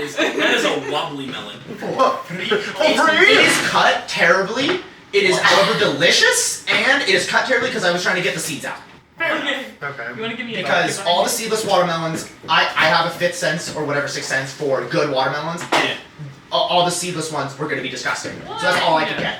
That is a wobbly melon. It is cut terribly. It is, however, delicious, and it is cut terribly because I was trying to get the seeds out. Okay. You want to give me Because all the seedless watermelons, I have a 5th sense or whatever 6th sense for good watermelons. Yeah. All the seedless ones were going to be disgusting. So that's all I could get.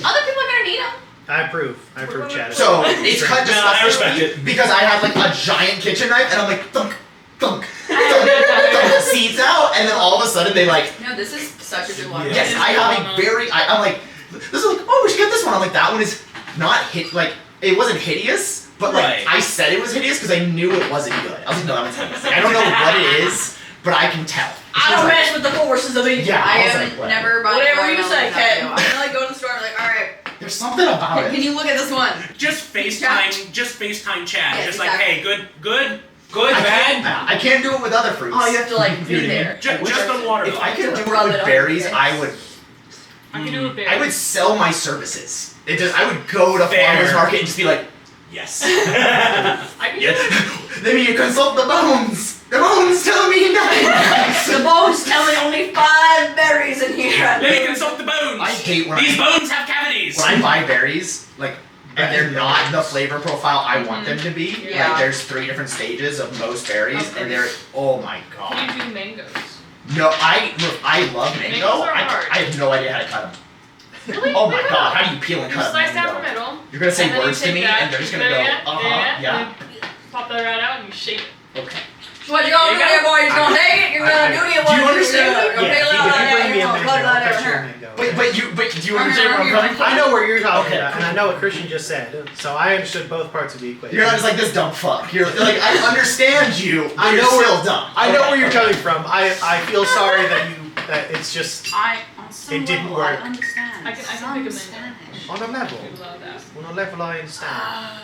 Other people are gonna need them. I approve, Chad. So it's cut No, I respect disgustingly it. because I had like a giant kitchen knife, and I'm like thunk, thunk, thunk, the seeds out, and then all of a sudden they like. No, this is such a good one. Yes, I have a very. I'm like, this is like, oh, we should get this one. I'm like, that one is not like it wasn't hideous, but like Right. I said it was hideous because I knew it wasn't good. I was like, no, that one's hideous. Like, I don't know what it is, but I can tell. I don't mess with the forces of evil. Yeah, I I was am like, whatever. never buying Whatever you say, Ken. I'm gonna like go to the store and be like, alright, There's something about can it. you look at this one? Just FaceTime chat. Yeah, just exactly. like, hey, good, I bad. can't, I can't do it with other fruits. Oh, you have to like be You know what I mean? there. Just on watermelon. If I could do Rub it it with on berries, your I would. I can do it I would sell my services. I would go to Fair. farmers market and just be like, yes. I can Yes. Let me consult the bones. The bones tell me nothing. The bones tell me only 5 berries in here. Let me consult the bones. I hate when These I, bones have cavities. when I buy berries, like, and they're not the flavor profile I want them to be. Yeah. Like, there's 3 different stages of most berries, Okay. and they're, oh my god. Can you do mangoes? No, I love mango. Mangoes are hard. I have no idea how to cut them. Really? Oh my god, how do you peel and You cut a slice down the mango? middle. You're gonna say and then you words to take me, that, and they're just gonna you go, put it in, yeah. and then pop that right out and you shape it. Okay. So what you gonna do there, boy? You're gonna take it, you're gonna do it. Do you understand? You're gonna peel it out like that, you're gonna cut it out of her. But do you understand where I'm coming from? I know where you're talking Okay, about, and I know what Christian just said, so I understood both parts of the equation. You're not just like this dumb fuck. You're like, I understand you, but I you're know where- still dumb. I know Okay, where you're okay. coming from. I feel sorry that it's just On some It didn't level, work. I understand. I can pick Some a mango. Spanish. on a level. On a level I understand.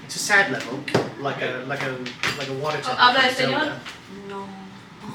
It's a sad level, like a water temperature. ¿Habla Zelda. español? No.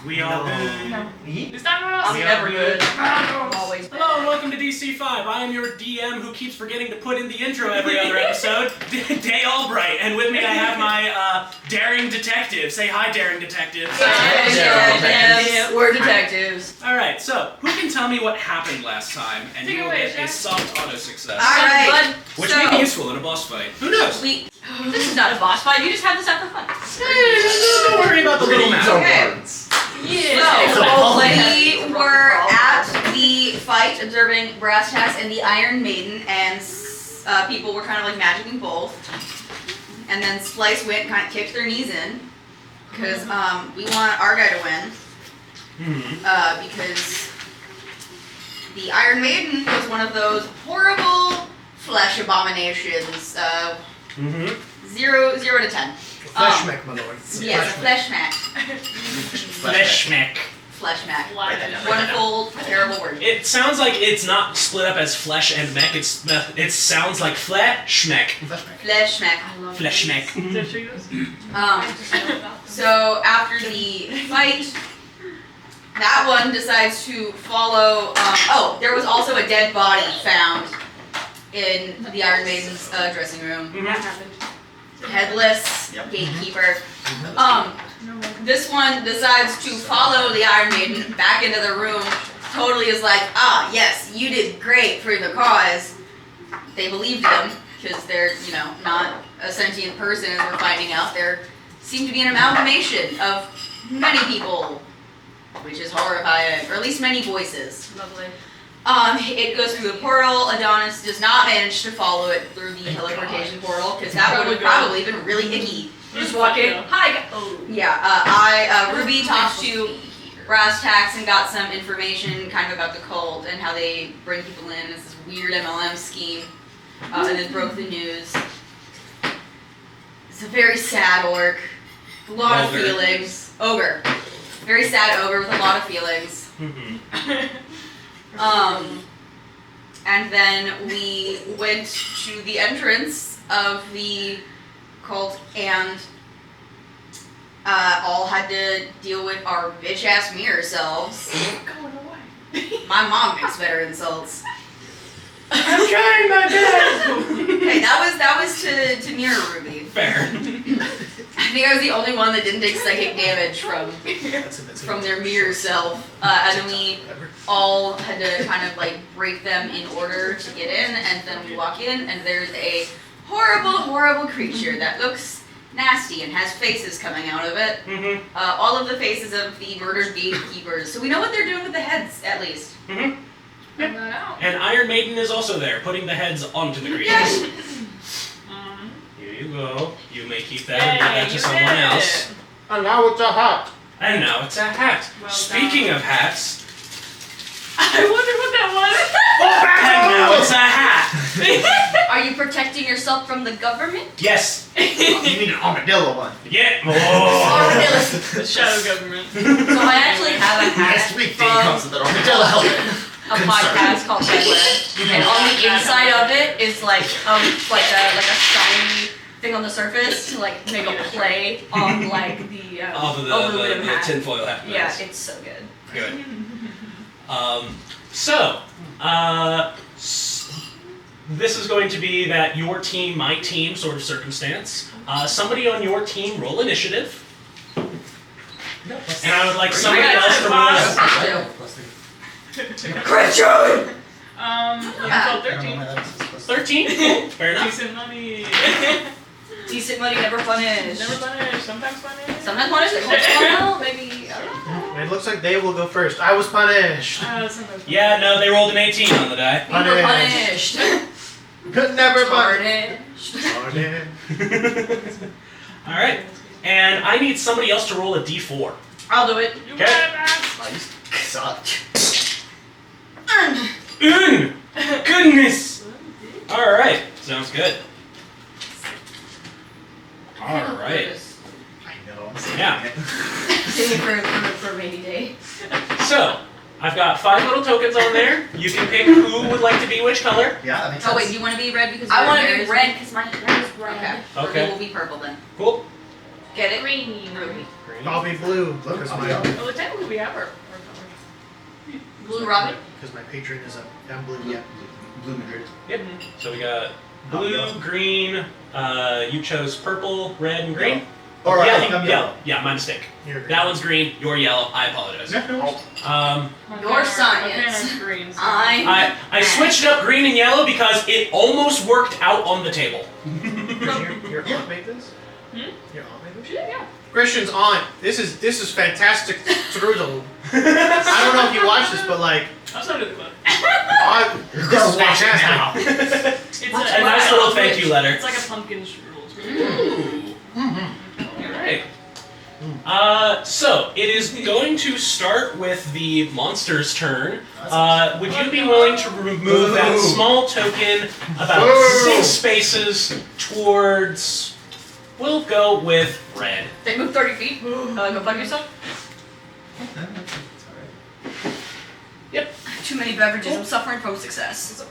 We all. Is that right? I'm never good. I'm always bad. Hello and welcome to DC5. I am your DM who keeps forgetting to put in the intro every other episode, Day Albright, and with me I have my daring detective. Say hi, daring detective. Yeah, we're detectives. All right, so who can tell me what happened last time, and Take you it will away, get a Jack. soft auto success, Alright. which so, may be useful in a boss fight. Who knows? This is not a boss fight. You just have this out for fun. Don't worry about the little Reads map. are Okay. words. So, we were at the fight observing Brass Tacks and the Iron Maiden, and people were kind of like magicking both. And then Splice went, kind of kicked their knees in, because we want our guy to win. Because the Iron Maiden was one of those horrible flesh abominations. 0 to 10. Flesh mech, my lord. Yes, flesh mac. Fleshmech. Flesh mac. Write that down. Wonderful, terrible word. It sounds like it's not split up as flesh and mech. It sounds like fleshmech. Flesh mac. Fleshmech. So after the fight, that one decides to follow. Oh, there was also a dead body found in the Iron Maiden's dressing room. That happened. Headless Yep. gatekeeper. This one decides to follow the Iron Maiden back into the room. Totally is like, yes, you did great for the cause. They believed him because they're, not a sentient person as we're finding out. There seem to be an amalgamation of many people, which is horrifying, or at least many voices. Lovely. It goes through the portal. Adonis does not manage to follow it through the teleportation portal because that would have probably been really icky. Just walk in. Hi. Yeah. Ruby talked to Brass Tacks and got some information kind of about the cult and how they bring people in. It's this weird MLM scheme, and then broke the news. It's a very sad orc. A lot of feelings. Ogre. Very sad ogre with a lot of feelings. And then we went to the entrance of the cult and all had to deal with our bitch-ass mirror selves. Going away. My mom makes better insults. I'm trying my best. Hey, that was to mirror Ruby. Fair. I think I was the only one that didn't take psychic damage That's from their mirror self. And then we all had to kind of like break them in order to get in, and then we walk in, and there's a horrible, horrible creature that looks nasty and has faces coming out of it. Mm-hmm. All of the faces of the murdered gatekeepers. So we know what they're doing with the heads, at least. Mm-hmm. Find that out. And Iron Maiden is also there, putting the heads onto the creatures. Yes. Here you go. You may keep that and give that to you someone did else. it. And now it's a hat. And now it's a hat. Well Speaking done. of hats, I wonder what that and now it's a hat. Are you protecting yourself from the government? Yes. You need an armadillo one. Yeah. Oh. Armadillo. The shadow government. So I actually have a hat Next week, Dave comes from with an armadillo helmet. a podcast called Headwear, and on the inside of it is like a shiny thing on the surface to like make a play on like the Off of aluminum the hat. tinfoil hat. Yeah, Nice. it's so good. Good. So, this is going to be that your team, my team sort of circumstance. Somebody on your team roll initiative. And I would like somebody I got else to roll. Christian! Yeah, 13. 13? Cool. Fair enough. Decent money. Decent money, never punished. Never punished, sometimes punished. Sometimes punished, well, maybe. I don't know. It looks like they will go first. I was punished. Sometimes Yeah, no, they rolled an 18 on the die. You were punished. Could never punished. Punished. Alright. And I need somebody else to roll a d4. I'll do it. You Okay. got it, man. Oh, you suck. Goodness! Alright. Sounds good. Alright. I know. I'm saying Yeah. it. Saving for a rainy day. So, I've got 5 little tokens on there. You can pick who would like to be which color. Yeah, that makes Oh sense. wait, do you want to be red because I your wanna hair be is red because my hair is Okay. red. Okay. Ruby will be purple then. Cool. Get it? Green. Ruby. I'll be blue Look, because I'll be my up. Well, technically we have our color. Blue Robin? patron is a I'm blue. Yeah. Blue Madrid. Yep. So we got blue, green. You chose purple, red, and green. Or yeah, I I think think I'm yellow. Yeah, my mistake. You're green. That one's green. You're yellow. I apologize. Yeah, no worries. Um, Your science. My green. So. I switched up green and yellow because it almost worked out on the table. Your aunt made this? Hmm? Your aunt made this? Yeah. Christian's aunt. This is fantastic strudel. I don't know if you watch this, but like, I'm starting to the clip. You're this gonna is watch it fantastic. now. It's A nice little thank you letter. It's like a pumpkin strudel. It's really good. Ooh. Alright. So, it is going to start with the monster's turn. Would you be willing to remove that small token about 6 spaces towards... We'll go with red. They move 30 feet. Go fuck yourself. Yep. Too many beverages. I'm suffering from success.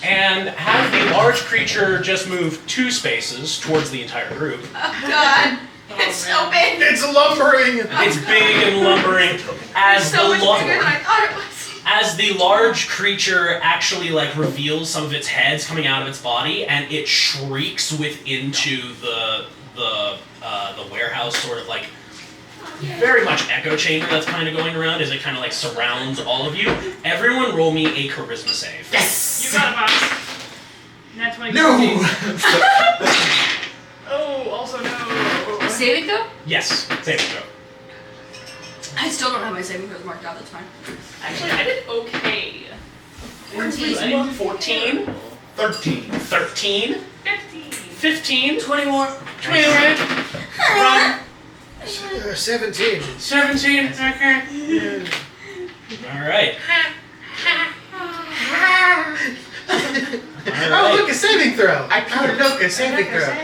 And have the large creature just move 2 spaces towards the entire group. Oh god. It's so big. It's lumbering. It's big and lumbering as So much the bigger than I thought it was. as the large creature actually like reveals some of its heads coming out of its body, and it shrieks into the warehouse, sort of like very much echo chamber that's kind of going around as it kind of like surrounds all of you. Everyone, roll me a charisma save. Yes! You got it, boss. Nat 20. No! Oh, also no. Saving throw? Yes, save throw. I still don't have my saving throws marked out. That's fine. Actually, I did okay. 14. 14, 13. 13, 15. 15, 21. 21, Run. 17. 17. Okay. All right. Oh, look, a saving throw. Look, a saving throw.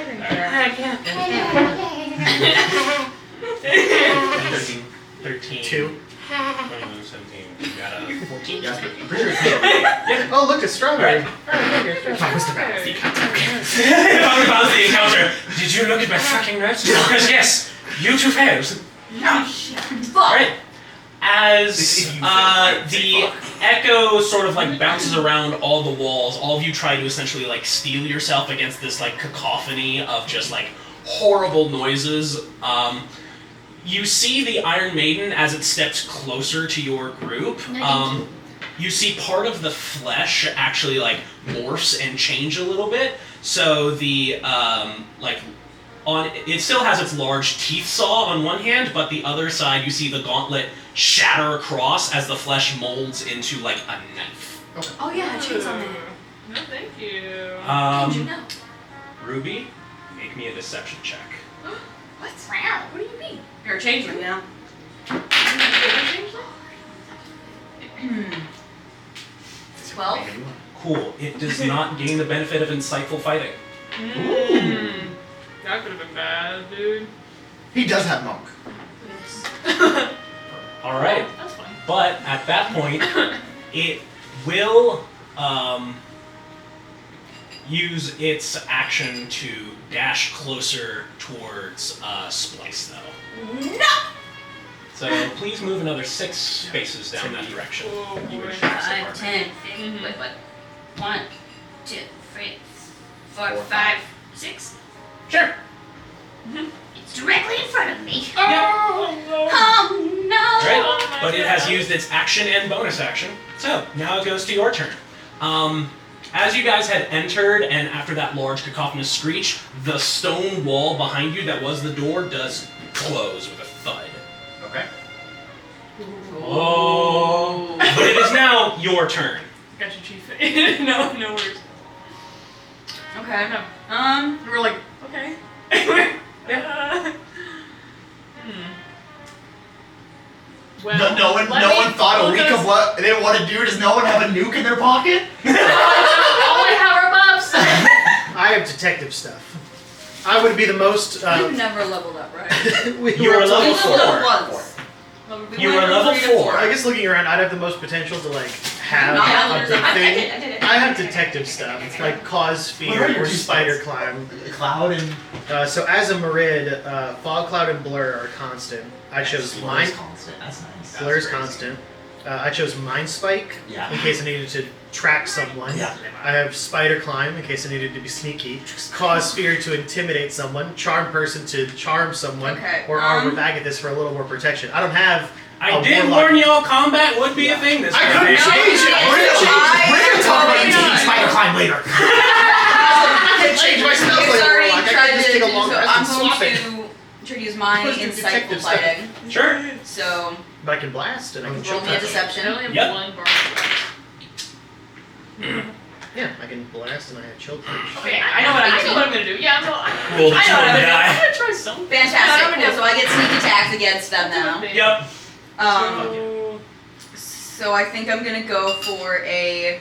13. 13. 2. 21, 17. You got a 14. Yeah, I'm pretty sure it's Oh, look, a strawberry. Right. Talk was about the encounter. Talk about the encounter. Did you look at my fucking notes? Because yes, you two failed. Fuck. Alright. As If you fail, the echo sort of like bounces around all the walls, all of you try to essentially like steel yourself against this like cacophony of just like horrible noises. You see the Iron Maiden as it steps closer to your group. You see part of the flesh actually like morphs and change a little bit. So the it still has its large teeth saw on one hand, but the other side you see the gauntlet shatter across as the flesh molds into like a knife. Oh yeah, cheese on it. No, thank you. How did you know? Ruby, make me a deception check. What? What do you mean? You're a changeling, you know. 12. Cool. It does not gain the benefit of insightful fighting. That could have been bad, dude. He does have monk. All right. That's fine. But at that point, it will use its action to dash closer towards Splice, though. No! So please move another 6 spaces down that direction. Oh, boy. 5, 10, 15, wait, what? 1, 2, 3, 4, 5, 6. Sure. It's directly in front of me. Oh, no. Oh no! Right. Oh my But it has God. used its action and bonus action. So now it goes to your turn. As you guys had entered, and after that large cacophonous screech, the stone wall behind you that was the door does close with a thud. Okay. Oh. But it is now your turn. Got your chief. No worries. Okay. No. We're like, okay. Well, No one thought a week of what they want to do. Does no one have a nuke in their pocket? All we have are buffs. I have detective stuff. I would be the most. You've never leveled up, right? we You were are level You four. leveled up once. You are level 4. I guess looking around, I'd have the most potential to like have No, a big I thing. did it. I have detective stuff. It's like cause What are fear your or two spider spells? climb. Cloud and So as a Marid, fog, cloud, and blur are constant. I chose Blur's mind. constant. That's nice. Blur is constant. I chose mind spike Yeah. in case I needed to track someone. Yeah. I have spider climb in case I needed to be sneaky. Cause fear to intimidate someone. Charm person to charm someone. Okay, Or armor Agathis for a little more protection. I don't have. I a did warlock. warn y'all combat would be a thing this I time. couldn't change it. No, We're gonna talk about I- AT spider climb later. I can't change my spells It's like already warlock. I tried can just to take a do long so. rest I'm and swap going it. to use my Supposed to do insightful detective stuff. fighting. Sure. So But I can blast and I can roll chill me a touch. deception. I only have Yep. one bar. Yeah, I can blast and I have chill touch. Okay, I know what I'm gonna do. Yeah, I'm going. Roll the I know what I'm gonna do. die. I'm gonna try something. Fantastic. Cool. So I get sneak attacks against them now. Yep. So I think I'm gonna go for a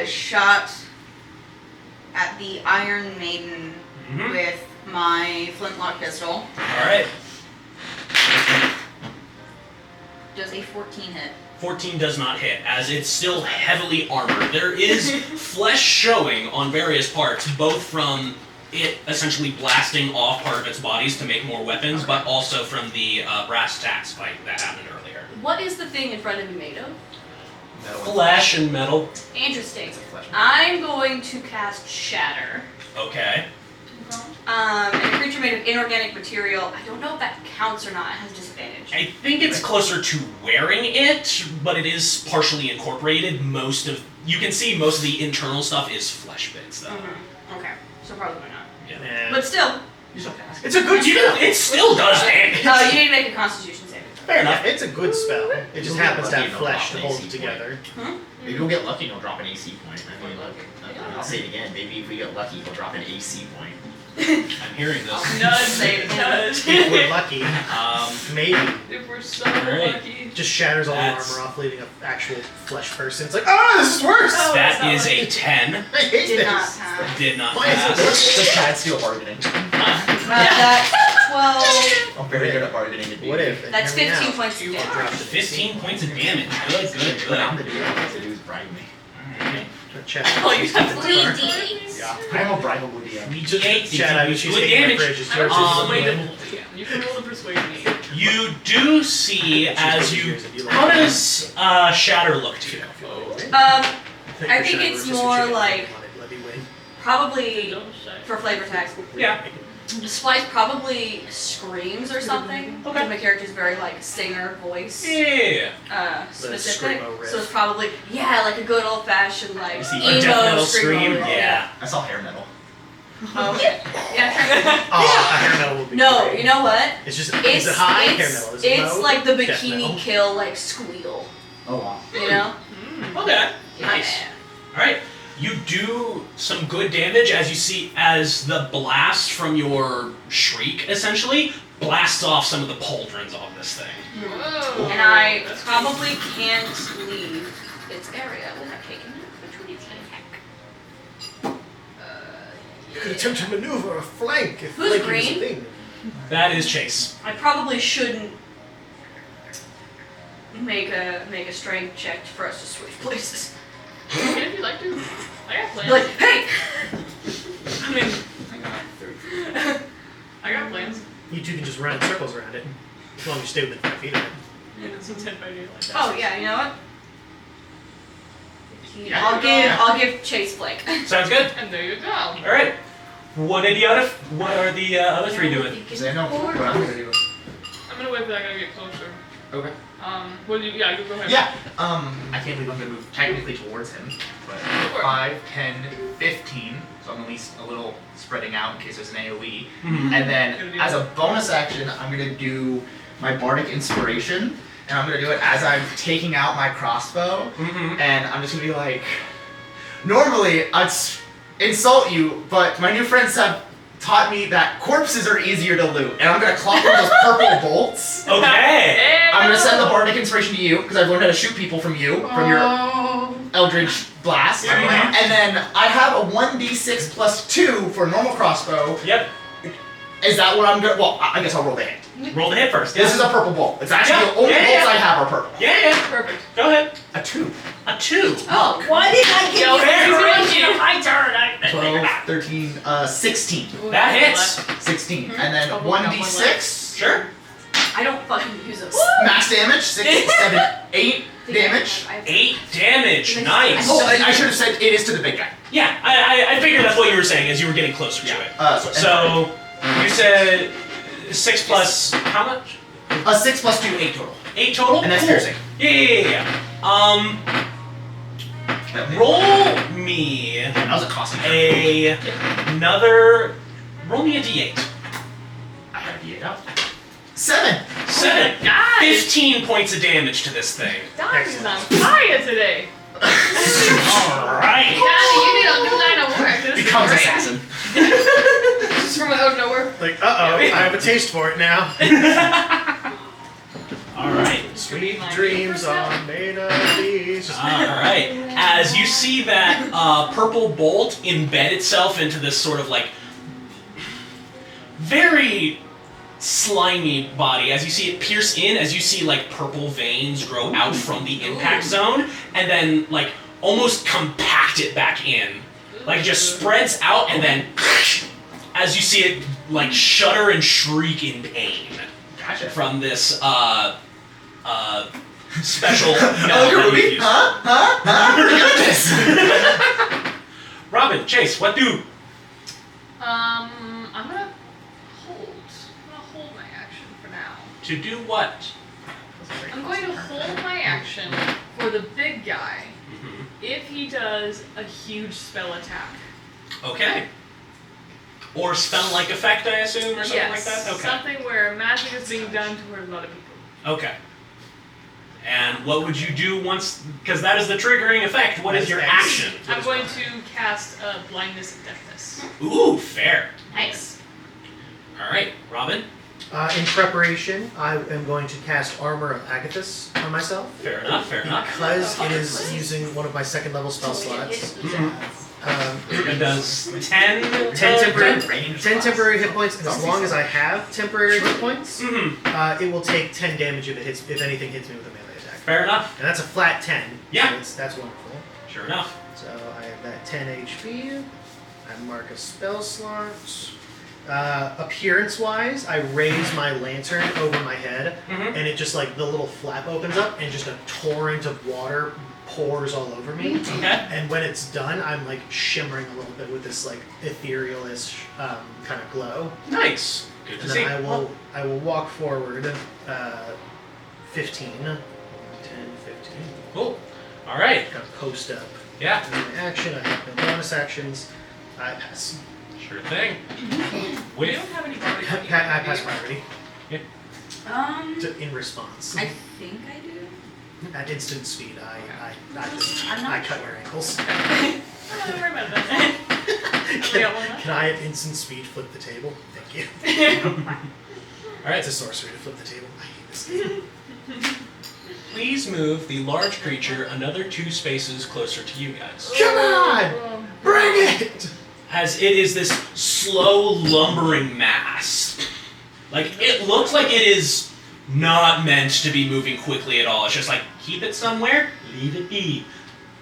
shot at the Iron Maiden Mhm. with my flintlock pistol. All right. Does a 14 hit? 14 does not hit, as it's still heavily armored. There is flesh showing on various parts, both from it essentially blasting off part of its bodies to make more weapons, but also from the brass tacks fight that happened earlier. What is the thing in front of me made of? Flesh and metal. Interesting. I'm going to cast Shatter. Okay. And a creature made of inorganic material. I don't know if that counts or not. It has disadvantage. I think it's closer to wearing it, but it is partially incorporated. You can see most of the internal stuff is flesh bits, though. Okay, so probably not. Yeah. But still, It's a good spell. It still does damage. you need to make a Constitution saving throw. Fair enough. It's a good spell. It just You'll get happens to lucky have and flesh to it'll hold drop it an AC together. Maybe we'll get lucky and he'll drop an AC point. I mean, look, I'll say it again. Maybe if we get lucky, he'll drop an AC point. I'm hearing this. Nudge, Nudge. If we're lucky, maybe. If we're so Alright. lucky. Just shatters all the That's- armor off, leaving an actual flesh person. It's like, ah, this is worse! Oh, That it's is not a 10. I hate Did this. not pass. Did not Why is it pass. worse? Does Chad steal bargaining? That's 12. I'm very good at bargaining. Indeed. What if? That's hear me 15 out, points of you damage. dropped it. 15 points of damage. Good, good, But I'm good. the dude. All I have to do is bribe me. Alright. Chad. Oh, you have to 3 d8s. Yeah. I'm a bribable DM. Chad, I wish you Good taking my damage. fridge. It's I yours. don't Um, persuade him. Yeah, you can roll to persuade me. You do see as you. How does Shatter look to you? I think it's more like- probably Don't shy. for flavor text. Yeah. Splice probably screams or something. Okay. Because my character's very like singer voice. Yeah. Specific. screamo riff. So it's probably like a good old fashioned like You see emo a death metal screamo scream. riff. Yeah. I saw hair metal. Okay. Yeah. Oh, a hair metal would be No, great. you know what? It's just, is it high? Hair metal. Is it it's low? like the Death Bikini metal. Kill like squeal. Oh wow. You know? Okay. Nice. Yeah. All right. You do some good damage as you see as the blast from your shriek essentially blasts off some of the pauldrons of this thing. Whoa. And I That's probably can't leave its area without taking it. Which one is an attack? You could attempt to maneuver a flank if Who's flanking is a green? thing. That is Chase. I probably shouldn't make a strength check for us to switch places. If you'd like to. I got plans. Like, hey! I mean, I got 30. I got plans. You two can just run in circles around it. As long as you stay within 5 feet of it. Yeah, it's intent by daylight. That's Oh yeah, you know what? Yeah. I'll give Chase Blake. Sounds good. And there you go. All right. What are the other three doing? Does they know what I'm gonna do? I'm gonna wait, but I gotta get closer. Okay. What do you? Yeah, you go ahead. Yeah. I can't believe I'm gonna move technically towards him, but 5, 10, 15. So I'm at least a little spreading out in case there's an AOE. Mhm. And then as a bonus action, I'm gonna do my bardic inspiration, and I'm gonna do it as I'm taking out my crossbow, Mhm. and I'm just gonna be like, normally I'd insult you, but my new friends have taught me that corpses are easier to loot, and I'm gonna clock one of those purple bolts. Okay. Hey, I'm gonna send the bardic inspiration to you because I've learned how to shoot people from you, from your Eldritch Blast. Mhm. And then I have a 1d6 plus 2 for a normal crossbow. Yep. Is that what I'm gonna? Well, I guess I'll roll the hit. Roll the hit first. This is a purple bolt. It's actually Yeah, the only yeah, bolts yeah. I have are purple. Yeah. Perfect. Go ahead. A 2. A 2. Oh, why did I give Yo, you he's that? gonna do my turn. 12, 13, 16. That hits. 16. And then Oh, we got one 1d6. Sure. I don't fucking use it. Max damage. 6, 7, 8 damage. 8 damage. Nice. Oh, I should have said it is to the big guy. Yeah, I figured that's what you were saying as you were getting closer to it. So you said 6 plus how much? 6 plus 2, 8 total. 8 total. And that's Cool. piercing. Yeah. Roll me That was a costly. roll me a d8. I have a d8 out. 7. 7. God. 15 points of damage to this thing. Dog is on fire today. Alright. Daddy, you need a new line of work. This is Becomes great. assassin. Just from out of nowhere. Like, uh-oh, I have a taste for it now. Alright. Sweet dreams are made of these. Alright. As you see that purple bolt embed itself into this sort of like very slimy body, as you see it pierce in, as you see like purple veins grow out from the impact zone, and then like almost compact it back in. Like it just spreads out and then as you see it like shudder and shriek in pain Gotcha. from this special Oh, method you're that Ruby? you've used. Huh? We're doing this. Robin, Chase, what do? I'm gonna hold my action for now. To do what? I'm going to hold my action for the big guy if he does a huge spell attack. Okay. Or spell-like effect, I assume, or something Yes, like that? Okay. something where magic is being done toward a lot of people. Okay. And what would you do once, because that is the triggering effect, what is your action? I'm going to cast blindness and deafness. Ooh, fair. Nice. Alright, Robin? In preparation, I am going to cast Armor of Agathis on myself. Fair enough, fair enough. Because it is using one of my second level spell slots. It does 10... 10 temporary, range 10 temporary hit points, and as long as I have temporary hit points, Mhm. it will take 10 damage if anything hits me with a melee attack. Fair enough. And that's a flat 10. Yeah. So that's wonderful. Sure enough. So I have that 10 HP. I mark a spell slot. Appearance-wise, I raise my lantern over my head, Mhm. and it just like the little flap opens up, and just a torrent of water pours all over me. Okay. And when it's done, I'm like shimmering a little bit with this like ethereal-ish kind of glow. Nice. Good to And see. then I will walk forward 15. 10, 15. Cool. All right. Kind of post up. Yeah. And my action, I have my bonus actions. I pass. Sure thing. We With don't have any body I pass priority in response. I think I do. At instant speed, I I'm not cut your ankles. Oh, don't worry about that. We got one left. Can I at instant speed flip the table? Thank you. all right. It's a sorcery to flip the table. I hate this game. Please move the large creature another 2 spaces closer to you guys. Come on! Bring it! As it is this slow lumbering mass. Like, it looks like it is not meant to be moving quickly at all. It's just like, keep it somewhere, leave it be.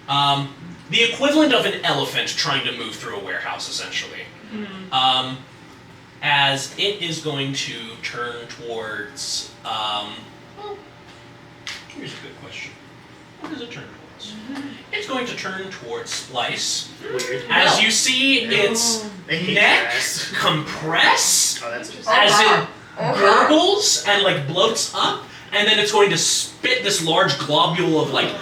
The equivalent of an elephant trying to move through a warehouse, essentially. As it is going to turn towards, here's a good question. What does it turn towards? It's going to turn towards Splice. Weird. As you see its I hate neck your ass. compress, Oh, that's just. as God. it gurgles and like bloats up, and then it's going to spit this large globule of like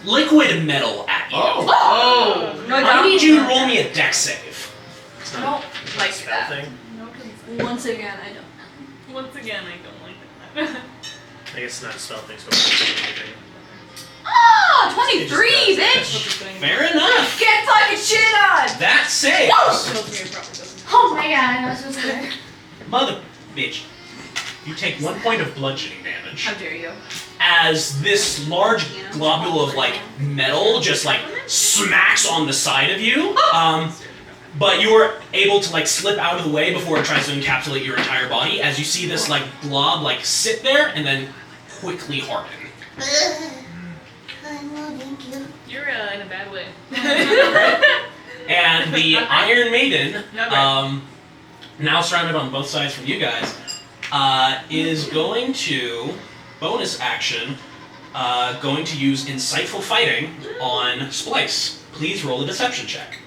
liquid metal at you. Oh! No, I need you to roll me a dex save. It's I not don't like a spell that. thing. No consent. Once again, I don't. Once again, I don't like that. I guess it's not a spell thing, so it's not anything. Ah, It 23, just bitch! That's the thing. Fair enough. Get fucking shit on! That saves. Tells me it probably doesn't. Oh my god, I know this was good. Mother bitch. You take 1 point of bludgeoning damage How dare you? as this large globule of like metal just like smacks on the side of you. But you are able to like slip out of the way before it tries to encapsulate your entire body as you see this like glob like sit there and then quickly harden. You're in a bad way. And the Iron Maiden, Okay. now surrounded on both sides from you guys, is going to, bonus action, going to use Insightful Fighting on Splice. Please roll a deception check.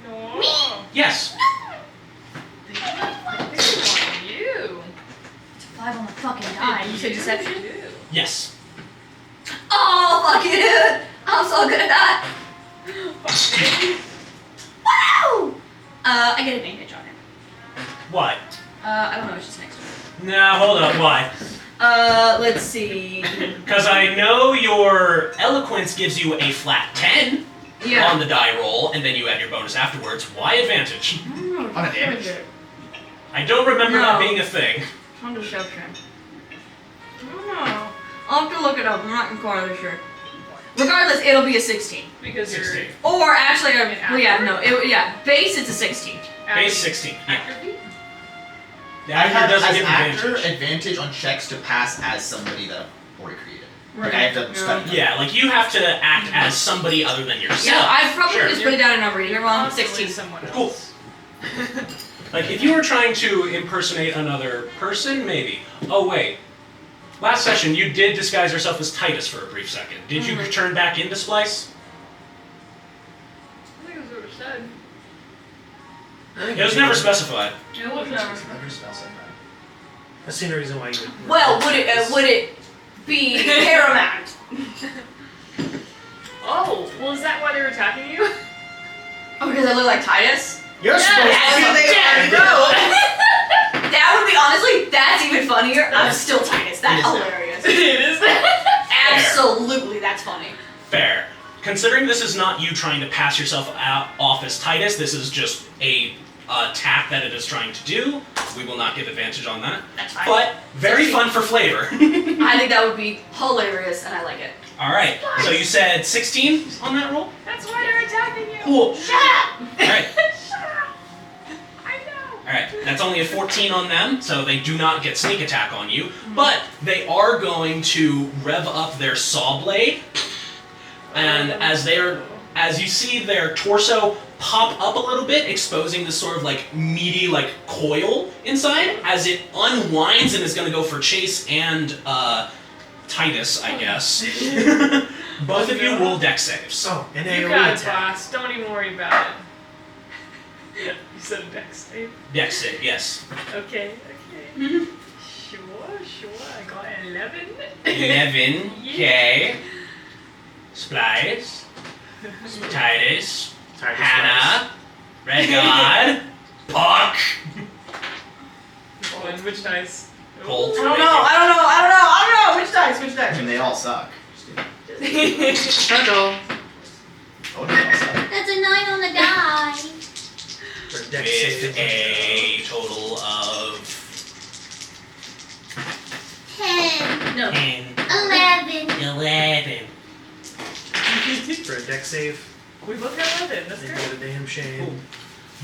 No. Yes. I think you. It's 5 on the fucking die. You said deception? Yes. Oh, fuck you, dude! I'm so good at that! Wow! I get advantage on it. Why? I don't know, it's just next to me. Now, hold up. Why? Let's see. Because I know your eloquence gives you a flat 10 Yeah. on the die roll, and then you add your bonus afterwards. Why advantage? On a damage. I don't remember that No. being a thing. On deception. I don't know. I'll have to look it up. I'm not entirely sure. Regardless, it'll be a 16. Because 16. Or actually, mean, well, yeah, no, base it's a 16. you're Base 16. Yeah. Actor feat? The I actor have doesn't as give actor advantage. advantage on checks to pass as somebody that I've already created. Like I Right. have to study them. Yeah, like you have to act as somebody other than yourself. Yeah, I've probably Sure. just put it down a number. You're wrong. Constantly 16. someone Cool. else. Like if you were trying to impersonate another person, maybe. Oh wait. Last session you did disguise yourself as Titus for a brief second. Did you turn back into Splice? I think it was what it said. It was never specified. It was never. Never specified. I've seen a reason why you would. Well, would it be paramount? Oh, well, is that why they were attacking you? Oh, because I look like Titus? You're supposed That's to what be they dead. know. That would be honestly, that's even funnier. I'm still Titus. That's It is. hilarious. It is. Absolutely, that's funny. Fair. Considering this is not you trying to pass yourself off as Titus, this is just a attack that it is trying to do. We will not give advantage on that. That's fine. But very fun for flavor. I think that would be hilarious, and I like it. Alright, so you said 16 on that roll? That's why they're attacking you. Cool. Shut up! Alright, Shut up. I know. alright. That's only a 14 on them, so they do not get sneak attack on you. But they are going to rev up their saw blade. And as you see their torso pop up a little bit, exposing this sort of like meaty like coil inside, as it unwinds and is going to go for Chase and Titus, I guess. Both of you roll dex saves. Oh, an You AoE got it, attack. boss. Don't even worry about it. You said a dex save? Dex save, yes. Okay. Mhm. Sure. I got an 11. 11. Okay. Splice. Titus. Hannah. Red God. Puck. Which dice? Colt. I don't know. Which dice? I mean, they all suck. Turtle. Oh, they all suck. That's a 9 on the die. For a dex With save. a total of 10. No. 10, 11. 11. For a dex save. We both got 11. That's They great. get a damn shame.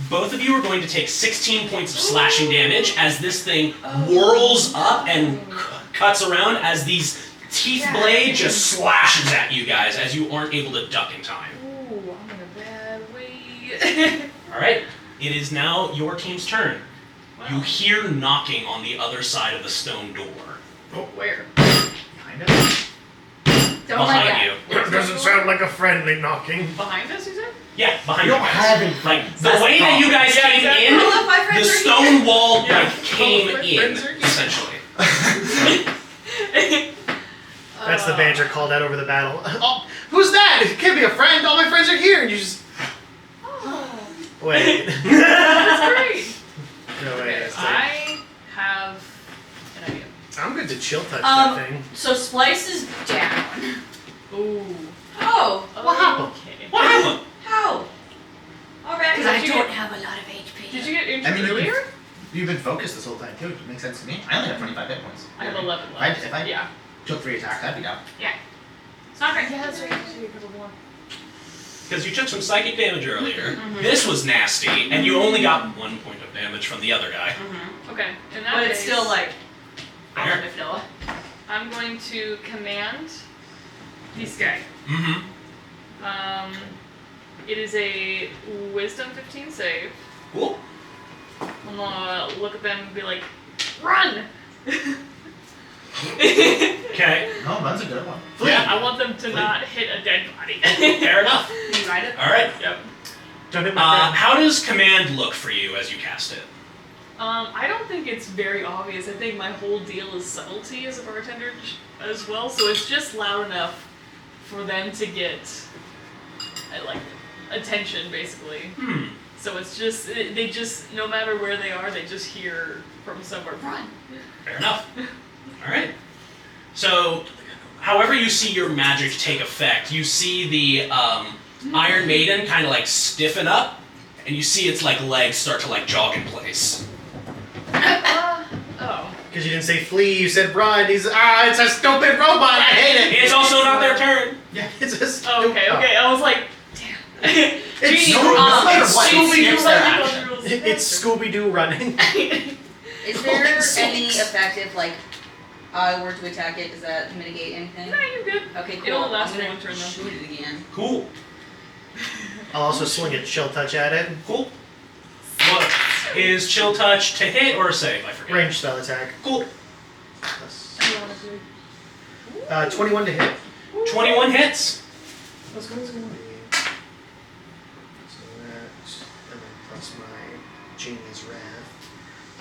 Both of you are going to take 16 points of slashing damage as this thing whirls up and cuts around as these teeth blade just slashes at you guys as you aren't able to duck in time. Ooh, I'm in a bad way. Alright, it is now your team's turn. You hear knocking on the other side of the stone door. Where? Kind of. Don't like Behind that. you. Doesn't sound like a friendly knocking. Behind us, you said? Yeah, behind You you don't guys. have any Like, friends. the That's way that you guys Yeah, came exactly. in, All of my the friends are here. stone wall Yeah. like came All of my in, friends are here. essentially. That's the banter called out over the battle. Oh, who's that? It can't be a friend. All my friends are here. And you just. Oh, Wait. that's great. No way. Okay, That's I have an idea. I'm good to chill touch Um, that thing. So Splice is down. Ooh. Oh, What happened? Okay. What happened? how? Already. Because I don't have a lot of HP. Did you get injured I mean, earlier? you've been focused this whole time too. It makes sense to me. I only have 25 hit points. I have 11 If I- left. if I- Yeah. Took 3 attacks, I'd be down. It's not great. Yeah, that's right. You get a couple more. Because you took some psychic damage earlier. This was nasty, and you only got 1 point of damage from the other guy. Okay. In that But it's case, still like. Fair. I'm going to command this guy. Mm-hmm. It is a Wisdom 15 save. Cool. I'm gonna look at them and be like, run! Okay. No, that's a good one. Yeah. I want them to not hit a dead body. Fair enough. Can you ride it? All right. Yep. Don't hit my friend. How does command look for you as you cast it? I don't think it's very obvious. I think my whole deal is subtlety as a bartender as well, so it's just loud enough for them to get like attention, basically. So it's just they just no matter where they are, they just hear from somewhere. Run. Fair enough. All right. So, however you see your magic take effect, you see the Iron Maiden kind of like stiffen up, and you see its like legs start to like jog in place. Oh. Because you didn't say flee, you said run. It's a stupid robot. I hate it. It's also not their turn. Yeah, it's a stupid. Oh, okay. I was like, damn. It's Gee, no matter it's what, Scooby it's Doo their running. It's Scooby Doo running. Is there any Six. effect if like I were to attack it? Does that mitigate anything? No, you're good. Okay, cool. It only lasts I'm gonna one turn, though. shoot it again. Cool. I'll also swing a chill touch at it. Cool. What is chill touch to hit or save? I forget. Range spell attack. Cool. Plus, I don't want to do 21 to hit. 21 hits. Let's go. So that, and then plus my Genie's Wrath.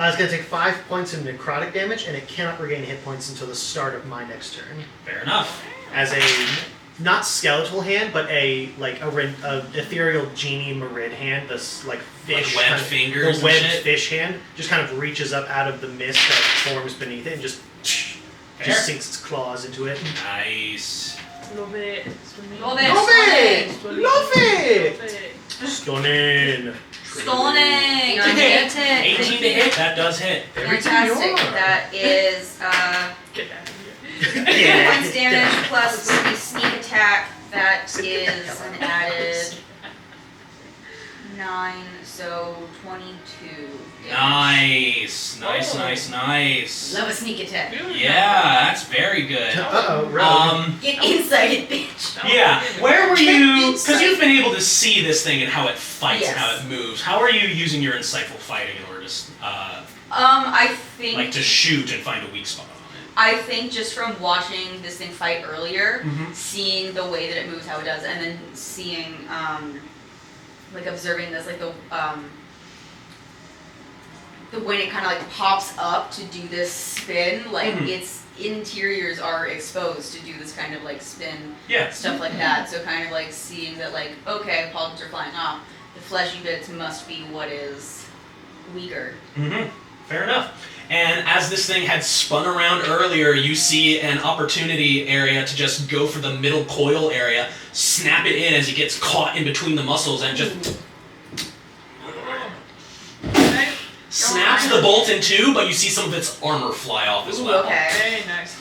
It's going to take 5 points of necrotic damage, and it cannot regain hit points until the start of my next turn. Fair enough. As a not skeletal hand, but a ethereal genie Marid hand, this like fish, Like webbed kind of- fingers the and webbed shit? fish hand, just kind of reaches up out of the mist that forms beneath it, and just Fair. sinks its claws into it. Nice. Love it. Love it. Love it! Stunning. Love it! Love it. Stunning. Stoning. I hit it. 18 to hit. That does hit. Everything Fantastic. yours. That is Get out of here. 4 points damage plus the sneak attack. That is an added 9, so 22. damage. Nice. Love a sneak attack. Yeah, that's very good. Uh-oh, rogue. Get inside it, bitch. Yeah, where were you, Get because you've been able to see this thing and how it fights and Yes. how it moves, how are you using your insightful fighting in order to, I think like to shoot and find a weak spot on it? I think just from watching this thing fight earlier, Mhm. seeing the way that it moves, how it does, and then seeing, like observing this, like the when it kind of like pops up to do this spin, like Mhm. its interiors are exposed to do this kind of like spin Yeah. stuff like that. So kind of like seeing that, like, okay, polyps are flying off. The fleshy bits must be what is weaker. Fair enough. And as this thing had spun around earlier, you see an opportunity area to just go for the middle coil area, snap it in as it gets caught in between the muscles, and just Okay. snaps the bolt in two, but you see some of its armor fly off as Ooh, well. okay. Very nice.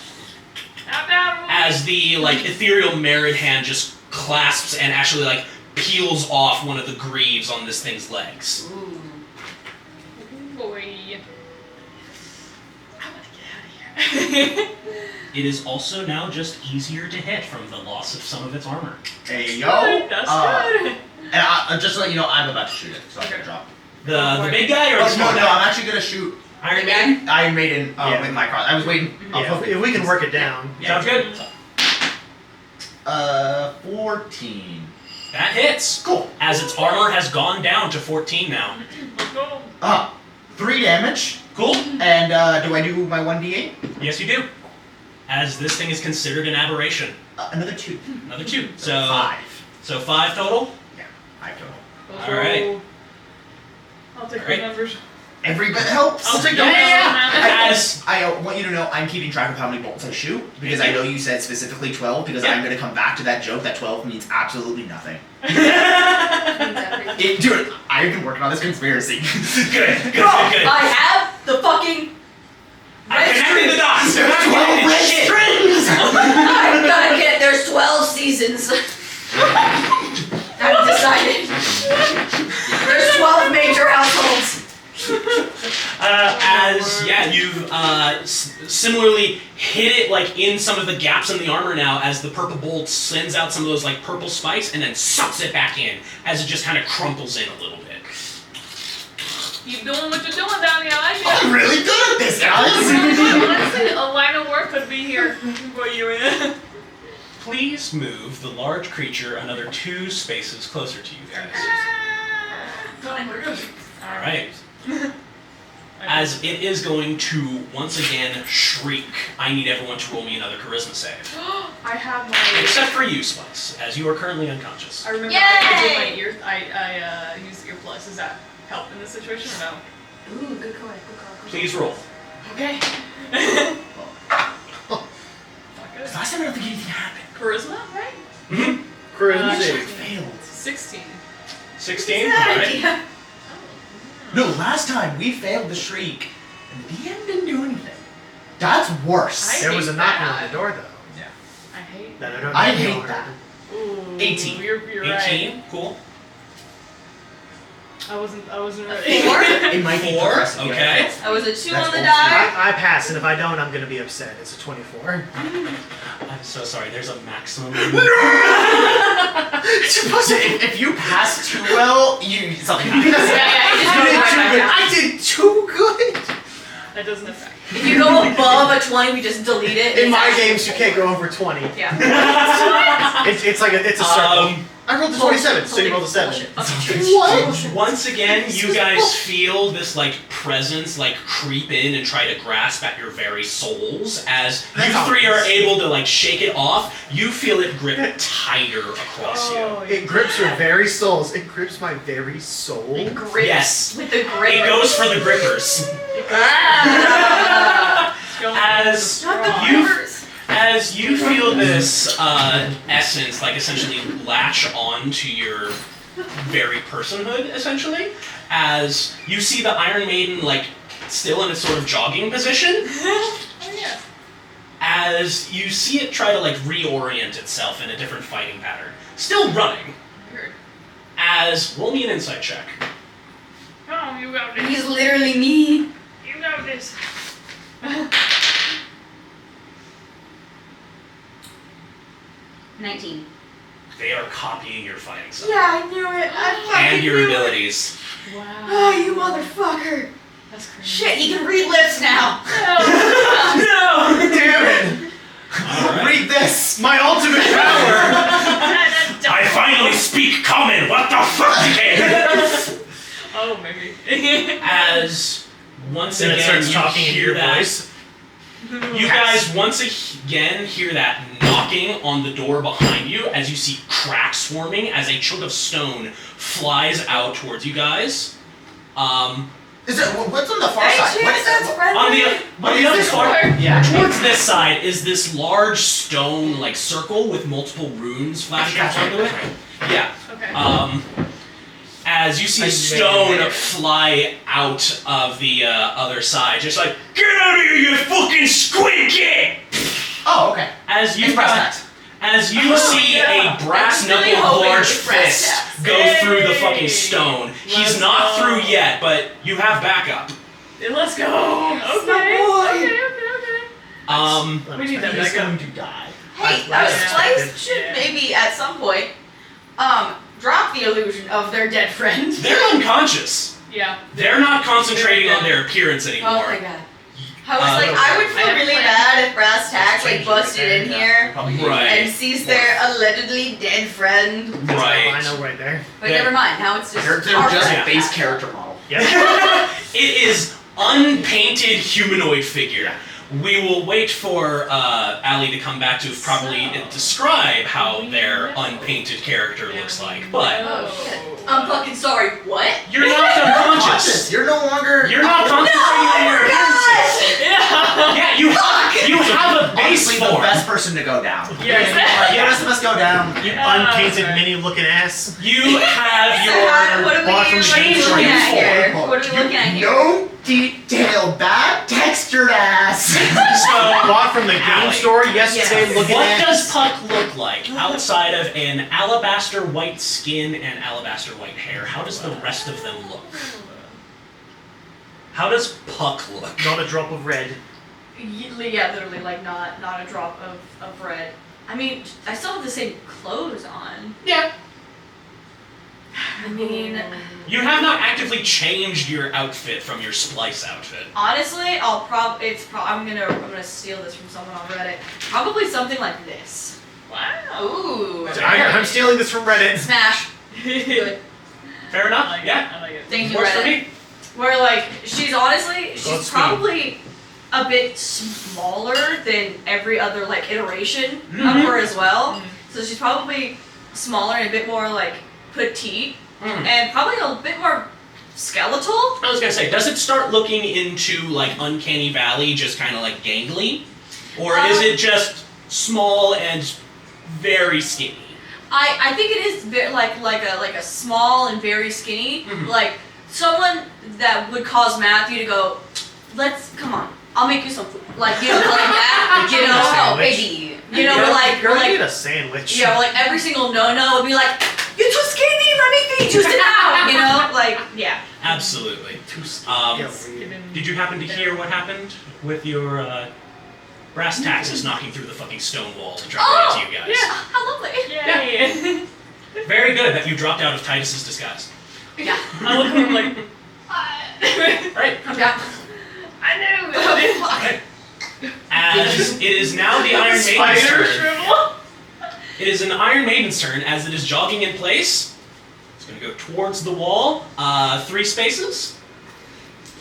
Down. As the like ethereal Merid hand just clasps and actually like peels off one of the greaves on this thing's legs. Ooh. Boy. I want to get out of here. It is also now just easier to hit from the loss of some of its armor. Hey yo. That's good. And just to let you know, I'm about to shoot it, so I'm gonna drop. The big guy or the Oh small no, guy? I'm actually gonna shoot Iron Man? Iron Maiden Yeah. with my cross. I was waiting. Yeah, if we can work it down. Sounds good. 14. That hits. Cool. As its armor has gone down to 14 now. Let's go. 3 damage. Cool. And do I do my 1d8? Yes, you do. As this thing is considered an aberration. Another 2. Another 2. So 5. So 5 total. Yeah, 5 total. Let's All right. go. I'll take All right. the numbers. Every bit helps. I'll take Yeah, them. yeah. As I want you to know I'm keeping track of how many bolts I shoot because I know you said specifically 12 because Yeah. I'm going to come back to that joke that 12 means absolutely nothing. Means everything. Dude, I've been working on this conspiracy. good, good, Bro, good, good. I have the fucking I'm connecting the dots. There's I'm 12 connecting red shit. strings! I'm gonna get. There's 12 seasons. I've decided. There's 12 major households. You've similarly hit it like in some of the gaps in the armor now as the purple bolt sends out some of those like purple spikes and then sucks it back in as it just kind of crumples in a little bit. Keep doing what you're doing down here. I like I'm it. really good at this, guys! Honestly, a line of work could be here for you. Please move the large creature another 2 spaces closer to you guys. Oh my gosh. All right. As it is going to once again shriek, I need everyone to roll me another charisma save. I have my. Except for you, Spice, as you are currently unconscious. I remember Yay! I did my ear. I used earplugs. Does that help in this situation or no? Ooh, good call. Good call. Please roll. Okay. Last time I don't think anything happened. Charisma, right? Mm-hmm. Charisma Uh, save. Failed. 16. 16. All right. Yeah. No, last time we failed the shriek, and the DM didn't do anything. That's worse. There was a hate knocking that. on the door though. I hate That I don't I know hate how that. hard. Ooh, 18. You're 18. right. Cool. I wasn't ready. 4. It might be 4. progressive, Okay. yeah. I was a 2 That's on the old die. I pass, and if I don't, I'm gonna be upset. It's a 24. I'm so sorry. There's a maximum. It's supposed to, if you pass too well, something happens. Yeah, it just You goes did right too back good. down. I did too good. That doesn't affect. If you go above a 20, we just delete it. In my It's games, you can't go over 20. Yeah. It's like it's a circle. I rolled a 27, so you rolled a 7. What? Once again, you guys feel this like presence like creep in and try to grasp at your very souls. As you That's 3 are obvious. able to like shake it off, you feel it grip tighter across you. Oh, It grips your very souls. It grips my very soul. It grips Yes. with the grip. It goes for the grippers. Ah. It's going As Not the you grippers. As you feel this essence, like essentially latch on to your very personhood, essentially, as you see the Iron Maiden, like, still in its sort of jogging position, Oh yeah. as you see it try to, like, reorient itself in a different fighting pattern. Still running, Weird. as, roll me an insight check. Oh, you got this. He's literally me. You got this. 19. They are copying your fighting style. Yeah, I knew it. I fucking And your knew it. abilities. Wow. Oh, you motherfucker. That's crazy. Shit, he can read lips now. No. No! Dude, once Then it again starts you talking in hear your that. voice. You guys once again hear that knocking on the door behind you as you see cracks forming as a chunk of stone flies out towards you guys. Is it what's on the far Hey, side? Chance, What's that's friendly. On the is other this far, one? Yeah. towards this side is this large stone like circle with multiple runes flashing onto it. Yeah. Okay. As you see I stone made it. fly out of the other side, just like, get out of here, you fucking squid kid! Oh, okay. As you It's brass tacks. as you Oh, see yeah. a brass I was really knuckled hoping it large was brass fist tacks. go through the Hey! fucking stone. He's Let's not go. through yet, but you have backup. Let's go. Okay. Okay. Um, We need that He's backup. going to die. Hey, Yeah. Splice should Yeah. maybe at some point drop the illusion of their dead friend. they're unconscious. Yeah. They're not concentrating on their appearance anymore. Oh my god. I was like, I would feel really bad if Brass Tacks like busted in here Right. and sees their allegedly dead friend. Right. I know right there. But Yeah. never mind, now it's just They're our just Brass a base Tack. character model. Yep. It is unpainted humanoid figure. We will wait for Ali to come back to properly describe how their unpainted character looks like. But Oh shit. I'm fucking sorry, what? you're not unconscious. You're no longer. You're not concentrating on your appearances. Yeah. Yeah, you have a base Honestly, the form. best person to go down. Yeah, exactly. The rest of us go down. You Yeah, unpainted sorry. mini looking ass. You have So how, your what are bottom we change looking at form. here? What are we looking at here? No detail, bad textured ass. so. Bought from the game Allie. store yesterday. Yes. Looking What at. does Puck look like outside of an alabaster white skin and alabaster white hair? How does the rest of them look? How does Puck look? Not a drop of red. Yeah, literally, like not a drop of red. I mean, I still have the same clothes on. Yeah. I mean, You have not actively changed your outfit from your Splice outfit. honestly, I'm gonna steal this from someone on Reddit. Probably something like this. Wow. Ooh. I'm stealing this from Reddit. Smash. Good. Fair I enough. like it. Yeah. I like it. Thank you, Works for Reddit. me. Where like she's Godspeed. probably a bit smaller than every other like iteration of Mhm. her as well. Mhm. So she's probably smaller and a bit more like petite Mm. and probably a bit more skeletal. I was gonna say, does it start looking into like Uncanny Valley, just kind of like gangly, or is it just small and very skinny? I think it is like a small and very skinny, Mhm. like someone that would cause Matthew to go, come on, I'll make you some food, like like that, you know, oh Sandwich. baby, you know, Girl, we're girl, like you need a sandwich. yeah, like every single no would be like, you're too skinny, let me feed you, sit down, you know, like yeah. Absolutely. Too Did you happen to hear what happened with your brass taxes knocking through the fucking stone wall to try to get to you guys? Yeah, how lovely. Yay. Very good that you dropped out of Titus's disguise. Yeah. I look at him like, Right. Yeah. I knew Oh, it. fuck. As it is now the Iron Maiden's Spider turn. shrivel. It is an Iron Maiden's turn as it is jogging in place. It's going to go towards the wall, 3 spaces.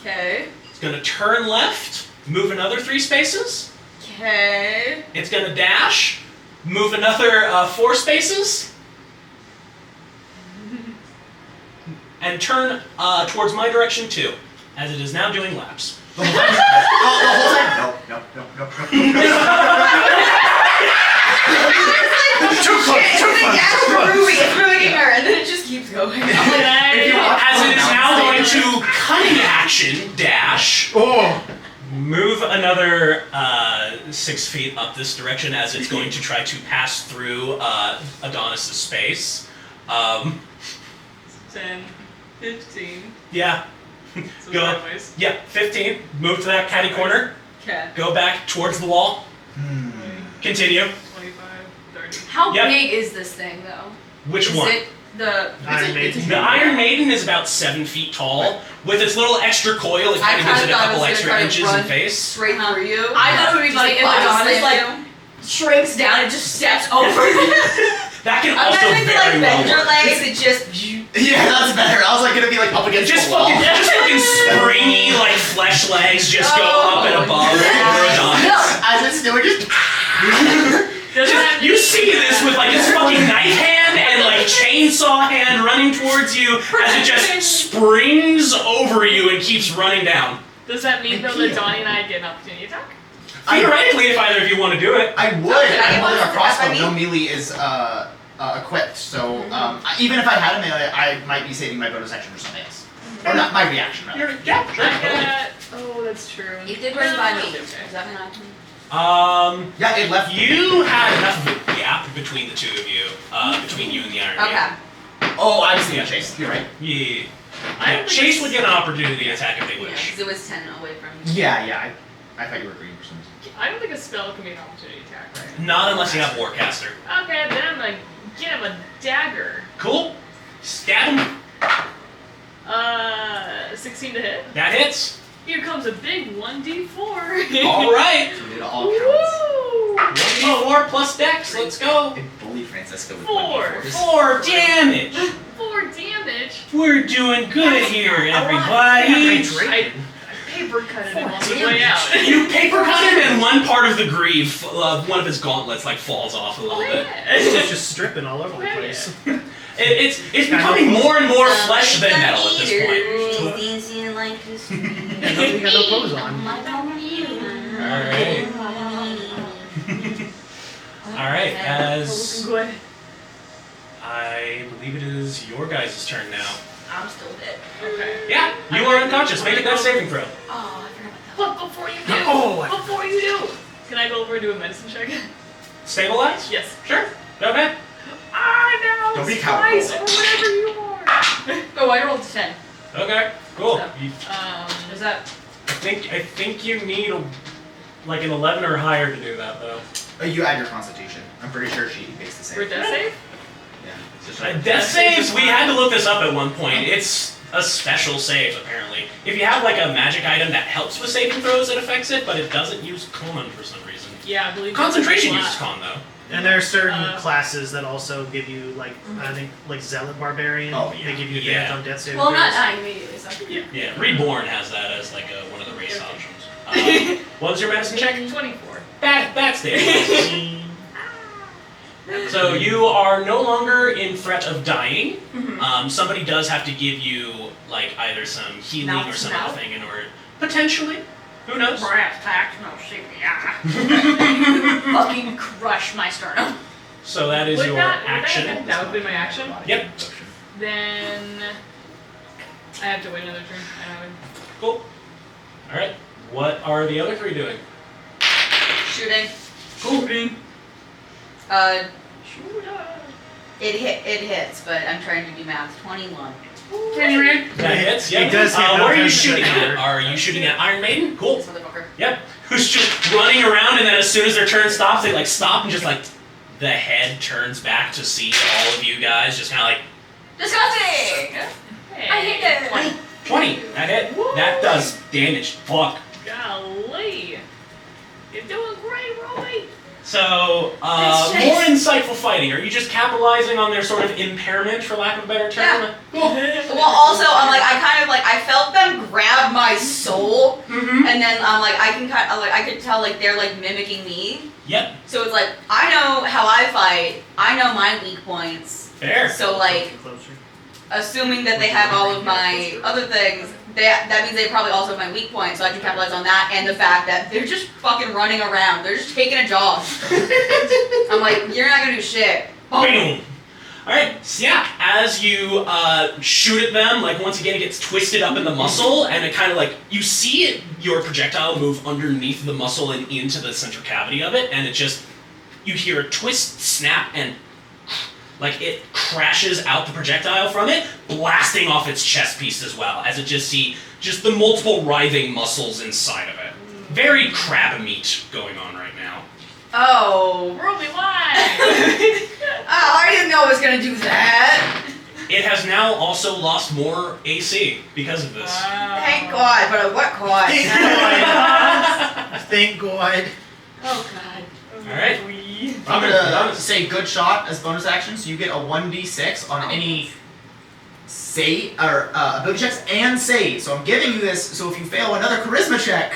Okay. It's going to turn left, move another 3 spaces. Okay. It's going to dash, move another 4 spaces. And turn towards my direction too, as it is now doing laps. The whole time. The whole time. No. Too close, too It's close, like too close. Ruby, it's ruining her, and then it just keeps going. I'm like, If you watch As it is now going Stay to cunning action, dash, Oh, move another 6 feet up this direction as it's going to try to pass through Adonis' space. 10, 15. Yeah, So Go. sideways. yeah, 15. Move to that catty corner. okay. Go back towards the wall. Continue. 25, 30. How Yep. big is this thing, though? Which Is one? it the... Iron Maiden. The Iron Maiden is about 7 feet tall. With its little extra coil, it kind of gives it a thought couple was extra gonna inches run in face. straight through you. I thought it would be Just funny if like Adonis, slam like, shrinks down and just steps over. That can I'm also imagining very like well bend your work. legs and just... Yeah, that's better. I was like gonna be like up against Just the wall. fucking springy, like flesh legs just go up and above Adonis. As it's doing just. Doesn't that You see this with like his fucking knife hand and like chainsaw hand running towards you as it just springs over you and keeps running down. Does that mean though that Donnie and I get an opportunity attack? Theoretically, if either of you want to do it. I would. Can I I'm get holding one a for crossbow. that, No melee is equipped, so even if I had a melee, I might be saving my bonus action for something else. Or not my reaction, rather. Yeah, sure. I got. Oh, that's true. You did run by me. Okay. Does that mean I can? Yeah, it left. You had enough of a gap between the two of you, between you and the Iron Man. Okay. Oh, I was thinking Chase. You're right. Yeah. I Yeah, don't think Chase it's- would get an opportunity attack if they Yeah, wish. because it was 10 away from me. Yeah. I thought you were agreeing for some reason. I don't think a spell can be an opportunity attack, right? Not unless you have Warcaster. Okay, then I'm gonna get him a dagger. Cool. Stab him. 16 to hit. That hits. Here comes a big 1d4. All right. It all counts. Woo! 1d4 plus Dex. Let's go. I bullied Francisco with 4. 4 damage. 4 damage. We're doing good here, Yeah, everybody. great. I paper cut it on the way out. You paper cut him, and one part of the greave, one of his gauntlets, like falls off a little Oh bit. It's yeah. just stripping all over the place. It's becoming more and more flesh than metal at this point. Yeah, nobody got no clothes on. Alright. Alright, as Looking good. I believe it is your guys' turn now. I'm still dead. Okay. Yeah, you are unconscious. Make a death saving throw. Oh, I forgot about that. But before you do, Oh, before you do, can I go over and do a medicine check? Stabilize? Yes. Sure. Go ahead. I know. Don't be Spice cowardly. or whatever you are. Oh, I rolled 10. Okay. Cool. So- You, Is that? I think you need like an 11 or higher to do that though. You add your constitution. I'm pretty sure she makes the For same. death save? Yeah. It's just Death saves, we had to look this up at one point. It's a special save, apparently. If you have like a magic item that helps with saving throws, it affects it, but it doesn't use con for some reason. Yeah, I believe. Concentration that's uses a lot. con, though. And there are certain Uh, classes that also give you, like, I think, like Zealot Barbarian. Oh, They give you yeah. advantage on death saving Well, I'm not throws. dying immediately, so. Yeah, Reborn has that as like one of the race Okay. options. What was your medicine check? 24. That's stabilized. So you are no longer in threat of dying. Somebody does have to give you like either some healing Mouth or to some mouth? other thing in order. Potentially. Who knows? Brass tacks, no CPR. Fucking crush my sternum. So that is Would your that, action. That would be my action. Yep. Then I have to wait another turn. I would. Cool. All right. What are the other three doing? Shooting. Shooting. It hits, but I'm trying to do math. 21. That hits. Yep. It does hit, What no are you offense, shooting but- at? Are you shooting at Iron Maiden? Cool. This motherfucker. Yep. Who's just running around, and then as soon as their turn stops, they like stop and just like the head turns back to see all of you guys, just kind of like Disgusting! Hey. I hate it! 20. That hit. That does damage. Fuck. Golly. You're doing great, Roy. So, Thanks, more Chase. insightful fighting. Are you just capitalizing on their sort of impairment, for lack of a better term? Yeah. Cool. Well, also, I'm like, I felt them grab my soul, Mm-hmm. and then I'm like, I could tell like they're like mimicking me. Yep. So it's like, I know how I fight, I know my weak points. Fair. So like, Closer. assuming that they have all of my other things, that means they probably also have my weak points, so I can capitalize on that, and the fact that they're just fucking running around. They're just taking a jog. I'm like, you're not gonna do shit. Boom. Alright, so yeah, as you shoot at them, like once again it gets twisted up in the muscle, and it kind of like, you see it, your projectile move underneath the muscle and into the central cavity of it, and it just, you hear a twist, snap, and like it crashes out the projectile from it, blasting off its chest piece as well, as it just the multiple writhing muscles inside of it. Very crab meat going on right now. Oh. Ruby, why? Oh, I didn't know it was gonna do that. It has now also lost more AC because of this. Thank God, but at what cost? Thank God. Oh God. Alright. I'm gonna say good shot as bonus action, so you get a 1d6 on any ability checks and save. So I'm giving you this so if you fail another charisma check,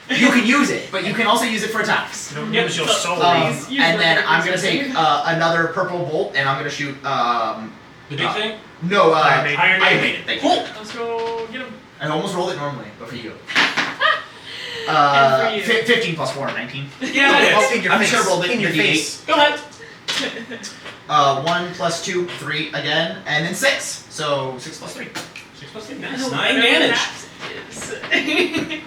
you can use it, but you can also use it for attacks. Don't Yep. use your So- soul. And use then what I'm gonna you're take using. another purple bolt, and I'm gonna shoot. The big thing? No, Iron Maiden. Iron Iron Maiden. Maiden. Thank you. Cool. Let's go get him. I almost rolled it normally, but for you. And for you. 15 plus 4, 19. Yeah, it Oh, is. in your I'm face. sure I rolled it in your in the face. Go ahead. 1 plus 2, 3 again, and then 6. So 6 plus 3. 6 plus 3. Nice. 9 Whatever damage. that is. Alright.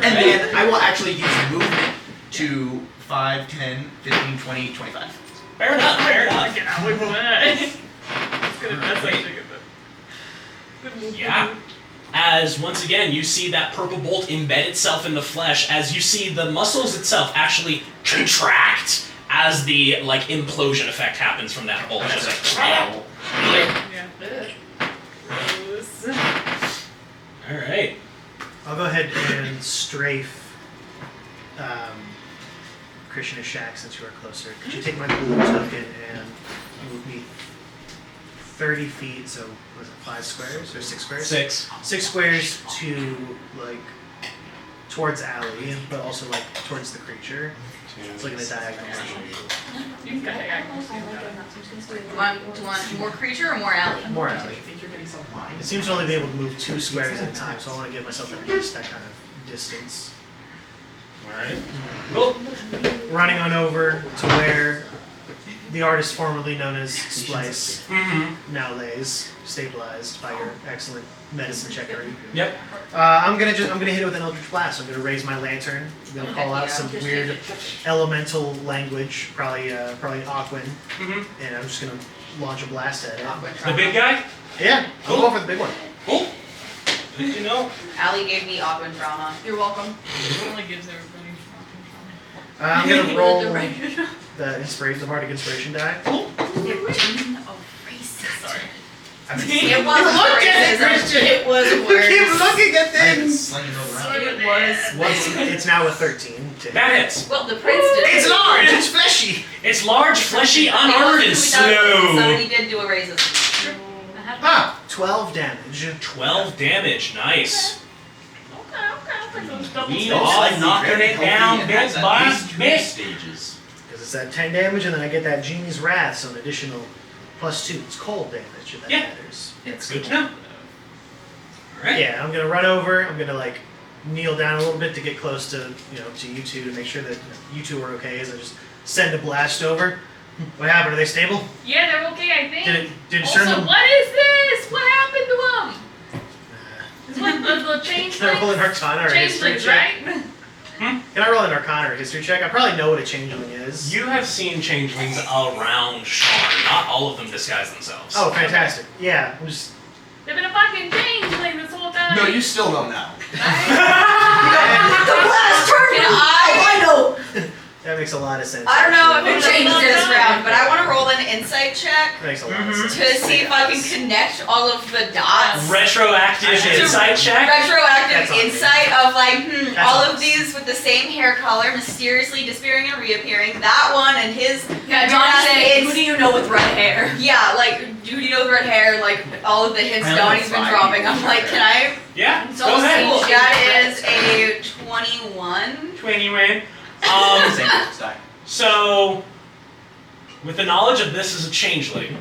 And then I will actually use movement to 5, 10, 15, 20, 25. Fair enough. Fair enough. Get out of my way. It's gonna mess up Alright. Jacob. Good move. Yeah. As once again you see that purple bolt embed itself in the flesh, as you see the muscles itself actually contract as the implosion effect happens from that bolt. Just like, Yeah. Gross. all right. I'll go ahead and strafe Christian and Shaq since you are closer. Could you take my blue token and move me 30 feet, so was it 5 squares or 6 squares? 6. 6 squares to towards Allie, but also towards the creature. It's like in a diagonal motion. You can diagonal. Do you want more creature or more alley? More Allie. It seems to only be able to move 2 squares at a time, so I want to give myself at least that kind of distance. Alright. Cool. Running on over to where the artist formerly known as Splice Mm-hmm. now lays, stabilized by your excellent medicine checkery. Yep. I'm gonna hit it with an Eldritch Blast. I'm gonna raise my lantern. I'm gonna call out some weird elemental language, probably Aquan, Mm-hmm. and I'm just gonna launch a blast at it. The big guy? Yeah, I'll Cool. go for the big one. Cool. Good to know. Allie gave me Aquan trauma. You're welcome. It only gives everybody I'm gonna roll The the bardic inspiration die. Sorry. It was Look at it, racism. Christian. It was Keep words. looking at I haven't things. slung it over. Sorry. It was. It's now a 13. To That hits. Well, the prince did. It's large. It's fleshy. It's large, fleshy, unarmored, and slow. Somebody did do a racism. Ah, 12 damage. 12 damage. Nice. Okay. Those double We sticks. are knocking it down bit by bit. stages. Because it's that 10 damage, and then I get that Genie's Wrath, so an additional +2. It's cold damage, if that Yeah. matters. It's good to know. Alright. Yeah, I'm gonna run over. I'm gonna kneel down a little bit to get close to to you two to make sure that you two are okay. As I just send a blast over. What happened? Are they stable? Yeah, they're okay, I think. Did Also, Sherman? what is this? What happened to them? Is what the change Can I roll an Arcana or a history changelings, check? right? Can I roll an Arcana or a history check? I probably know what a changeling is. You have seen changelings around Sharn. Not all of them disguise themselves. Oh, fantastic! Yeah, I'm just. They've been a fucking changeling this whole time. No, you still don't know. The blast turn. I know. That makes a lot of sense. I don't know if actually. it changed this round, but I want to roll an insight check That makes a lot of sense. to see if I can connect all of the dots. Retroactive Actually, insight check. Retroactive That's on me. insight of That's all on of us. these with the same hair color, mysteriously disappearing and reappearing. That one and his. Yeah, weird John ass said, hints. who do you know with red hair? Yeah, who do you know with red hair? All of the hints I know Donnie's been 5 dropping. people I'm with like, red can I? Yeah. So Go ahead. cool. That is a 21. 21. Same die. So, with the knowledge of this as a changeling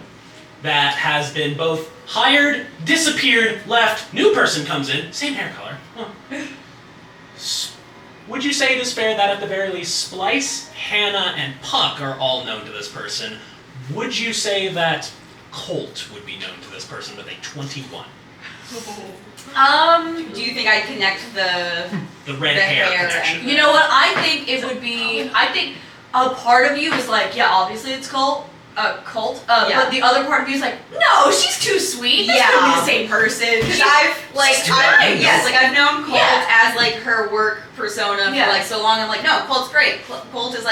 that has been both hired, disappeared, left, new person comes in, same hair color. Huh. Would you say it is fair that at the very least Splice, Hannah, and Puck are all known to this person? Would you say that Colt would be known to this person with a 21? Do you think I connect the The red The hair hair connection. You know what? I think it would be. I think a part of you is like, yeah, obviously it's Colt. Yeah. But the other part of you is like, no, she's too sweet. This Yeah. could be the same person. Because I've I've known Colt Yeah. as her work persona Yeah. for so long. I'm like, no, Colt's great. Colt is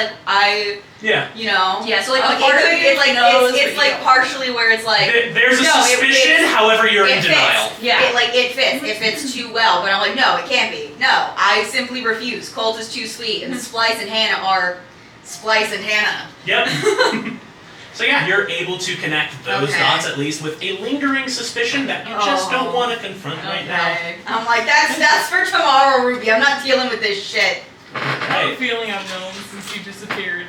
Yeah. Yeah, so like a a part of you knows, it's but you don't. partially where it's like There's a no, suspicion, however you're in it denial. fits. Yeah. It fits. It fits too well. But I'm like, no, it can't be. No, I simply refuse. Colt is too sweet, and Splice and Hannah are Splice and Hannah. Yep. So yeah, you're able to connect those Okay. dots at least with a lingering suspicion that you just don't want to confront right now. Okay. I'm like, that's for tomorrow, Ruby. I'm not dealing with this shit. I have a Right. feeling I've known since you disappeared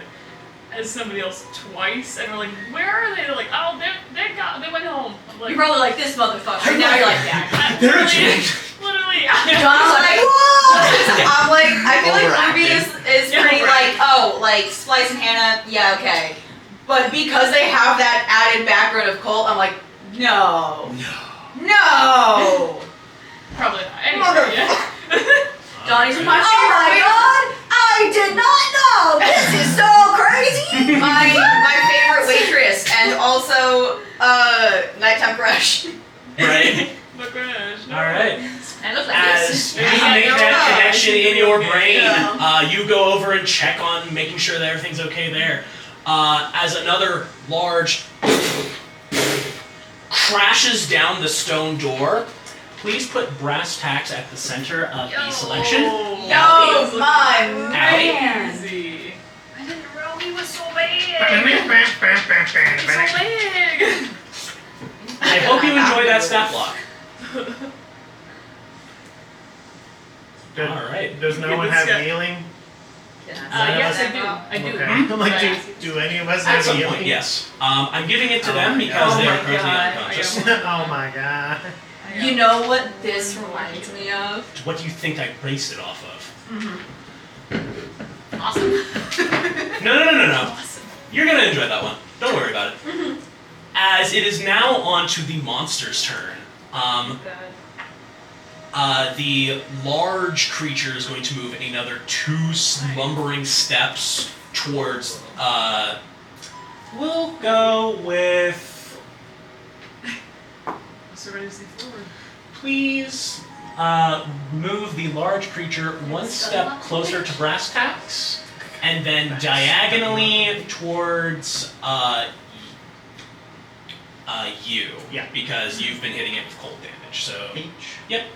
as somebody else twice, and we're like, where are they? They're like, oh, they went home. I'm like, You're probably like this motherfucker. And now you're like that. They're a literally, joke. literally. John's like, whoa! I'm like, I feel like Ruby Overacting. is Yeah, pretty right. like, oh, like Splice and Hannah, yeah, okay. But because they have that added background of Colt, I'm like, no. No! Probably not. Mother- Anyway, yeah. Johnny's my Oh my god! I did not know! This is so crazy! my favorite waitress and also nighttime crush. Right. My gosh. No. All right. I look like As this. you Yeah, make no, that no. connection in your brain, Yeah. you go over and check on making sure that everything's okay there. As another large crashes down the stone door, please put brass tacks at the center of the selection. No, my man! Crazy. I didn't know he was so big. It's so big. I hope you enjoy that stat block. All right. Does no Get one this have guy. healing? Yes, I do. I do. Okay. Hmm? I'm like, Right. do any of us At have some healing? point, yes. I'm giving it to Oh them my because God. they Oh are my currently God. unconscious. Oh my god. You know what this reminds me of? What do you think I based it off of? Awesome. No. You're gonna enjoy that one. Don't worry about it. As it is now on to the monster's turn. The large creature is going to move another 2 slumbering steps towards. We'll go with. Serenity forward. Please move the large creature 1 step closer to brass tacks, and then diagonally towards you. Yeah. Because you've been hitting it with cold damage. So. Yep.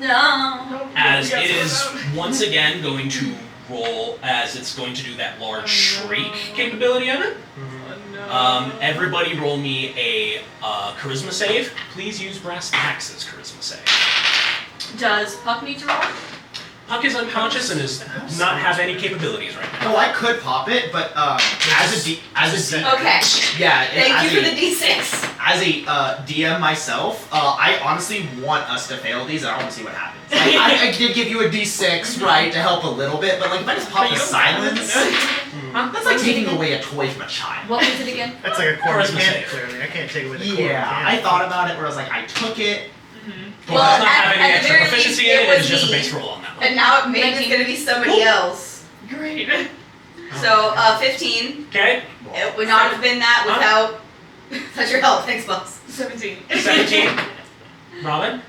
No. As it is once again going to roll, as it's going to do that large shriek capability of it. Oh, no. Everybody roll me a charisma save. Please use brass tacks as charisma save. Does Puck need to roll? Puck is unconscious and does not have any capabilities right now. No, I could pop it, but as a Okay. yeah, Thank as you a, for the D6. As a DM myself, I honestly want us to fail these, and I want to see what happens. Like, I did give you a D6, right, to help a little bit, but like if I just pop the silence, that's like taking away a toy from a child. What was it again? That's like a core Charisma mechanic, save. clearly. I can't take it with a core Yeah, I mechanic. thought about it where I was like, I took it. It Well, does not at- have any at the extra very proficiency least, in it it, it's was just a me. base roll on that one. And now maybe it's gonna be somebody else. Great. So 15. Okay, It would not have been that without your help. Thanks, boss. 17. 17. Robin?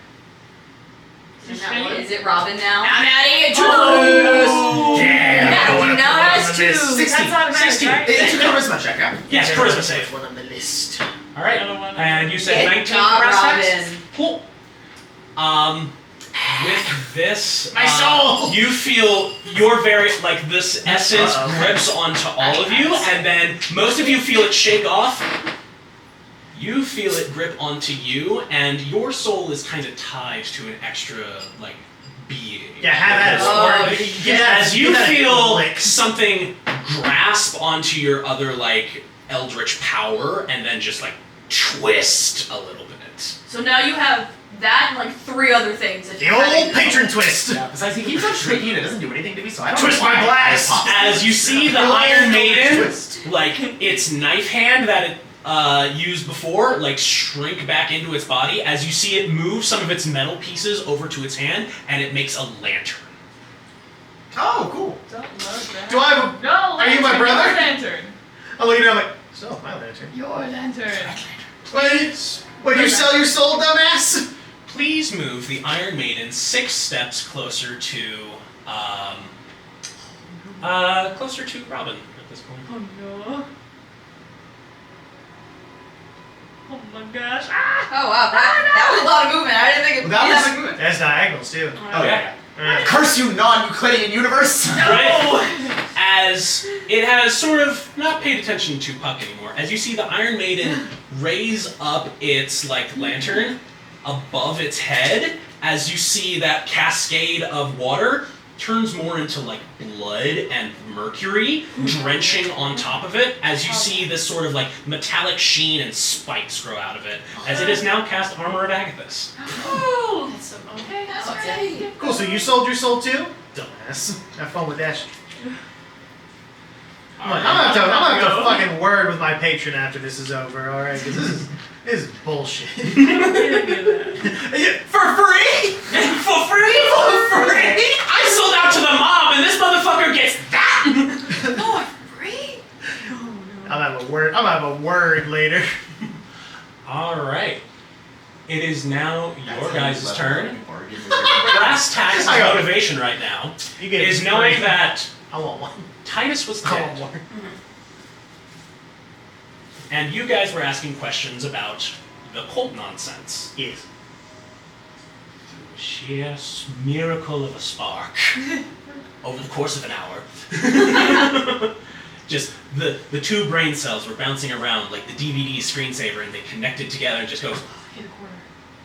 Is it Robin now? I'm out of here, Oh, Damn, Yeah, I don't wanna you now put has one on two. this. 16. That's automatic, 16. right? It's a charisma check, yeah? Yes, charisma save. One on the list. All right, I don't wanna- and you said Good 19 job, for brass tacks? Robin. Cool. With this, My soul! you feel your very, like, this essence Uh-oh. grips onto all of you, and then most of you feel it shake off. You feel it grip onto you, and your soul is kind of tied to an extra, like, being. Yeah, have at it. Oh, Or give that- As you give that a feel lick. something grasp onto your other, like, eldritch power, and then just, like, twist a little bit. So now you have that and like 3 other things that The you old patron twist. Yeah, besides he keeps on shaking and it doesn't do anything to me, so I don't Twist know why my blast. I popped it. As you see the Really Iron no Maiden, twist. like its knife hand that it used before, like shrink back into its body, as you see it move some of its metal pieces over to its hand, and it makes a lantern. Oh, cool. Don't love that. Do I have a... No, Are you my lantern, brother? your lantern. I'm looking at him like, so, my lantern. Your lantern. Would you sell your soul, dumbass? Please move the Iron Maiden 6 steps closer to, Robin at this point. Oh no. Oh my gosh. Ah! Oh wow, that was a lot of movement. I didn't think it Well, that was- that movement. That's diagonals, too. Oh, yeah. Okay. Curse you, non-Euclidean universe! Right? as it has sort of not paid attention to Puck anymore, as you see the Iron Maiden raise up its like lantern above its head, as you see that cascade of water turns more into like blood and mercury drenching on top of it, as you see this sort of like metallic sheen and spikes grow out of it, as it is now cast Armor of Agathis. Oh, okay, that's Okay. Cool, so you sold your soul too? Dumbass. Have fun with that shit. I'm gonna have to fucking word with my patron after this is over, alright? Because this is bullshit. For free? For free? For free? I sold out to the mob and this motherfucker gets that! For free? I'm gonna have a word later. Alright. It is now That's your how you guys' left turn. working for it. Brass Tax's I got it. motivation right now You get is knowing free. that I want one. Titus was I want dead. one. And you guys were asking questions about the cult nonsense. Yes. Sheer miracle of a spark over the course of an hour. Just the two brain cells were bouncing around like the DVD screensaver, and they connected together and just goes, In a corner.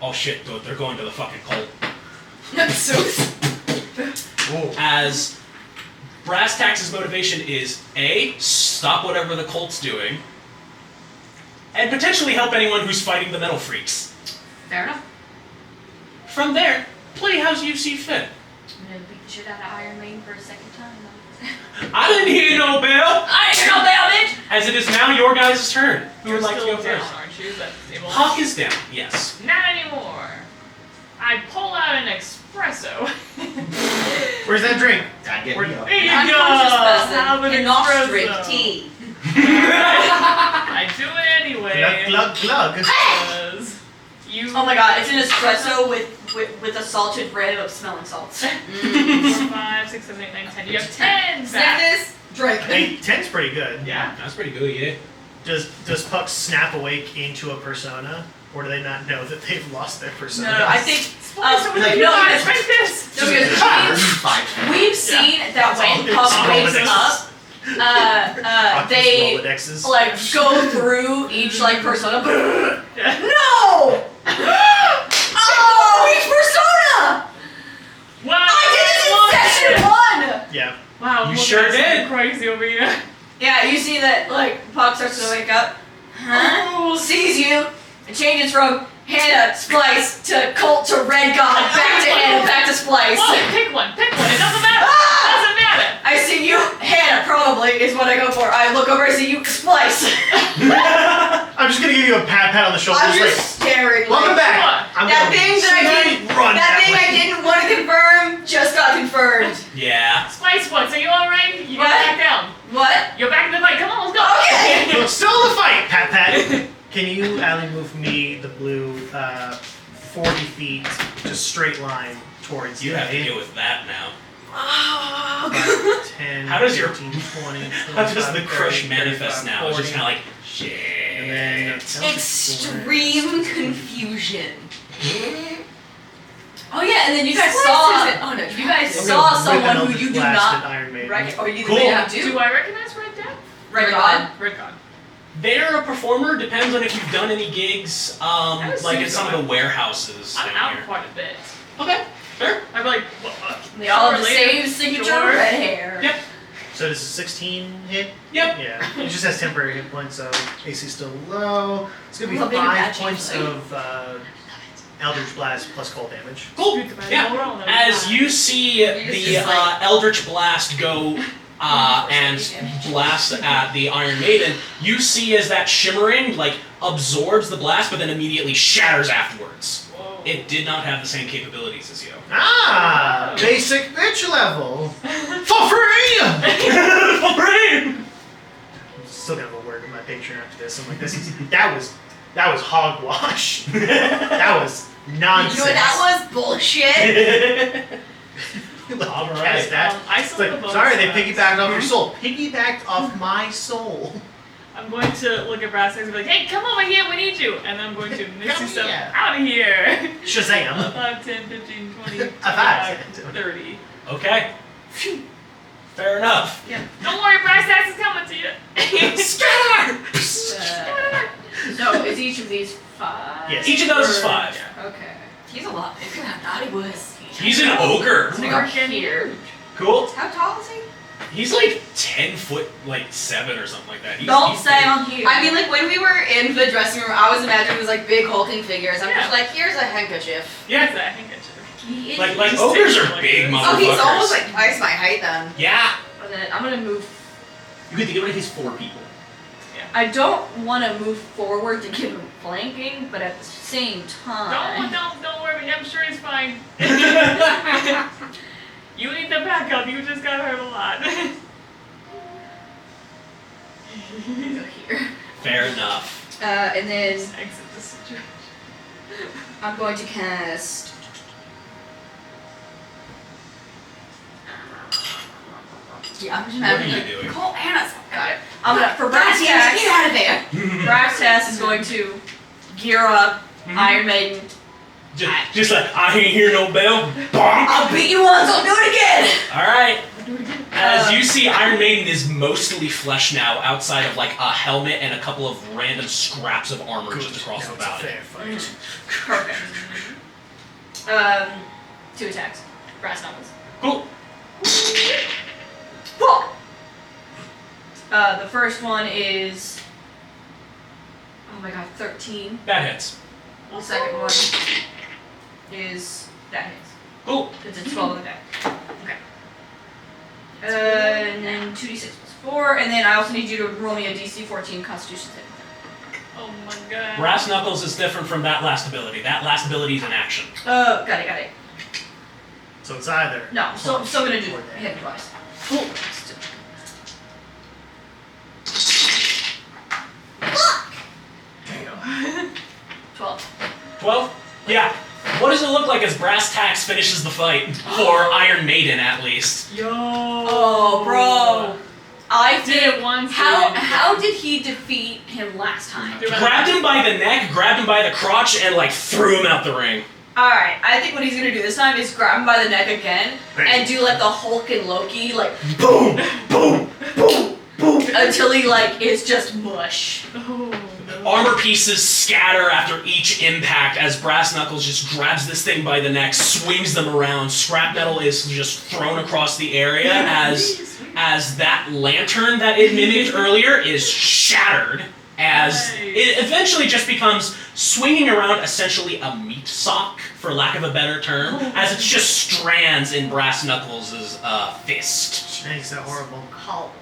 oh shit, they're going to the fucking cult. Whoa. As Brass Tax's motivation is A, stop whatever the cult's doing, and potentially help anyone who's fighting the metal freaks. Fair enough. From there, play how you see fit. I'm gonna beat the shit out of Iron Maiden for a second time. I didn't hear no bell! I ain't no bell, bitch! As it is now your guys' turn. Who You're would like to still go down, first? aren't you? That's stable. Hawk is down, yes. Not anymore. I pull out an espresso. Where's that drink? God, get Where- me up. Here you go. Unconscious Have person an cannot drink espresso. tea. I do it anyway. Glug, glug, glug. Because you. Oh my god, it's an espresso with a salted bread of smelling salts. 4, 5, 6, 7, 8, 9, 10. You have 10 Sniff back. this, drink. Hey, 10's pretty good. Yeah. That's pretty good, yeah. Does Puck snap awake into a persona? Or do they not know that they've lost their persona? No, I think. Splice over like, the no, guys. because- Drink this. No, because we've seen that when Puck wakes up, they Rolodexes. like go through each like persona. Yeah. No! Oh, each persona! Wow. I did this in session 1! Yeah. Wow. You look sure at something did. Crazy over here. Yeah, you see that like Puck starts to wake up, sees you, and changes from Hannah Splice to Colt to Red God, back to Hannah, back to Splice. Whoa, pick one. Pick one. It doesn't matter. Ah! It doesn't matter. I see you, Hannah probably is what I go for. I look over, I see you, Splice. I'm just gonna give you a pat on the shoulder. I'm just just staring. like, welcome like, back. I'm That gonna thing that I didn't, run that thing way. I didn't want to confirm just got confirmed. Yeah. Spice Points, are you alright? You What? got back down. What? You're back in the fight. Come on, let's go. Okay. You're still in the fight, pat. Can you, Allie, move me the blue 40 feet, just straight line towards You have to me? deal with that now. Oh, 10, How does your- 15, 20, How does the 25, crush 30, manifest 35, now? It's just 40. kind of like, shit. And then extreme confusion. Oh yeah, and then you guys Splice saw. isn't- oh, no. You guys I'm saw gonna whip someone an who Eldritch you do Blast not at Iron Maiden. recognize. Or you Cool. may not Do do. I recognize Red Dead? Red God. Red God. They're a performer, depends on if you've done any gigs, like in some of the warehouses I'm down out here. quite a bit. Okay, fair. I'm like, what? They all have the Sure, later. same signature Sure. red hair. Yep. So this is 16 hit? Yep. Yeah. It just has temporary hit points, so AC still low. It's gonna be Well, maybe 5 that points changes. of Eldritch Blast plus cold damage. Cool. Yeah. Hold on, As you see It's the just like- Eldritch Blast go and blast at the Iron Maiden, you see as that shimmering like absorbs the blast, but then immediately shatters afterwards. Whoa. It did not have the same capabilities as you. Ah! Basic bitch level! For free! For free! I'm still gonna have a word with my patron after this. I'm like, that was hogwash. That was nonsense. You know what that was? Bullshit. All Cast right. that. I It's saw like, the bonus sorry, they stats. piggybacked off your soul. Piggybacked off my soul. I'm going to look at Brass Tags and be like, hey, come over here, we need you. And then I'm going to mix Come stuff here. out of here. Shazam. 5, 10, 15, 20, 25, 5, 10, 30. Okay. Fair enough. Don't worry, Bryce Axe is coming to you. Scatter! So is each of these 5? Yes. Each of those is 5. Okay. He's a lot bigger than I thought he was. He's an ogre. I'm gonna go here. Cool. How tall is he? He's like 10 foot, like 7 or something like that. Don't he's say big. I'm here. I mean, like when we were in the dressing room, I was imagining it was like big hulking figures. I'm Yeah. just like, here's a handkerchief. Yeah. I think I should. He is. Like Just ogres take it are like big this. motherfuckers. Oh, he's almost like twice my height then. Yeah. And then I'm gonna move. You could think of it if he's 4 people. I don't want to move forward to give him flanking, but at the same time. Don't worry. I'm sure he's fine. You need the backup. You just got hurt a lot. Go here. Fair enough. And then Exit the situation. I'm going to cast. Yeah, I'm just What are imagining you like, doing? Cole Anna's. Got it. I'm gonna for Brass Get Tax. out of there. Brass Tax is going to gear up Iron Maiden. Just like, I ain't hear no bell. Bonk. I'll beat you once, I'll do it again. Alright. As you see, Iron Maiden is mostly flesh now, outside of like a helmet and a couple of random scraps of armor just across Now the it's a body. fair fight. Perfect. 2 attacks. Brass knuckles. Cool. Whoa! The first one is. Oh my god, 13. That hits. The second one is. That hits. Cool. It's a 12 on the deck. Okay. And then 2d6 plus 4, and then I also need you to roll me a DC 14 Constitution save. Oh my god. Brass Knuckles is different from that last ability. That last ability is an action. Got it. So it's either. No, I'm still gonna do Or it. that. Hit him twice. Cool. There you go. 12. 12? Yeah. What does it look like as Brass Tax finishes the fight? For Iron Maiden, at least. Yo. Oh, bro. I Did think. it once. How did he defeat him last time? Grabbed him by the neck, grabbed him by the crotch, and like threw him out the ring. Alright, I think what he's gonna do this time is grab him by the neck again and do like the Hulk and Loki, like Boom! Boom! Boom! Boom! until he like is just mush. Oh no. Armor pieces scatter after each impact as Brass Knuckles just grabs this thing by the neck, swings them around. Scrap metal is just thrown across the area as that lantern that it mimicked earlier is shattered as it eventually just becomes swinging around essentially a meat sock, for lack of a better term, as it's just strands in Brass Knuckles' fist. Thanks, that horrible. Hulk.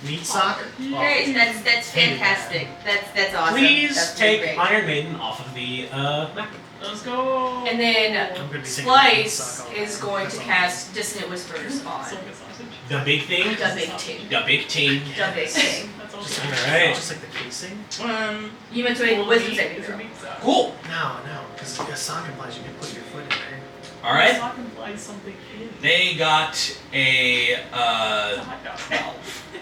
Meat sock? Great, that's fantastic. That's awesome. Please That's take great. Iron Maiden off of the map. Let's go. And then I'm gonna be taking the meat Splice sock off. is going to cast Dissonant Whispers on Soul sausage. The big thing. the big team. The big team. The big thing. That's also. Just like, Alright. just like the casing? You meant to make a wisdom saving throw. Cool. No, because a sock implies you can put your foot in there. Alright. Sock implies something in. They got a It's a hot dog.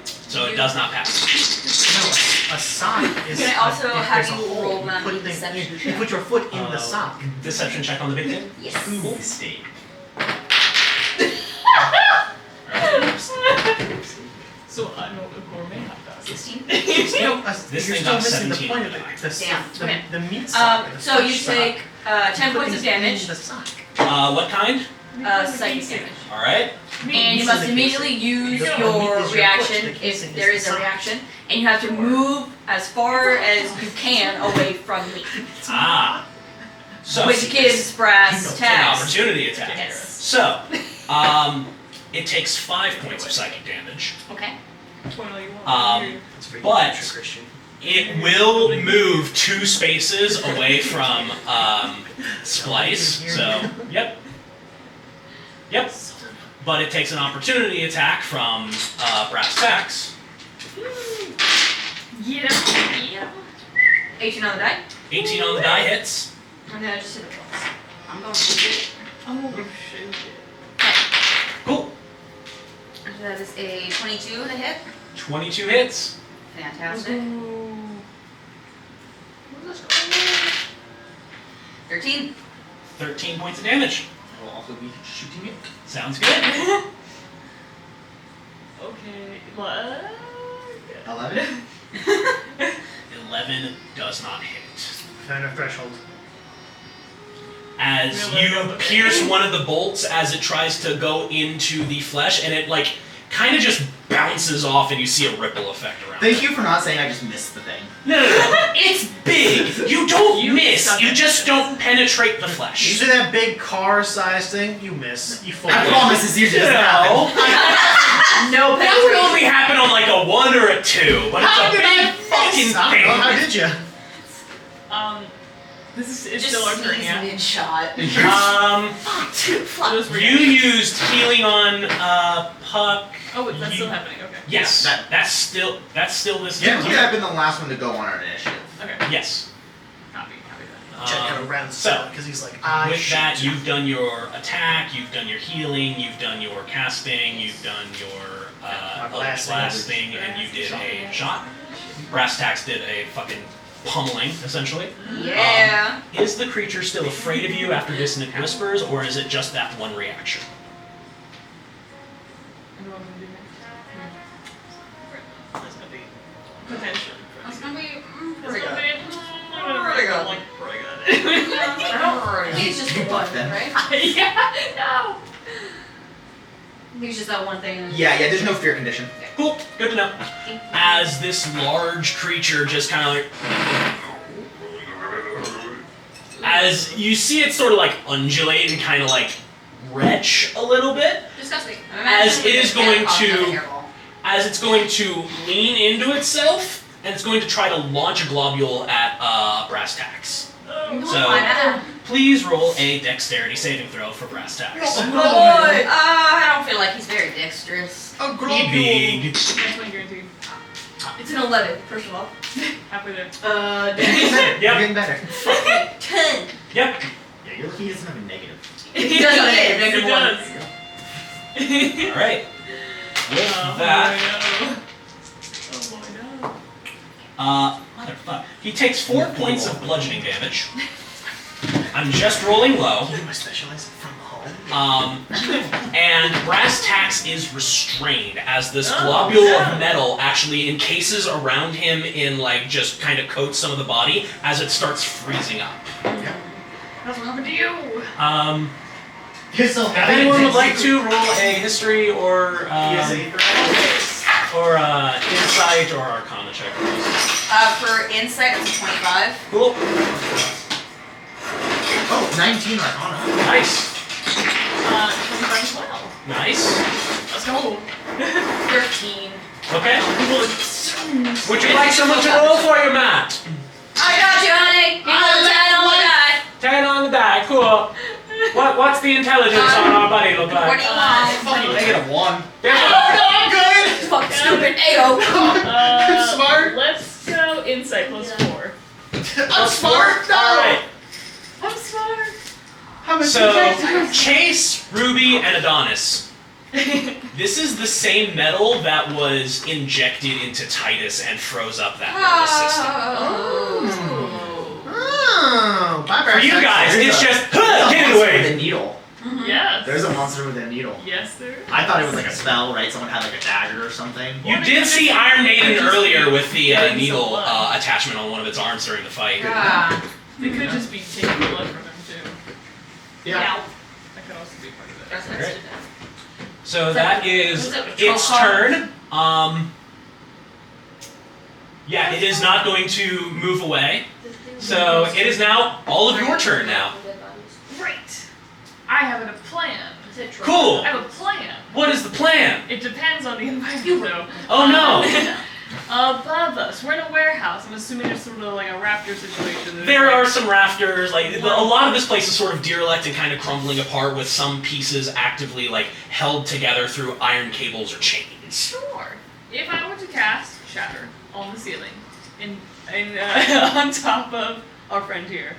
so it does not pass. No, a sock is. Can I also if have there's a you hole, roll you my put things- deception You put your foot in the Uh, sock. Deception check on the big thing. Yes. Mistake. So I know a gourmet hot dog. 16. No, This you're thing still got missing the 17 point on of the it. Damn. The meat sock. and the So you flesh sock. take 10 Put points of things in damage, the sock. What kind? psychic damage. Alright. And you Meat must is the immediately casing. use The meat your is your reaction foot, the casing if is there the is a sock. reaction, and you have to move as far as you can away from me, Ah. So which gives Brass it's an Tax. opportunity attack. Yes. So, it takes 5 points of psychic damage. Okay. It's very But- Christian. It will move 2 spaces away from Splice. So, yep. Yep. But it takes an opportunity attack from Brass Tax. Yeah. 18 on the die, 18 on the die hits. and then I just hit it once. I'm going to shoot it. Oh shit. Cool. So that is a 22 to hit. 22 hits. Fantastic. 13. 13 points of damage. I will also be shooting it. Sounds good. Okay. What? 11? 11 does not hit. Found a threshold. As Really? you Okay. pierce one of the bolts as it tries to go into the flesh, and it like kind of just bounces off, and you see a ripple effect around. Thank you for not saying I just missed the thing. No. It's big. You don't You miss. suck You at just this. don't penetrate the You flesh. see that big car-sized thing? You miss. You fall. I promise this usually doesn't happen. No That would only happen on like a 1 or a 2, but How it's a did I big fucking I don't know, how thing. did you? This is it's Just still our turn, sneeze yeah. mid-shot. Those were You used healing on Puck. Oh, wait, that's you- still happening. Okay. Yes, That- that's still this. Yeah, turn. you have been the last one to go on our initiative. Okay. Yes. Copy that. Jet kind of rounds so, out because he's like, I With shoot. that, you've done your attack, you've done your healing, you've done your casting, you've done your blasting, and you did a shot. Brass Tacks did a fucking pummeling, essentially. Yeah. Is the creature still afraid of you after Dissonant Whispers, or is it just that one reaction? And what am I doing next? That's gonna be potentially. That's gonna be It's pretty gonna good. be Pretty good. like pretty good. I think it's just the You one, buff them. right? Yeah. No. I think it's just that one thing. And Yeah, there's no fear condition. Cool, good to know. As this large creature just kind of like. As you see it sort of like undulate and kind of like retch a little bit, Disgusting. As it is going to- Hairball. as it's going to lean into itself, and it's going to try to launch a globule at Brass Tacks. So, please roll a dexterity saving throw for Brass Tacks. Oh boy! I don't feel like he's very dexterous. A Be big. Next one guaranteed. it's an 11, first of all. Halfway there. You're getting Yep, better. 10. yep. Yeah, he doesn't have a negative. He does have a He negative one. does. Alright. With Oh that, boy, no. motherfucker. He takes 4 points of bludgeoning damage. I'm just rolling low. You my specialized from home. And Brass Tacks is restrained as this Oh, globule no. of metal actually encases around him in like just kind of coats some of the body as it starts freezing up. That's what happened to you. If If anyone would like to roll a history or insight or arcana check, please. For insight, it's 25. Cool. Oh, 19 Arcana. Nice. 25 as well. Nice. Let's go. 13. Okay. Would you like someone to roll for you, Matt? I got you, honey. You got a 10 on the die. 10 on the die. Cool. What's the intelligence on our buddy look like? 21. Negative 1. I'm good. Fucking stupid. Ayo. Smart. Let's go insight plus 4. I'm smart. No. All right. I'm smart. So, Chase, Ruby, and Adonis. This is the same metal that was injected into Titus and froze up that nervous system. Oh, bye, For you guys, it's just get it With away. a needle. Yes. There's a monster with a needle. Yes, there is. I thought it was like a spell, right? Someone had like a dagger or something. You did see Iron Maiden earlier with the Getting needle some blood. attachment on one of its arms during the fight. Ah. They could just be taking blood from him too. Yeah. That could also be part of it. That's what Alright. it is. So that is Was that patrol its car? turn. Yeah, it is not going to move away. So it is now all of your turn now. Great. I have a plan. Cool. I have a plan. What is the plan? It depends on the environment though. Oh no! Above us, we're in a warehouse. I'm assuming it's sort of like a raptor situation. There's There like- are some rafters, like a lot of this place is sort of derelict and kind of crumbling apart with some pieces actively like held together through iron cables or chains. Sure. If I were to cast Shatter on the ceiling, and on top of our friend here,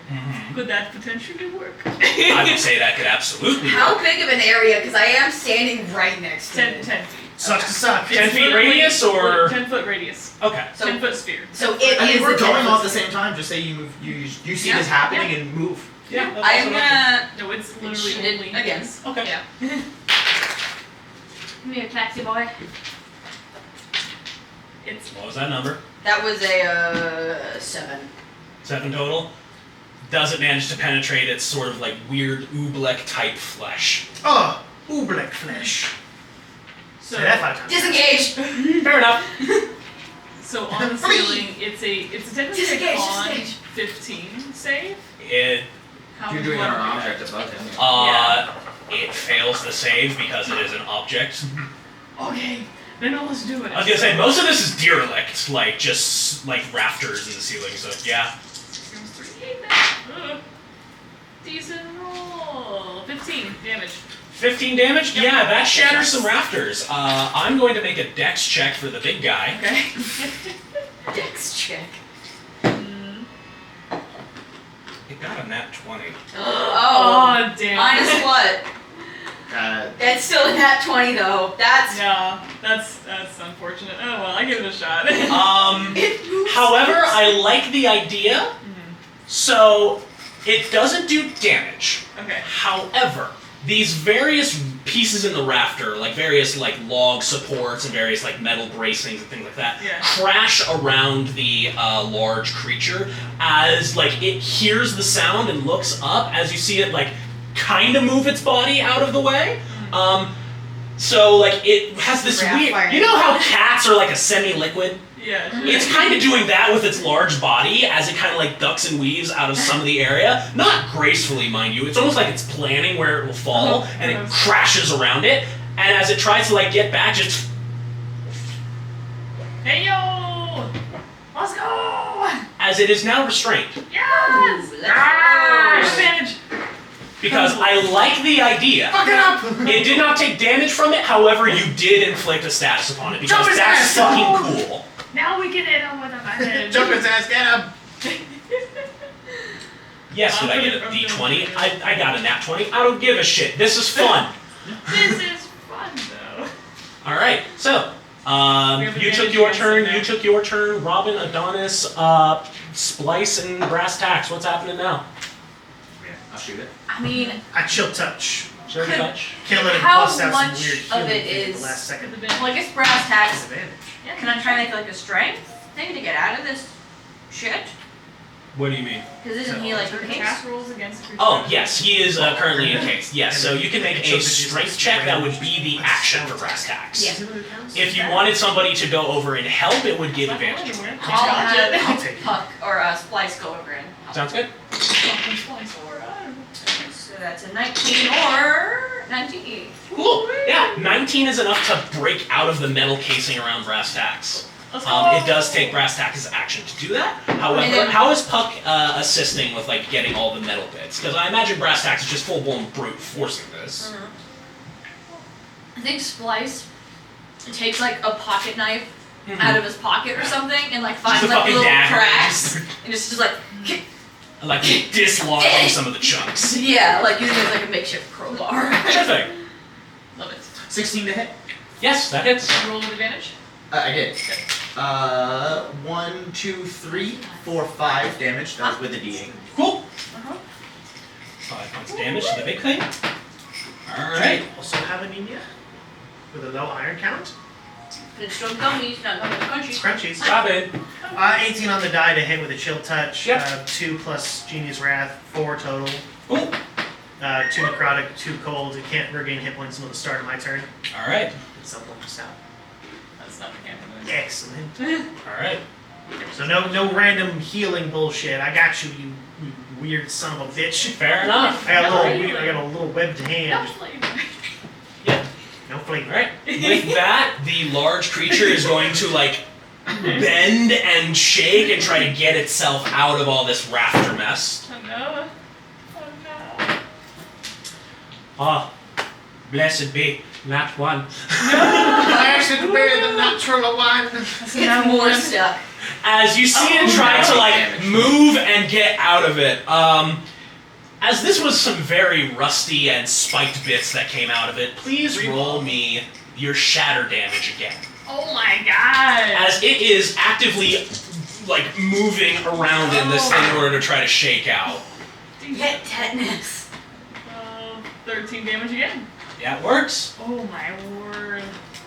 could that potentially work? I would say that could absolutely How work. big of an area? Because I am standing right next to 10 it. feet. Sucks to suck. 10 It's feet literally- radius or 10-foot radius. okay. So, 10-foot sphere. so it I mean, is we're a going 10 all at the foot same time. Just say you move. You see Yeah. this happening and move. Yeah. that's I'm also an gonna No, it's literally shoot it only again. this. option. Okay. Yeah. Give me a taxi boy. It's What was that number? That was a 7. 7 total. Doesn't manage to penetrate its sort of like weird Oobleck type flesh. Oh, Oobleck flesh. so. Say that 5 times. Disengage! Fair enough. So on the ceiling, it's a technically Disengage, on disengage. 15 save. It How You're would doing you it on want an to do object above him. it fails the save because it is an object. that? Okay, then let's do it. I was gonna say most of this is derelict, like just like rafters in the ceiling. So yeah. Decent roll. 15 damage. 15 damage? Yep. Yeah, that shatters some rafters. I'm going to make a dex check for the big guy. Okay. Dex check. It got a nat 20. Oh. Damn. Minus what? Uh, It's still a nat 20 though. That's. Yeah, that's unfortunate. Oh well, I give it a shot. However, I like the idea. So it doesn't do damage. Okay. However, these various pieces in the rafter, like various like log supports and various like metal bracings and things like that, Yeah. crash around the large creature as like it hears the sound and looks up as you see it like kind of move its body out of the way. So like it has this Raft weird. fire. You know how cats are like a semi-liquid? Yeah. It's kind of doing that with its large body as it kind of like ducks and weaves out of some of the area. Not gracefully, mind you. It's almost like it's planning where it will fall, and it crashes around it. And as it tries to like get back, just Hey yo! Let's go! as it is now restrained. Yes! Ooh, let's Advantage! Because I like the idea. Fuck it up! It did not take damage from it, however, you did inflict a status upon it because Jump his that's ass! fucking cool. Now we can hit him with advantage. Jump his ass, get him! Yes, did I get a d20? I got a nat 20. I don't give a shit. This is fun. This is fun though. All right, so We have you took advantage your against turn. it now. You took your turn. Robin, Adonis, Splice, and Brass Tacks. What's happening now? I'll shoot it. I mean, I chill touch. Sure, Could- touch. Kill it and How bust out much some weird of healing it thing at is- the last second. well, I guess brass tacks. Disadvantage. Can I try and make like a strength thing to get out of this shit? What do you mean? Because isn't he like Cast encased? rolls against a creature. Oh, yes, he is currently encased. Yes, so you can make a strength check. That would be the action for Brass Tacks. Yeah. If you wanted somebody to go over and help, it would give advantage. I'll have I'll take it. Puck or Splice go over and help. Sounds good. So that's a 19 or 19. Cool. Yeah, 19 is enough to break out of the metal casing around Brass Tacks. Let's go. It does take Brass Tacks' action to do that. However, And then- how is Puck assisting with like getting all the metal bits? Because I imagine Brass Tacks is just full-blown brute forcing this. I think Splice takes like a pocket knife out of his pocket or something and like finds Just a like fucking little dagger. cracks and just like Like dislodging some of the chunks. yeah, like using it as like a makeshift crowbar. Perfect. Love it. 16 to hit. Yes, that hits. Roll with advantage. I did. 1, 2, 3, 4, 5 damage. That was with the D8. Cool. Uh-huh. 5 points of damage to the big thing. Alright. Also have anemia with a low iron count. It's from gummies, not gummies, crunchy. Crunchies. Robin. 18 on the die to hit with a chill touch. Yep. 2 plus Genius Wrath, 4 total. Cool. 2 necrotic, 2 cold. It can't regain hit points until the start of my turn. Alright. It's almost out. That's not the camera. Excellent. Alright. So no random healing bullshit. I got you, you weird son of a bitch. Fair enough. I got a little webbed No hand. flavor. No flavor. Alright. With that, the large creature is going to like bend and shake and try to get itself out of all this rafter mess. Oh no. Oh no. Ah, blessed be, not one. Blessed be the natural one. It's more stuck. As you see it try to like move and get out of it, as this was some very rusty and spiked bits that came out of it, please roll me your shatter damage again. Oh my god. As it is actively like moving around in this thing in order to try to shake out. Get tetanus. 13 damage again. Yeah, it works. Oh my word.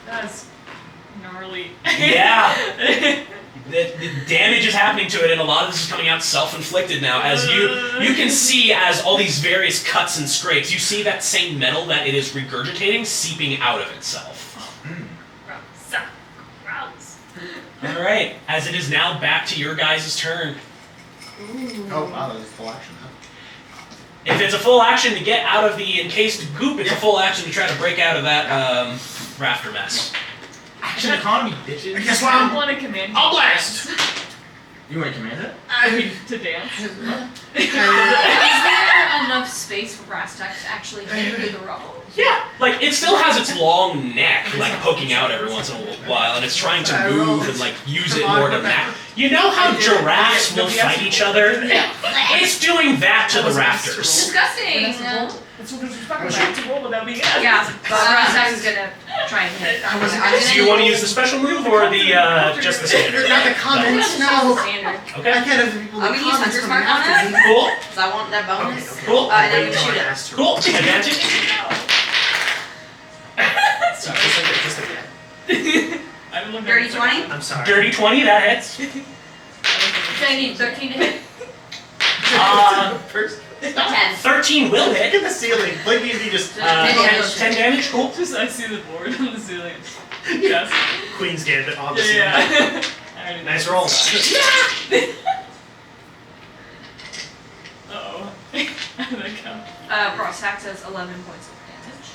That's gnarly. Yeah. The damage is happening to it, and a lot of this is coming out self-inflicted now. As you can see, as all these various cuts and scrapes, you see that same metal that it is regurgitating seeping out of itself. Gross. All right, as it is now back to your guys' turn. Oh wow, that was full action. Huh? If it's a full action to get out of the encased goop, it's a full action to try to break out of that rafter mess. Action economy, bitches. Guess I what? want to command you I'll to blast. dance. You want to command it? I mean, to dance. Is there enough space for Brass Tacks to actually get through the rubble? Yeah, like it still has its long neck, like poking out every once in a while, and it's trying to move and like use it more to map. You know how giraffes will fight each other? It's doing that to the rafters. Disgusting. That's what there's fucking back to roll without being asked. Yeah, but Brass Tacks is gonna try and hit. Do you want to use the special move or the just the standard? Not the comments. No. Standard. I Okay, can't have the people in I'm the gonna use comments Hunter's coming Mark on after me. cool, Because I want that bonus. cool, And then we Wait, shoot no, I it. asked her. cool. Advantage. Sorry, just like that. I don't look Dirty 20? I'm sorry. Dirty 20, that hits. So I need 13 to hit. First, 10. 13 will look hit. at the ceiling. Blinky and me just 10 damage, cool. Just I see the board on the ceiling. Yes. Queen's Gambit, obviously. Yeah. I already know. Nice roll. Uh-oh. How did that count? Brass Tacks has 11 points of damage.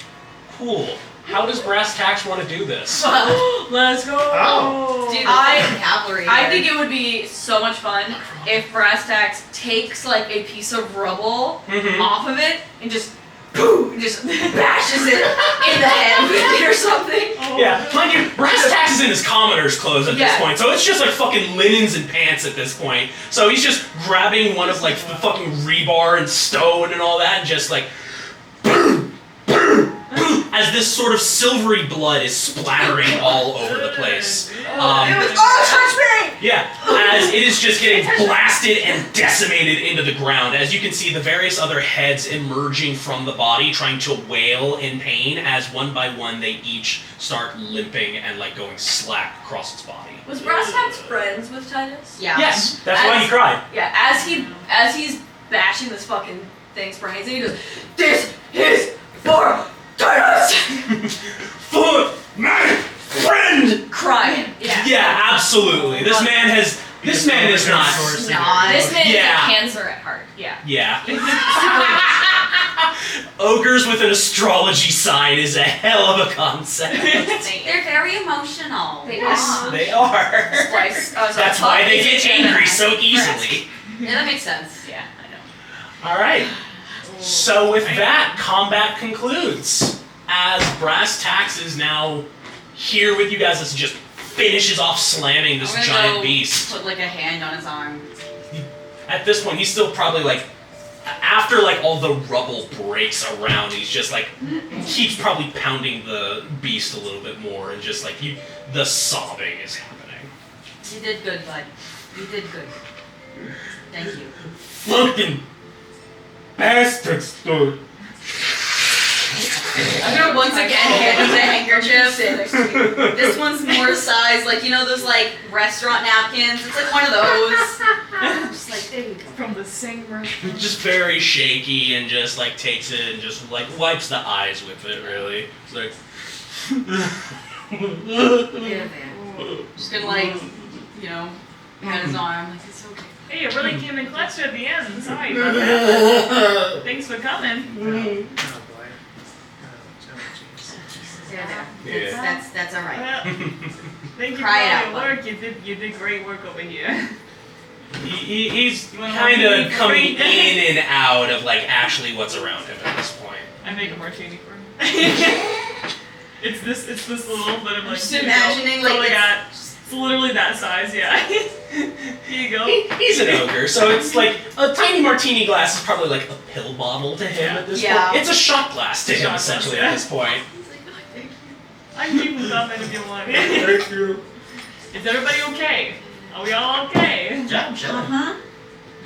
Cool. How does Brass Tacks want to do this? Let's go! Oh. Dude, Cavalry. I think it would be so much fun if Brass Tacks takes like a piece of rubble Mm-hmm. off of it and just boom, just bashes it in the head with it or something. Yeah, mind you, Brass Tacks is in his commoner's clothes at this Yeah. point, so it's just like fucking linens and pants at this point. So he's just grabbing one of like the fucking rebar and stone and all that, and just like boom, boom, boom, as this sort of silvery blood is splattering all over the place. touch me! Yeah, as it is just getting blasted and decimated into the ground. As you can see, the various other heads emerging from the body, trying to wail in pain, as one by one they each start limping and like going slack across its body. Was Brass Tacks friends with Titus? Yeah. Yes, that's why he cried. Yeah, as he's bashing this fucking thing's brains, and he goes, "This is for Titus!" For my friend! Crying. Yeah. Yeah, absolutely. This man is not. This man is Yeah. a cancer at heart. Yeah. Yeah. Ogres with an astrology sign is a hell of a concept. They're very emotional. They Yes, are. they are. Splice. That's why they get angry so easily. Yeah, that makes sense. Yeah, I know. All right. So with that, combat concludes. As Brass Tacks is now here with you guys, as he just finishes off slamming this I'm gonna giant go beast. Put like a hand on his arm. At this point, he's still probably like, after like all the rubble breaks around, he's just like, keeps probably pounding the beast a little bit more, and just like the sobbing is happening. You did good, bud. You did good. Thank you. Fucking bastards, dude. I'm gonna once again hand him the handkerchief. This one's more size, like, you know those like restaurant napkins? It's like one of those. Just like, there you go. From the same restaurant. Just very shaky and just like takes it and just like wipes the eyes with it, really. It's like. Yeah, man. Just gonna like, you know, pat his arm, like, it's okay. Hey, it really came in clutch at the end. Sorry about that. Thanks for coming. Oh boy. There. Yeah. That's alright. Well, thank you for Cry it all out, your bud. work. You did great work over here. He's You wanna kind martini of for coming free? in and out of like actually what's around him at this point. I make a martini for him. It's this little bit of like. just here you imagining, go. like, Oh my it's- god. It's literally that size, yeah. Here you go. He's an ogre, so it's like a tiny martini glass is probably like a pill bottle to him at this Yeah. point. It's a shot glass to him Shot glass, essentially yeah. at this point. I can keep them coming if you want. Thank you. Is everybody okay? Are we all okay? Yeah, I'm chilling. Uh-huh.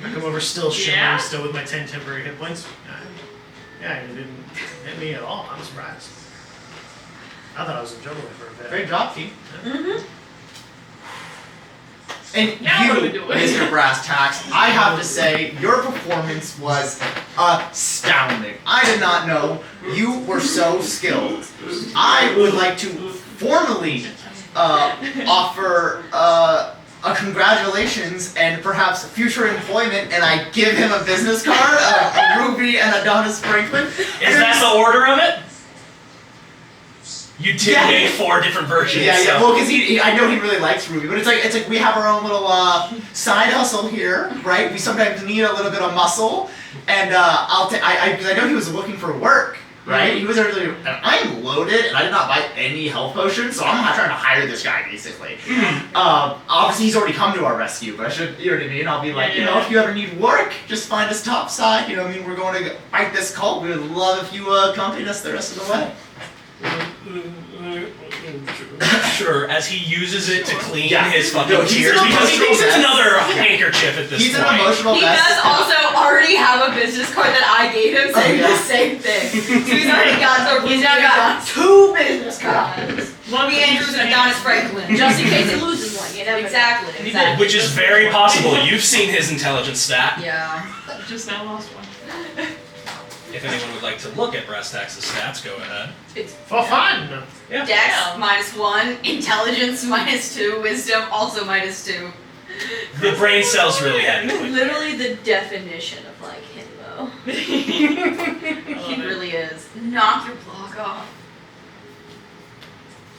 I come over still shimmering, Yeah? still with my 10 temporary hit points. Yeah, it didn't hit me at all. I'm surprised. I thought I was in trouble for a bit. Great job, team. Mm-hmm. And Now you, what do we do? Mr. Brass Tacks, I have to say, your performance was astounding. I did not know you were so skilled. I would like to formally offer a congratulations and perhaps future employment, and I give him a business card of Ruby and Adonis Franklin. Is that the order of it? You did Yeah. make 4 different versions. Yeah, yeah. so- Well, because I know he really likes Ruby, but it's like we have our own little side hustle here, right? We sometimes need a little bit of muscle, and because I know he was looking for work, right? He was really, and I'm loaded, and I did not buy any health potions, so I'm not trying to hire this guy basically. Obviously, he's already come to our rescue, but I should, you know what I mean? I'll be like, you know, if you ever need work, just find us topside. You know what I mean? We're going to fight this cult. We would love if you accompanied us the rest of the way. Sure, as he uses it to clean Yeah. his fucking No, he's tears an because he thinks it's emotional another mess. handkerchief at this He's point. an emotional He mess. does also already have a business card that I gave him saying yeah. the same thing. So he's already got the He's now got 2 business cards. Ruby Andrews and Adonis Franklin. Just in case he loses one, you never know. Exactly. Exactly. Which is very possible. You've seen his intelligence stat. Yeah. Just now lost one. If anyone would like to look at Brass Tax's stats, go ahead. For fun! Yeah. Dex Yeah. -1, intelligence -2, wisdom also -2. The brain cells really had to click. Literally the definition of like himbo. He really is. Knock your block off.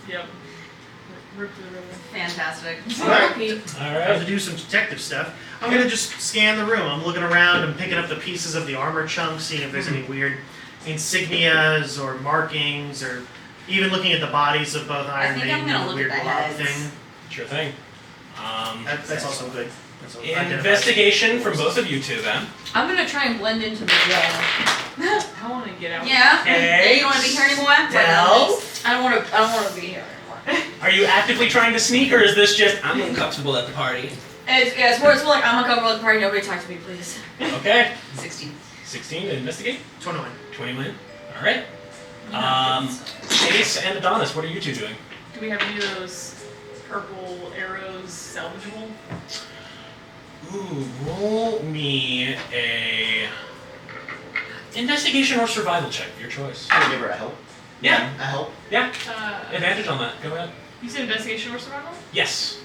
Yep. Rip the ribbon. Fantastic. Alright. All I have right. to do some detective stuff. I'm gonna just scan the room. I'm looking around. I'm picking up the pieces of the armor chunks, seeing if there's any weird insignias or markings, or even looking at the bodies of both Iron think Maiden I'm gonna and the look weird at the blob heads. thing. Sure thing. That's also good. That's also identifies- Investigation from both of you two then. I'm gonna try and blend into the gel. I want to get out. Yeah. Okay. Hey, you want to be here anymore? Well, I don't wanna be here anymore. are you actively trying to sneak, or is this just I'm uncomfortable at the party? It's more like I'm uncomfortable at the party, nobody talk to me, please. Okay. 16. 16 to investigate. 21. 21. All right. Ace and Adonis, what are you two doing? Do we have any of those purple arrows salvageable? Ooh, roll me a investigation or survival check, your choice. Can I give her a help? Yeah. A help? Yeah. Uh, Advantage on that. Go ahead. you said investigation or survival? Yes.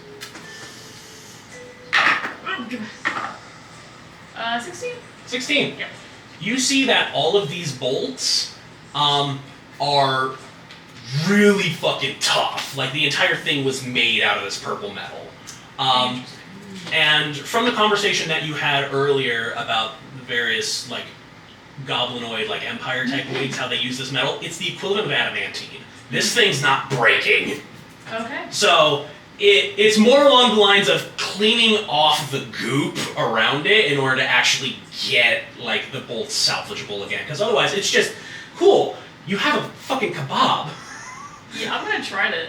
16? 16. Yeah. You see that all of these bolts are really fucking tough. Like the entire thing was made out of this purple metal. And from the conversation that you had earlier about the various like goblinoid, like empire type wigs, how they use this metal, it's the equivalent of adamantine. This thing's not breaking. Okay. So it's more along the lines of cleaning off the goop around it in order to actually get like the bolts salvageable again. Because otherwise, it's just cool. You have a fucking kebab. Yeah, I'm gonna try to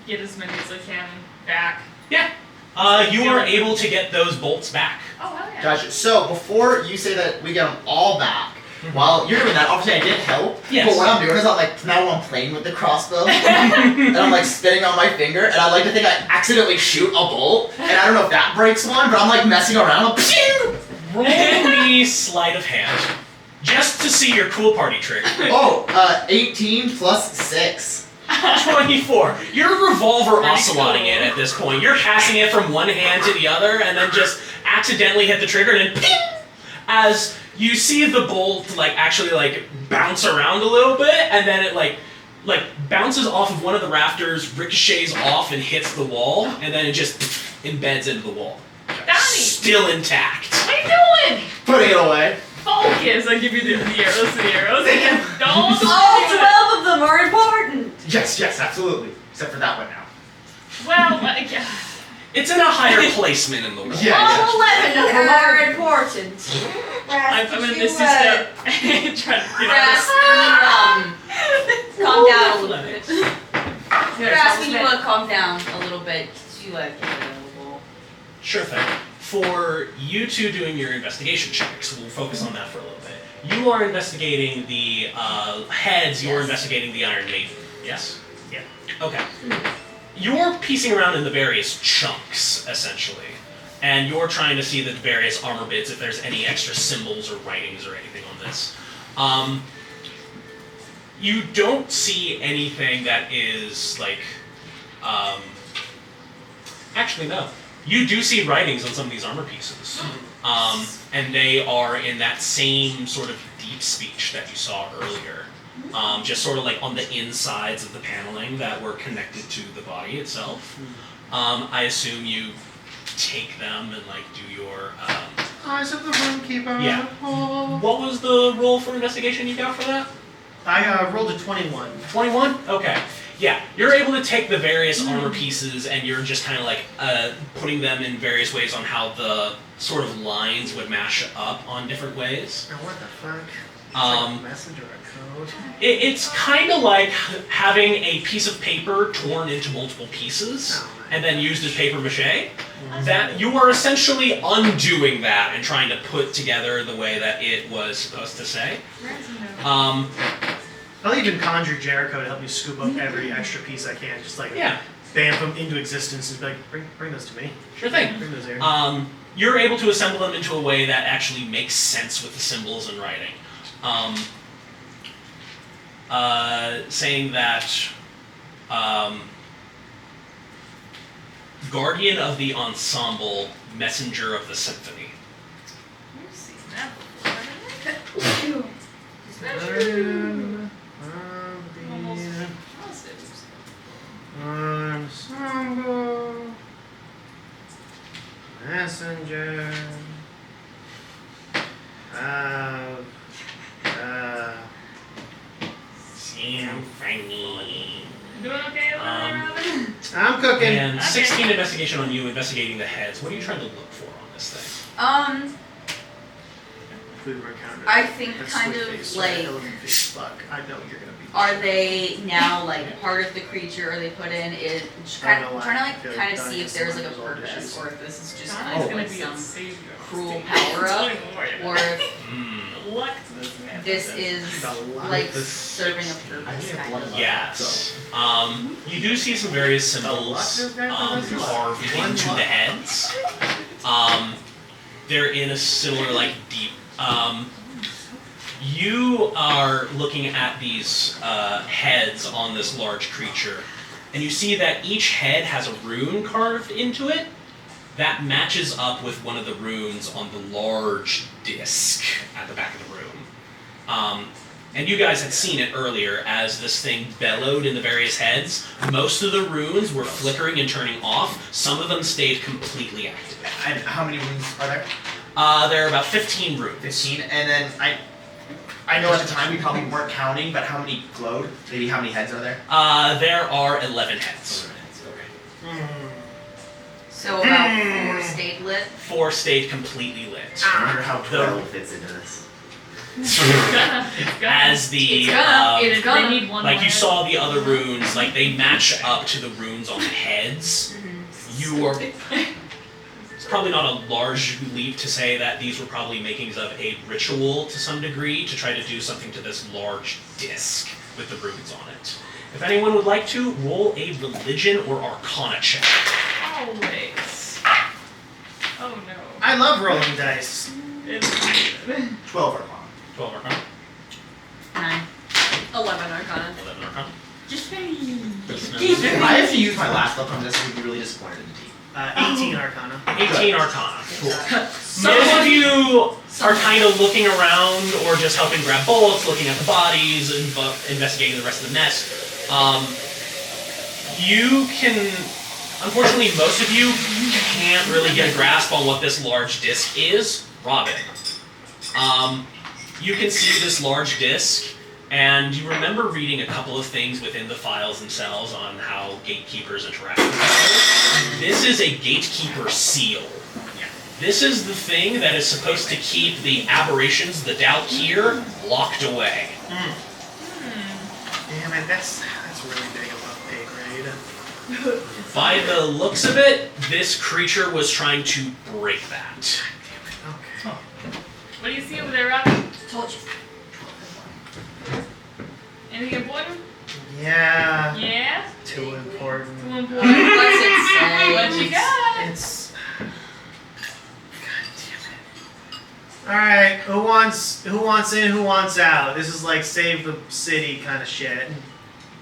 get as many as I can back. Yeah. You are able to get those bolts back. Oh, hell yeah. Gotcha. So before you say that we get them all back, while you're doing that, obviously I did help. Yes. But what I'm doing is I'm like now I'm playing with the crossbow and I'm like spinning on my finger, and I like to think I accidentally shoot a bolt, and I don't know if that breaks one, but I'm like messing around. Like, pew! Roll me sleight of hand, just to see your cool party trick. 18 plus 6. 24. You're revolver Pretty ocelotting cool. it at this point. You're passing it from one hand to the other, and then just accidentally hit the trigger, and then ping! As you see the bolt like actually like bounce around a little bit, and then it like bounces off of one of the rafters, ricochets off, and hits the wall, and then it just embeds into the wall. Donnie! Still intact. What are you doing? Putting it away. Focus! I give you the arrows to the arrows. Don't All 12 of them are important! Yes, absolutely. Except for that one now. Well, like, It's in a higher placement in the wall. Yeah. All 11 of them are important. I'm in this step. Trying to get Brass, out. calm down a little bit. Yeah, We're asking you to calm down a little bit. You get available. Sure thing. For you two doing your investigation checks, we'll focus on that for a little bit. You are investigating the heads, you're Yes. investigating the Iron Maiden. Yes? Yeah. Okay. You're piecing around in the various chunks, essentially. And you're trying to see the various armor bits, if there's any extra symbols or writings or anything on this. You don't see anything that is like... actually, no. You do see writings on some of these armor pieces. And they are in that same sort of deep speech that you saw earlier. Just sort of like on the insides of the paneling that were connected to the body itself. I assume you take them and like do your... Eyes of the roomkeeper. Yeah. What was the roll for investigation you got for that? I rolled a 21. 21? Okay. Yeah, you're able to take the various armor pieces and you're just kind of like putting them in various ways on how the sort of lines would mash up on different ways. Now what the fuck? It's like a message or a code? It's kind of like having a piece of paper torn into multiple pieces and then used as paper mache. That you are essentially undoing that and trying to put together the way that it was supposed to say. I'll even conjure Jericho to help me scoop up every extra piece I can. Just like bamf them into existence and be like, bring those to me. Sure thing. Bring those here. You're able to assemble them into a way that actually makes sense with the symbols and writing. Saying that Guardian of the Ensemble, Messenger of the Symphony. We've seen that before. Ensemble Messenger of Symphony. Doing okay over there, Robin? I'm cooking. And 16 investigation on you, investigating the heads. What are you trying to look for on this thing? If we were encountered I think a kind squid of face or an like, elephant face, fuck, I know you're gonna be. are they now like part of the creature? Are they put in? Is I don't know why. trying to I feel like like kind of see dying if there's is like a one of those purpose, dishes. or if this is just Johnny's kind of gonna like be some on stage. cruel power up, or if Luck to this man. this is like serving a purpose kind of. Yes. You do see some various symbols carved into the heads. They're in a similar, like, deep... you are looking at these heads on this large creature, and you see that each head has a rune carved into it that matches up with one of the runes on the large disc at the back of the room. And you guys had seen it earlier as this thing bellowed in the various heads. Most of the runes were flickering and turning off. Some of them stayed completely active. And how many runes are there? There are about 15 runes. 15, and then I know at the time we probably weren't counting, but how many glowed? Maybe how many heads are there? There are 11 heads. Okay. So about 4 stayed lit. 4 stayed completely lit. I wonder how 12 fits into this. As the It's gonna. They need one like more you head. saw the other runes, like they match up to the runes on the heads. You are. It's probably not a large leap to say that these were probably makings of a ritual to some degree to try to do something to this large disc with the runes on it. If anyone would like to, roll a religion or arcana check. Always. Oh no. I love rolling dice. It's 12 are gone. 12 arcana. 9. 11 Arcana. 11 arcana. Just very. If I have to use my last luck on this, I'd be really disappointed in the team. 18 Arcana. 18 arcana. Most of you are kind of looking around or just helping grab bullets, looking at the bodies, and investigating the rest of the mess. You can, unfortunately, most of you can't really get a grasp on what this large disc is. Robin. You can see this large disc, and you remember reading a couple of things within the files themselves on how gatekeepers interact with each other. This is a gatekeeper seal. This is the thing that is supposed to keep the aberrations, the Dalkir, locked away. Damn it, that's really big above pay grade. By the looks of it, this creature was trying to break that. Okay. What do you see over there, Robin? Told you. Anything important? Yeah. Yeah? Too important. Too important. What's it say? What you got? It's. God damn it. Alright, who wants in, who wants out? This is like save the city kind of shit.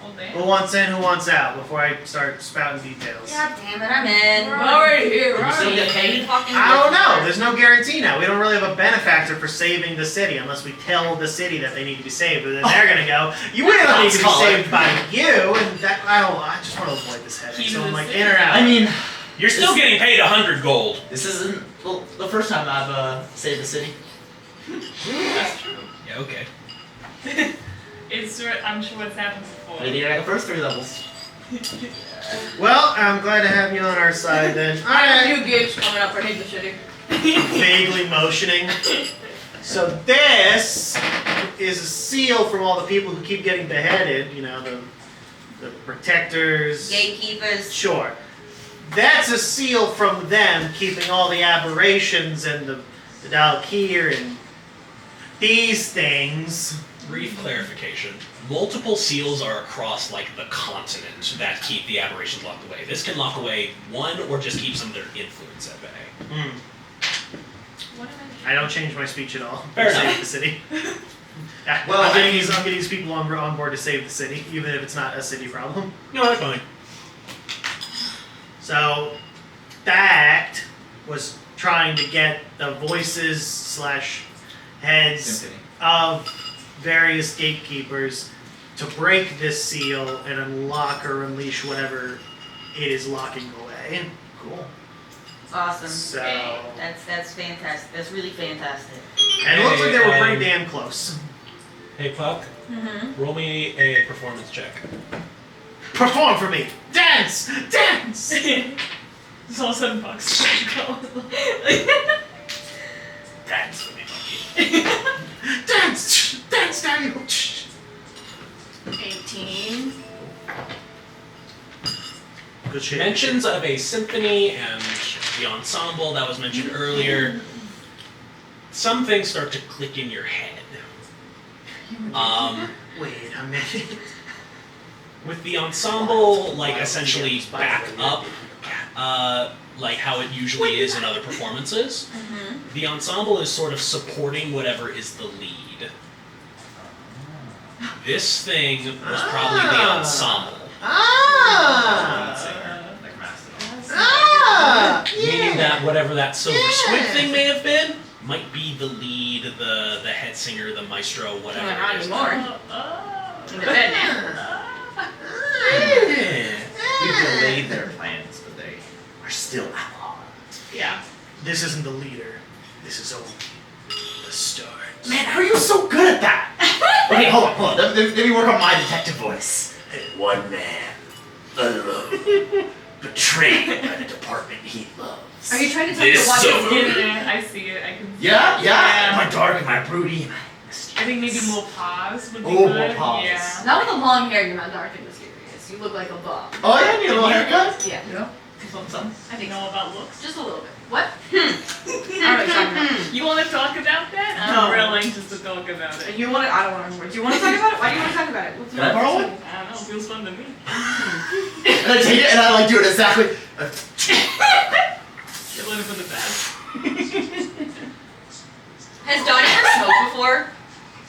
Oh, damn. Who wants in, who wants out before I start spouting details? God damn it, I'm in. We're already here, You still get paid? I don't know. There's no guarantee now. We don't really have a benefactor for saving the city unless we tell the city that they need to be saved. And then they're gonna go, you will need to be Let's call it. saved by you. And that I just want to avoid this headache. Key So to I'm the like city. in or out. I mean, You're still getting paid 100 gold. this isn't well, the first time I've saved the city. That's true. Yeah, okay. I'm sure it's happened before. I did like the first 3 levels. Well, I'm glad to have you on our side then. I have Alright. new gigs coming up. I need the city. Vaguely motioning. So this is a seal from all the people who keep getting beheaded. You know, the protectors. Gatekeepers. Sure. That's a seal from them keeping all the aberrations and the Dalkir and these things. Brief clarification. Multiple seals are across, like, the continent that keep the aberrations locked away. This can lock away one or just keep some of their influence at bay. What am I don't change my speech at all. Fair Save enough. the city. Yeah, Well, I'm getting these people on board to save the city, even if it's not a city problem. No, that's fine. So that was trying to get the voices / heads Symphony. of various gatekeepers to break this seal and unlock or unleash whatever it is locking away. Cool. Awesome. So, That's fantastic. That's really fantastic. and it looks like they were pretty Hey, damn close. Hey, Puck, Mm-hmm. roll me a performance check. Perform for me! Dance! Dance! It's all of a sudden Bucks. Dance for me, monkey. Dance! Dance, Daniel! 18. Good shit. Mentions of a symphony and the ensemble that was mentioned earlier. Some things start to click in your head. Wait a minute. With the ensemble, like, essentially back up, like how it usually is in other performances, the ensemble is sort of supporting whatever is the lead. This thing was probably the ensemble, Like Mastodon. meaning that whatever that silver squid thing may have been might be the lead, the head singer, the maestro, whatever Not it is. anymore. In the bed now. We delayed their plans, but they are still outlawed. Yeah. This isn't the leader. This is only the start. Man, how are you so good at that? Okay, hold on. Let me work on my detective voice. One man, alone, betrayed by the department he loves. Are you trying to tell me to This watch summer. this movie? I see it. I can. Yeah? Yeah. Am I dark? Am I broody? Am I I think maybe more pause would be Oh, good. more pause. Yeah. Not with the long hair, you're not dark and mysterious. You look like a bum. Oh, yeah, need a little haircut? Yeah. Some. I think know so. about looks. Just a little bit. What? I don't know what you're talking about. You want to talk about that? I'm No. real anxious to talk about it. You want to? I don't want to. Do you want to talk about it? Why do you want to talk about it? What's Can I borrow one? I don't know. It feels fun to me. And I take it and I like do it exactly. You're living for the best. Has Don ever smoked before?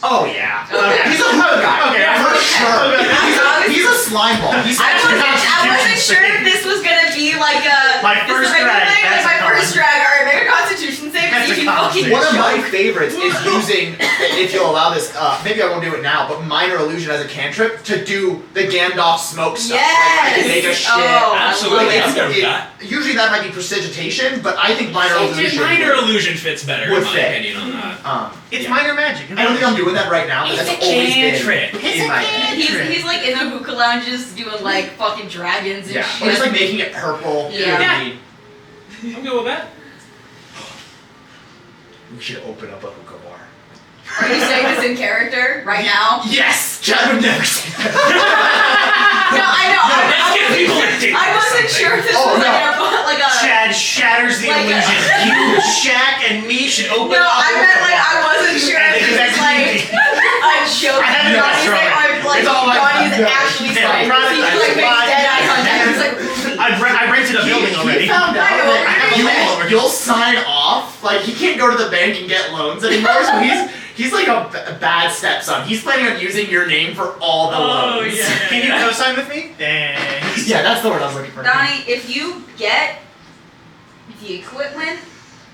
Oh yeah. Okay. He's a hood guy. Okay, for sure. okay. He's a slime ball. He's I wasn't sure if this was gonna be like a My this first is a regular drag, thing, that's like my a first con. drag. All right, make a Constitution save. That's See if a you con fucking save. One of my joke. favorites is using, if you'll allow this, maybe I won't do it now, but minor illusion as a cantrip to do the Gandalf smoke stuff. Yes. Like, make a shit. Oh, Absolutely, Like, I'm good with that. Usually that might be prestidigitation, but I think minor illusion. Minor illusion fits better, Would in my fit. opinion, on that. It's yeah. minor magic. I don't think I'm doing that right now, but It's that's a always cantrip. been in my head. He's like in the hookah lounges doing like fucking dragons and Yeah, shit. or just like making it purple. Yeah. You know what I mean? I'm good with that. We should open up a hookah bar. Are you saying this in character right now? Yes! Chad would never say that. No, I know. Let's get people addicted I to wasn't something. sure if this Oh, was no. like a Chad shatters the Like a- illusion. You, Shaq, and me should open No, up. I meant like I wasn't sure And if then it was like a joke. I had no Donnie's restaurant. or like It's all like- Donnie's doesn't actually Yeah, fight. product He I like makes bought. dead eye contact. He's like, I rented a building already. He found out I know, that you'll sign off. Like he can't go to the bank and get loans anymore. So he's like a bad stepson. He's planning on using your name for all the Oh, loans. yeah. Can you co-sign with me? Thanks. Yeah, that's the word I was looking for. Donnie, if you get the equipment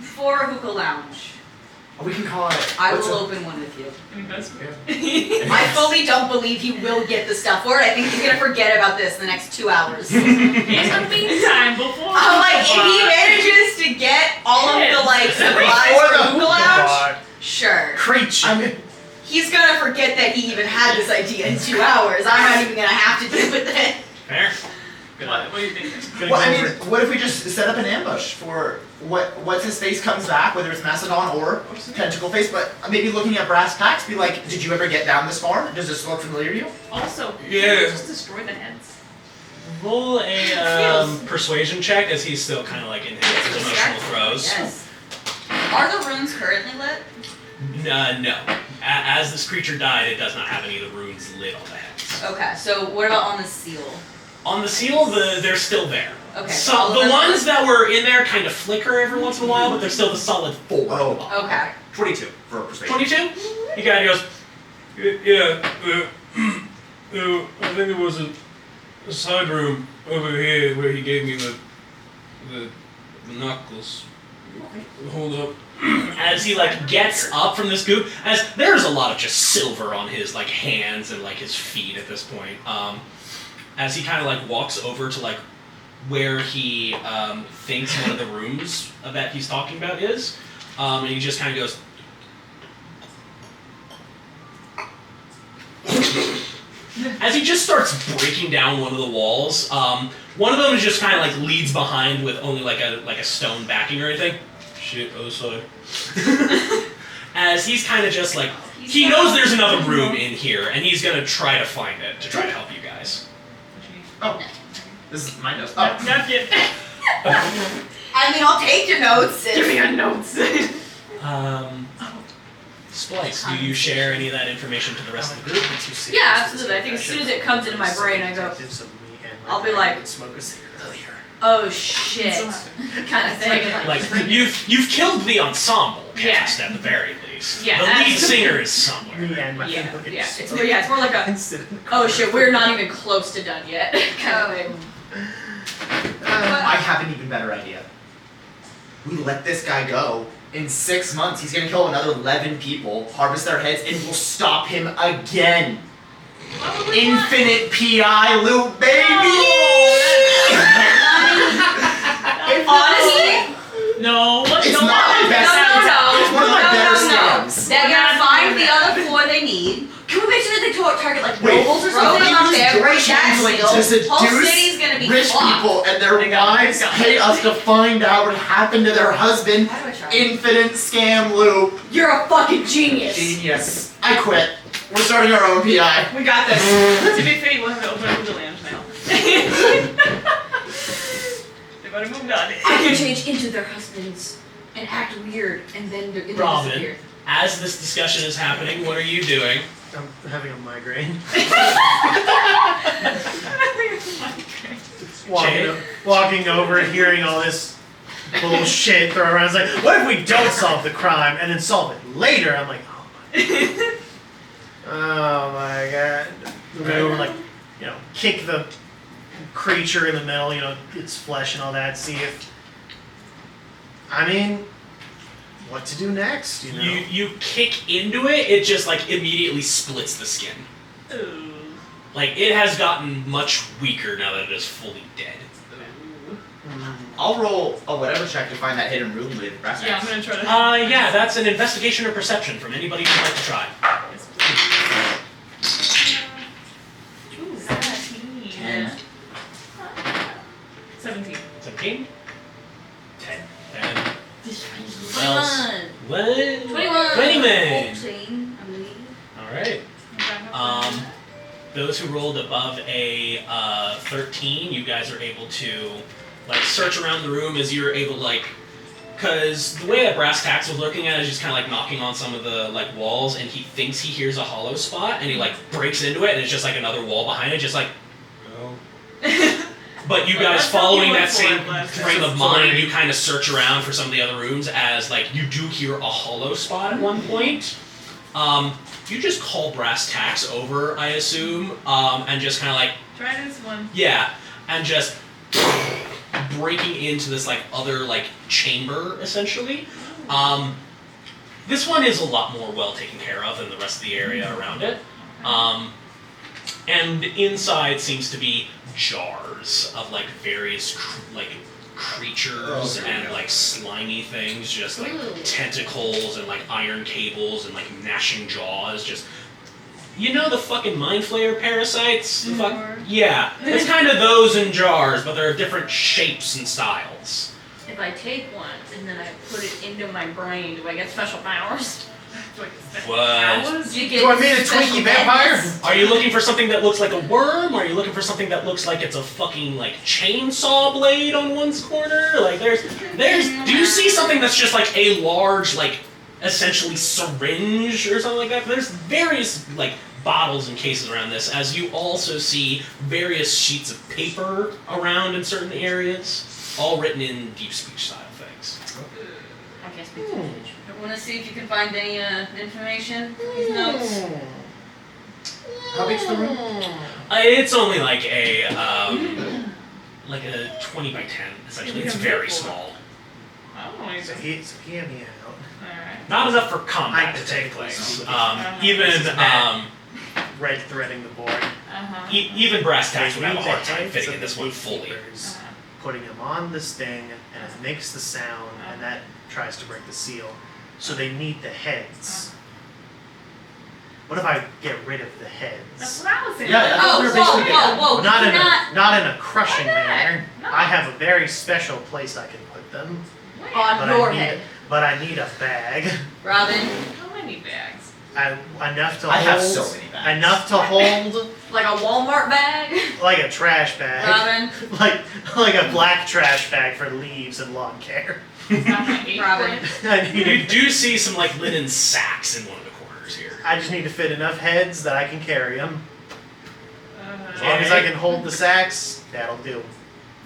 for a hookah lounge, We can call it. I what's will a- open one with you. Investment. I fully don't believe he will get the stuff for it. I think he's gonna forget about this in the next 2 hours. In the meantime, before I'm like, if he manages to get all of the like supplies for the hookah lounge, sure. Creature. I mean, He's gonna forget that he even had this idea in 2 hours. I'm not even gonna have to deal with it. Fair. What are you thinking? Gonna well, go I mean, over- what if we just set up an ambush for what's his face comes back, whether it's Macedon or Tentacle Face, but maybe looking at brass tacks, be like, did you ever get down this far? Does this look familiar to you? Also, Yeah. just destroy the heads. Roll a persuasion check as he's still kind of like in his emotional throes. Yes. Are the runes currently lit? No. As this creature died, it does not have any of the runes lit on the heads. Okay, so what about on the seal? On the seal, they're still there. Okay. So all of the them- ones that were in there kind of flicker every once in a while, but they're still the solid 4. Oh, Okay. 22 for persuasion. 22? He kind of goes, yeah, I think it was a side room over here where he gave me the knuckles. Hold up. As he like gets up from this goop, as there's a lot of just silver on his like hands and like his feet at this point. As he kind of like walks over to like where he thinks one of the rooms that he's talking about is, and he just kind of goes. As he just starts breaking down one of the walls, one of them is just kind of like leads behind with only like a stone backing or anything. Shit, other side. As he's kind of just like he knows there's another room in here, and he's gonna try to find it to try to help you guys. Oh, this is my notes. Not Oh, yet. I mean, I'll take your notes. Give me your notes. Splice, do you share any of that information to the rest of the group? Yeah, absolutely. I think as soon as it comes into my brain, I go, I'll be like, smoke a cigarette. oh shit, kind of thing. Like you've killed the ensemble Yeah. cast at the very least. Yeah, The lead absolutely. singer is somewhere. Me and my Yeah, fingers. yeah. It's more like a, oh shit, we're not even close to done yet, kind of thing. I have an even better idea. We let this guy go. In 6 months, he's gonna kill another 11 people, harvest their heads, and we'll stop him again. Infinite PI loop, baby! Honestly, No. What? It's no, not my best. no. It's one of my better scams. they're gonna find the other 4 they need. Can we make sure that they target like Wait, nobles or Throw something? them up use there, break George that Handling seal. to Whole seduce city's gonna be rich fucked. people and their wives pay us to find out what happened to their husband. How do I try? Infinite scam loop. You're a fucking genius. Genius. I quit. We're starting our own PI. We got this. To be fair, we'll have to open up the lounge now. They better move on. I can change into their husbands and act weird, and then they're gonna Robin. disappear. As this discussion is happening, what are you doing? I'm having a migraine. Walking over and hearing all this bullshit thrown around. It's like, what if we don't solve the crime and then solve it later? I'm like, oh my god. I'm gonna go over, like, kick the creature in the middle, its flesh and all that, see if, what to do next, You kick into it, it just like immediately splits the skin. Ooh. Like it has gotten much weaker now that it is fully dead. I'll roll a whatever check to find that hidden room with brass Yeah, I'm tacks. gonna try to. Yeah, that's an investigation or perception from anybody who'd like to try. Ooh, 17. 10. 17. 17? 10. 10. Who else? 21. What? 21. 20 men. 14, I believe. Alright. Those who rolled above a 13, you guys are able to like search around the room as you're able to like Because the way that Brass Tacks was looking at it is just kind of like knocking on some of the like walls, and he thinks he hears a hollow spot, and he like breaks into it, and it's just like another wall behind it, just like, oh. But you guys following that same frame of mind, you kind of search around for some of the other rooms as like you do hear a hollow spot at one point. You just call Brass Tacks over, I assume, and just kind of like Try this one. yeah, and just breaking into this like other like chamber essentially. This one is a lot more well taken care of than the rest of the area around it. And inside seems to be jars of like various creatures and like slimy things, just like tentacles and like iron cables and like gnashing jaws, just the fucking mind flayer parasites? Yeah, it's kind of those in jars, but they're different shapes and styles. If I take one and then I put it into my brain, do I get special powers? What? Do you get Do I mean a special Twinkie vampire? madness? Are you looking for something that looks like a worm? Or are you looking for something that looks like it's a fucking like chainsaw blade on one corner? Like there's do you see something that's just like a large like essentially syringe or something like that? There's various like bottles and cases around this, as you also see various sheets of paper around in certain areas, all written in deep speech style things. I can't speak to language. I want to see if you can find any information, these notes. How big's the room? It's only like a 20 by 10 essentially. It's very small. I don't know So anything. hear me out. Alright. Not enough for combat to take place. Even This is bad. Red threading the board. even Brass Tacks would have a They need hard the time heads fitting of in this the one fully. gatekeepers, putting them on this thing, and it makes the sound, and that tries to break the seal. So they need the heads. What if I get rid of the That's heads? what I was saying. Yeah, Oh, They're basically whoa! You Not in cannot. not in a crushing Why not? manner. No. I have a very special place I can put them, On but your I need head. but I need a bag. Robin, How many bags? Enough to I hold. have so many bags. Enough to hold Like a Walmart bag? like a trash bag. Robin, like a black trash bag for leaves and lawn care. It's not my 8 Robin. bags. I need You do see some like linen sacks in one of the corners here. I just need to fit enough heads that I can carry them. As long Okay. as I can hold the sacks, that'll do.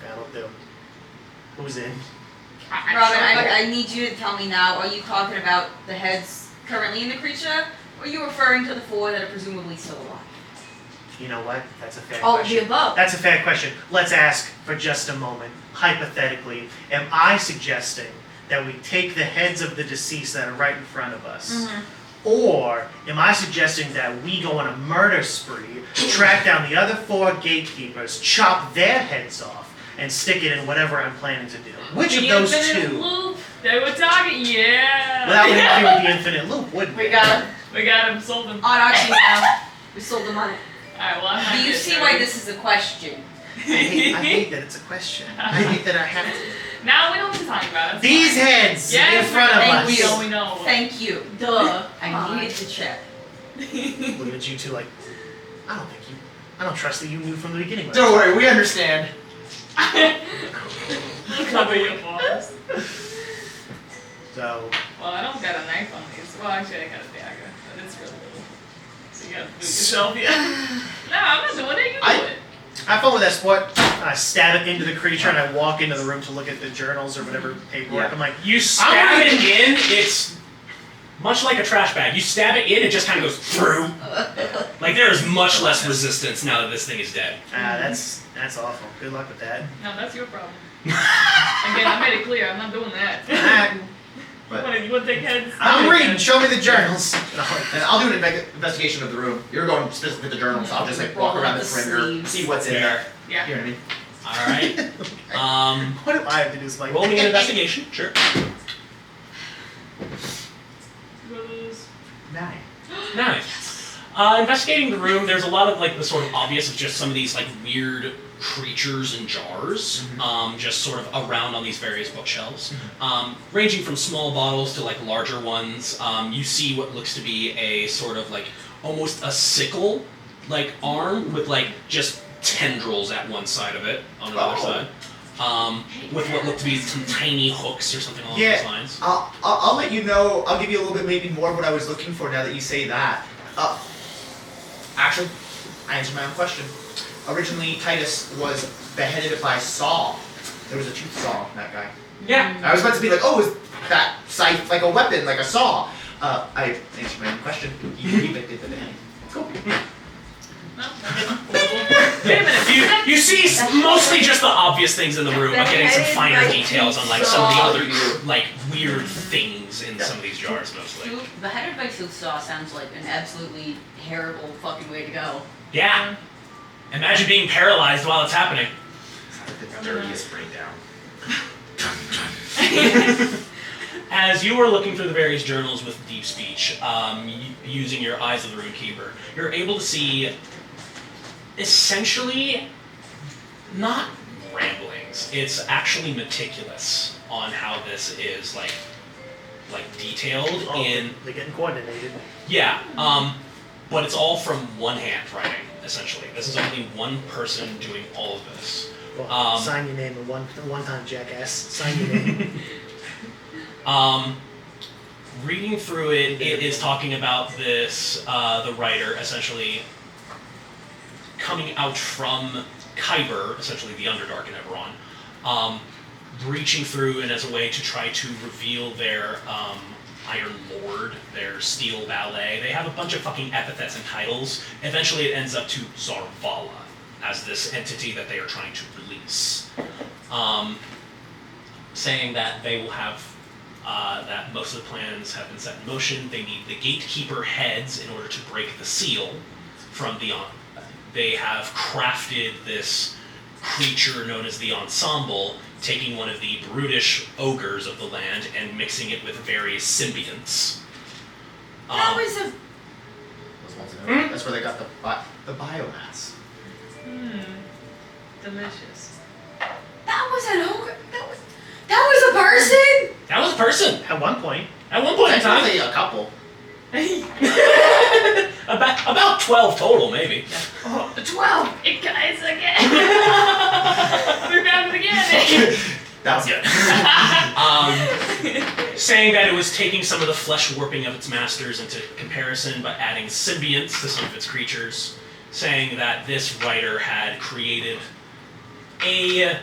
That'll do. Who's in? Robin, I need you to tell me now, are you talking about the heads currently in the creature, or are you referring to the 4 that are presumably still alive? You know what? That's a fair All of the question. above. That's a fair question. Let's ask for just a moment. Hypothetically, am I suggesting that we take the heads of the deceased that are right in front of us? Or am I suggesting that we go on a murder spree, track down the other 4 gatekeepers, chop their heads off, and stick it in whatever I'm planning to do? Which of The those infinite 2? Loop. They were talking. Yeah. Well, that would interfere with the infinite loop, wouldn't We it? got him. We got him. Sold him. On auction now. We sold them on it. Alright. Well, I'm not Do you good, see sorry. why this is a question? I hate that it's a question. I hate that I have to. Now we know what to talk about. It's These fine. heads Yes, in front of thank us. you. So we know. Thank you. Duh. I needed to check. Look at you two like, I don't trust that you knew from the beginning. Don't worry, we understand. Cover your balls. So, Well, I don't got a knife on these. Well, actually, I got a dagger, but it's really little. So you gotta boot yourself, yeah. No, I'm not doing it. You do it. have fun with that sport. I stab it into the creature and I walk into the room to look at the journals or whatever paperwork. Yeah. I'm like, You stab it in, it's much like a trash bag. You stab it in, it just kind of goes through. Like there is much less resistance now that this thing is dead. that's awful. Good luck with that. No, that's your problem. Again, I made it clear. I'm not doing that. You want to take heads? I'm reading. Show me the journals. And I'll do an investigation of the room. You're going specifically to the journals. I'll just like walk Roll around up the the perimeter, sleeves. see what's in there. Yeah. You know what I mean? Alright. What do I have to do? Is like, Roll me an investigation. Sure. Rose. Nine. Nice. Investigating the room, there's a lot of like the sort of obvious of just some of these like weird creatures and jars, just sort of around on these various bookshelves, ranging from small bottles to like larger ones. You see what looks to be a sort of like almost a sickle like arm with like just tendrils at one side of it on the other Oh. side. with what looked to be some tiny hooks or something along Yeah. those lines. I'll let you know. I'll give you a little bit, maybe more of what I was looking for now that you say that. Actually, I answered my own question. Originally, Titus was beheaded by Saul. There was a tooth saw in that guy. Yeah. I was about to be like, oh, is that scythe like a weapon, like a saw? I answered my own question. You evicted the beheading. Cool. Wait a minute. You see mostly just the obvious things in the room, but getting some finer details on like some of the other like weird things in some of these jars mostly. Beheaded by tooth saw sounds like an absolutely terrible fucking way to go. Yeah. Imagine being paralyzed while it's happening. It's the dirtiest breakdown. As you are looking through the various journals with deep speech, using your eyes of the Runekeeper, you're able to see essentially not ramblings. It's actually meticulous on how this is like detailed in. They're getting coordinated. Yeah, but it's all from one hand writing. Essentially, this is only one person doing all of this. Well, sign your name at one time, jackass. Sign your name. Reading through it, it is talking about this, the writer essentially coming out from Kyber, essentially the Underdark in Eberron, breaching through and as a way to try to reveal their Iron Lord, their Steel Ballet. They have a bunch of fucking epithets and titles. Eventually it ends up to Zarvala as this entity that they are trying to release. Saying that they will have that most of the plans have been set in motion. They need the gatekeeper heads in order to break the seal from the They have crafted this creature known as the Ensemble, taking one of the brutish ogres of the land and mixing it with various symbionts. That was a. That's where they got the biomass. Delicious. That was an ogre. That was a person. That was a person. At one point. At one point in time. Technically a couple. about 12 total, maybe. 12. It guys again. We're back again. That was good. Saying that it was taking some of the flesh warping of its masters into comparison, but adding symbionts to some of its creatures. Saying that this writer had created a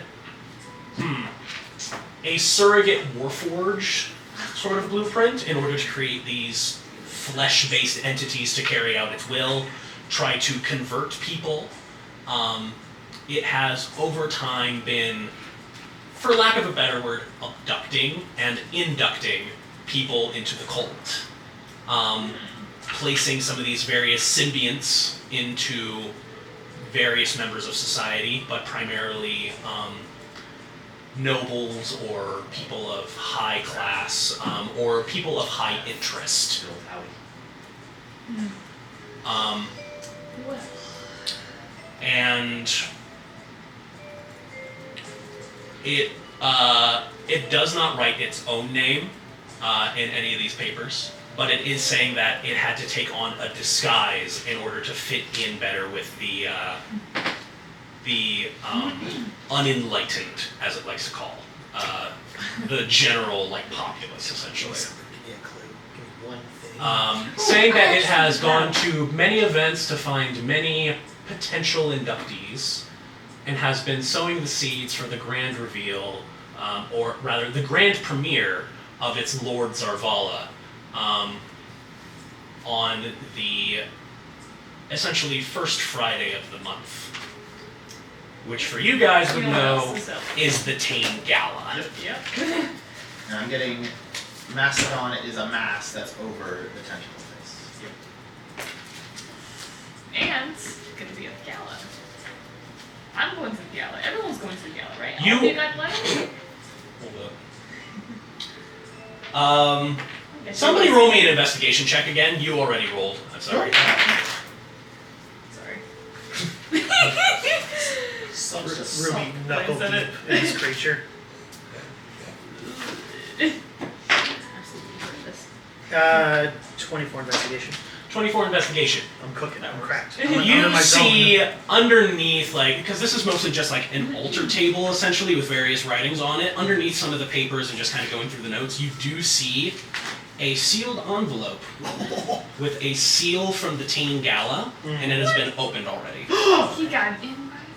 surrogate warforge sort of blueprint in order to create these flesh-based entities to carry out its will, try to convert people. It has over time been, for lack of a better word, abducting and inducting people into the cult. Placing some of these various symbionts into various members of society, but primarily nobles or people of high class, or people of high interest. And it does not write its own name in any of these papers, but it is saying that it had to take on a disguise in order to fit in better with the unenlightened, as it likes to call the general populace, essentially. Give me a clue. Give me one thing. Saying that it has gone to many events to find many potential inductees, and has been sowing the seeds for the grand reveal, or rather the grand premiere of its Lord Zarvala, on the essentially first Friday of the month, which for you guys would know is the Tame Gala. Yep. And I'm getting Mastodon is a mass that's over the tentacle face. And it's gonna be a gala. I'm going to the gala. Everyone's going to the gala, right? You- All of you got plans? Hold up. Somebody roll me an investigation check again. You already rolled. I'm sorry. Sorry. Ruby knuckle Is deep in this creature. Absolutely horrendous. 24 investigation. 24 investigation. I'm cooking. I'm cracked. You I'm in my see zone. underneath, like, because this is mostly just like an altar table essentially with various writings on it. Underneath some of the papers and just kind of going through the notes, you do see a sealed envelope with a seal from the Teen Gala, and it has been opened already. He got an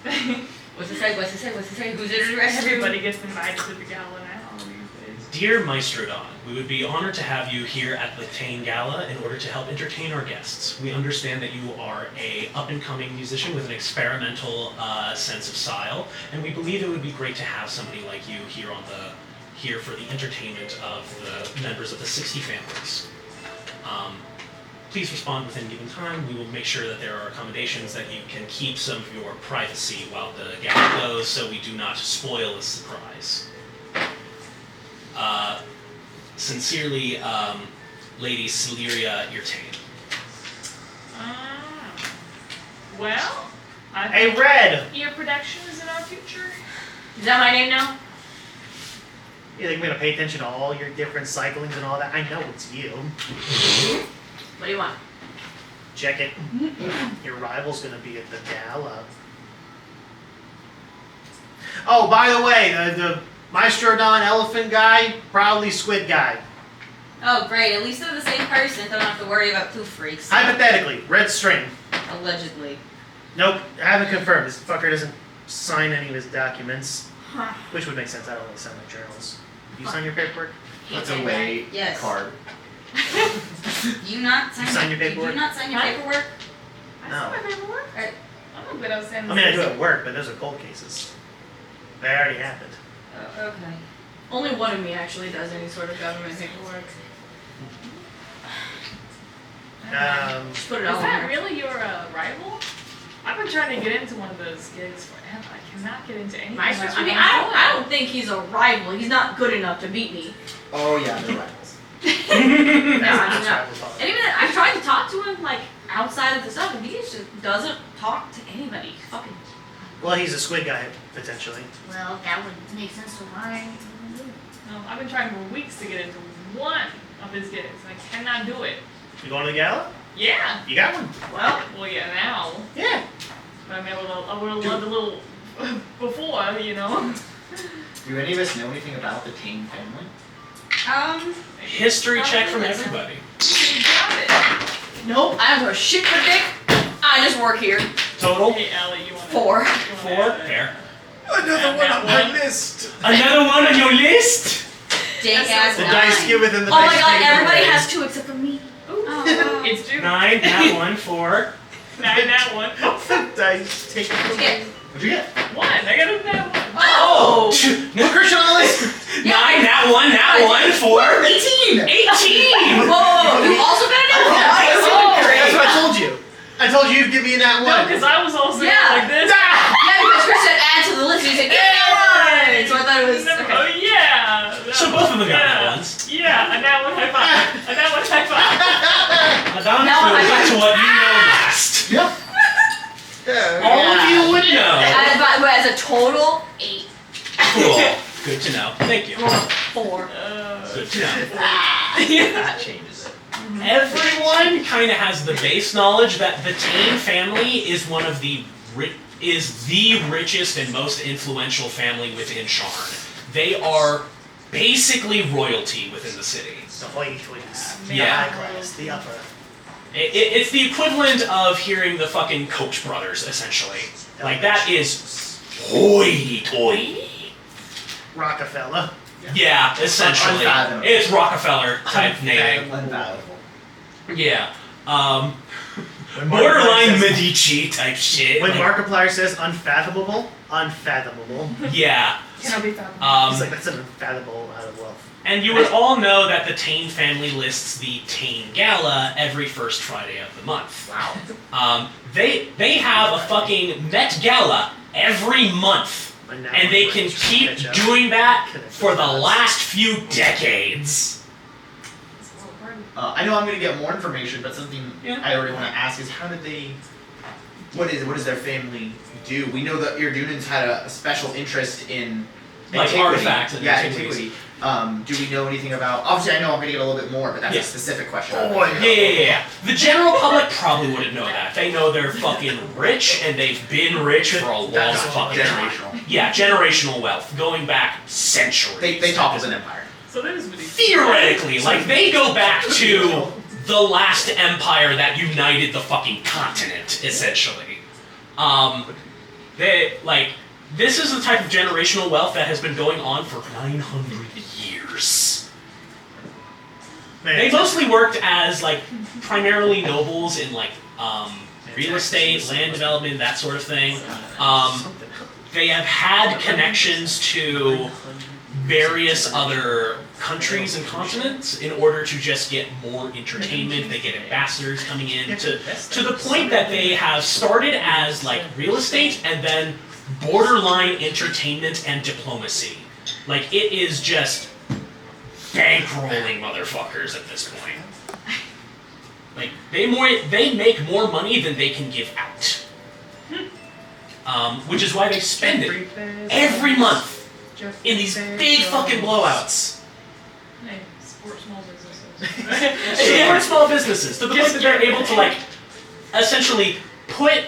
invite. What's it say? What's it say? What's it say? Who's interested? Everybody gets invited to the gala now these days. Dear Maestrodon, we would be honored to have you here at the Teen Gala in order to help entertain our guests. We understand that you are a up-and-coming musician with an experimental sense of style, and we believe it would be great to have somebody like you here for the entertainment of the members of the 60 families. Please respond within given time. We will make sure that there are accommodations that you can keep some of your privacy while the gala goes, so we do not spoil the surprise. Sincerely, Lady Celeria Irtane. Well, I Hey, think Red! ear production is in our future. Is that my name now? You think I'm gonna pay attention to all your different cyclings and all that? I know it's you. What do you want? Check it. Your rival's gonna be at the gala. Oh, by the way, the Maestrodon elephant guy, probably squid guy. Oh, great. At least they're the same person. Don't have to worry about two freaks. Hypothetically, red string. Allegedly. Nope, I haven't confirmed. This fucker doesn't sign any of his documents. Huh. Which would make sense. I don't really sign my journals. You sign your paperwork? That's a way Yes. card. You not sign, You sign your Did paperwork? you not sign your Huh? paperwork? I No. saw my paperwork. Alright. I'm a bit outstanding. I mean, I do it at work, but those are cold cases. They already happened. Oh, okay. Only one of me actually does any sort of government paperwork. Just put it Is all that in there. really your rival? I've been trying to get into one of those gigs forever. I cannot get into anything. Maestro? unless I mean, you're on I don't think he's a rival. He's not good enough to beat me. Oh yeah, they're rivals. No, I mean, That's no. rival talk. And even I've tried to talk to him like outside of the stuff, and he just doesn't talk to anybody. Fucking. Well, he's a squid guy, potentially. Well, that would make sense for why. No, I've been trying for weeks to get into one of his gigs. And I cannot do it. You going to the gala? Yeah. You got one? Well, yeah, now. Yeah. But I mean, I would have loved a little before, you know. Do any of us know anything about the Tane family? History check from everybody. You got it. Nope, I don't know shit for dick. I just work here. Total? Hey, Allie, you want 4. 4? Fair. Another one on my list. Another one on your list? Dick ass The 9. dice giveth and the Oh my dice god, taketh everybody away. has 2 except for me. It's due. 9, that one, 4. 9, that one. The dice take What'd you get? What'd you get? 1. I got a that one. Oh! No Christian on the list. 9, that one, 4. 18. 18! Whoa, you also got a new one? That's what I told you. I told you to give me that No, one. because I was also Yeah. like this. Yeah, because Chris said add to the list, and he said, give me that one! So I thought it was. Oh Okay. yeah. That So both of them got yeah. that ones. Yeah, and that one high five. And that one high five. Adonis Now will I get got- to what you know best. Yep. All of you would know. As a total, 8. Cool. Good to know. Thank you. 4. Good to know. That changes it. Everyone kind of has the base knowledge that the Tane family is one of the richest and most influential family within Sharn. They are basically royalty within the city. The hoity-toities. The Yeah. high class. The upper. It's the equivalent of hearing the fucking Koch brothers, essentially. Like, that is hoity-toity. Rockefeller. Yeah, essentially. Unfathomable. It's Rockefeller type naming. Unvaluable. Yeah. When Borderline Markiplier says- Medici type shit. When like- Markiplier says unfathomable, unfathomable. Yeah. Cannot be found. He's like, that's an unfathomable amount of wealth. And you would all know that the Tane family lists the Tane Gala every first Friday of the month. Wow. They have a fucking Met Gala every month, And now and they we're can going to keep catch up. doing that for the last few decades. I know I'm gonna get more information, but something Yeah. I already want to ask is how did they? What does their family do? We know that Irdunans had a special interest in like Antiquity. artifacts and Yeah, antiquities. antiquity. Do we know anything about? Obviously, I know I'm gonna get a little bit more, but that's Yeah. a specific question. Oh, Yeah. The general public probably wouldn't know that. They know they're fucking rich and they've been rich for a long That's fucking time. generational. Yeah, generational wealth going back centuries. They toppled an empire. So that is really Theoretically, like they go back to the last empire that united the fucking continent, essentially. They like this is the type of generational wealth that has been going on for 900 years. Man, They mostly worked as like primarily nobles in like real estate, land development, that sort of thing. They have had connections to various other countries and continents in order to just get more entertainment. They get ambassadors coming in to the point that they have started as like real estate and then borderline entertainment and diplomacy. Like it is just bankrolling motherfuckers at this point. Like they make more money than they can give out. Which is why they spend it every month in these big fucking blowouts. Hey, support small businesses. Support small businesses to the point that they're able to like essentially put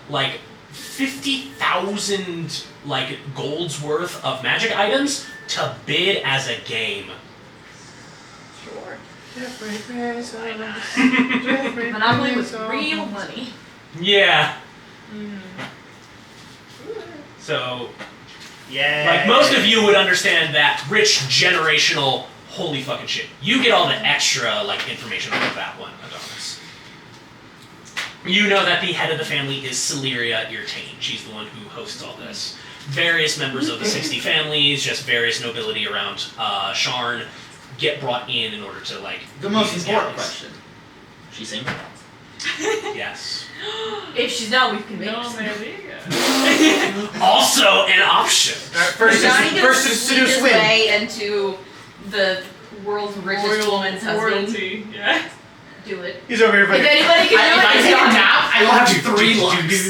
like 50,000 like gold's worth of magic items to bid as a game. Monopoly with real money. Yeah. So yeah. like most of you would understand that rich generational holy fucking shit. You get all the extra like information about that one, Adonis. You know that the head of the family is Celeria Irtane. She's the one who hosts all this. Various members of the 60 families, just various nobility around Sharn, get brought in order to like The most these important galleys. question. She's single. Yes. If she's not, we've convinced. No, there you go. Also an option. First, Johnny gonna first to sneak seduce his win. way into the world's richest woman's husband. Royalty. Yeah. Do it. He's over here If fucking. anybody can If I do it, take it's a done. nap, I will have 3 looks.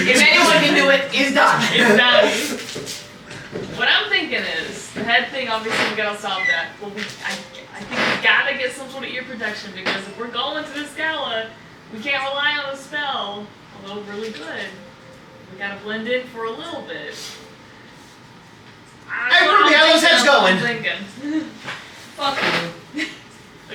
If anyone can do it, it's done. It's done. What I'm thinking is, the head thing, obviously we gotta solve that. Well, I think we gotta get some sort of ear protection because if we're going to this gala, we can't rely on the spell, although really good. We gotta blend in for a little bit. Hey, Ruby, how those heads going? I'm thinking. Fuck you.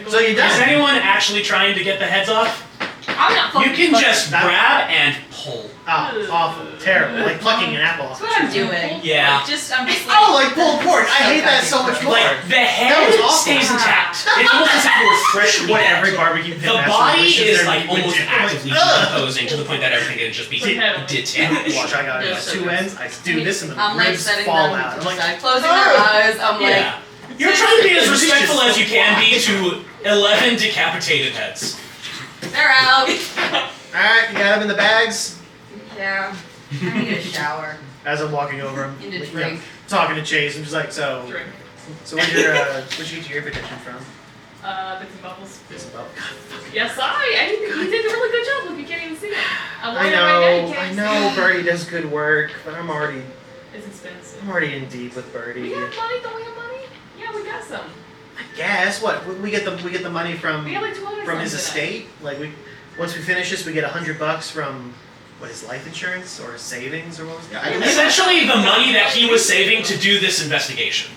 So you Is done? anyone actually trying to get the heads off? I'm not You fucking. can just grab and pull. Oh, awful. Terrible. Like plucking an apple off. That's what I'm doing. Yeah. I'm just like. Oh, like pulled pork. I hate that so much more. Like the head That was awful. stays intact. It's almost as if it were freshly What dead. every barbecue pit The master body wishes is their like meat would almost do. actively decomposing to the point that everything can just be Yeah. detached. Watch, I got it. Yeah, so Two good. ends. I do this and the I'm like ribs setting fall them out. to I'm the like, side, closing their eyes. I'm like. Yeah. You're trying to be as respectful as you can be to 11 decapitated heads. They're out. Alright, you got them in the bags? Yeah. I need a shower. as I'm walking over, I'm And a like, drink. talking to Chase. I'm just like, so Drink. where'd you get your ear protection from? Bits and bubbles. Isabel. Yes, you did a really good job. Look, you can't even see it. I'm I wearing it right now. You know, can't I even know. see it. Birdie does good work, but I'm already It's expensive. in deep with Birdie. We have money. Don't we have money? Yeah, we got some. I guess what we get the money from We got like 200 from his something. estate. Like once we finish this, we get $100 from what his life insurance or his savings or what was it? Yeah, I guess- Essentially, the money that he was saving to do this investigation.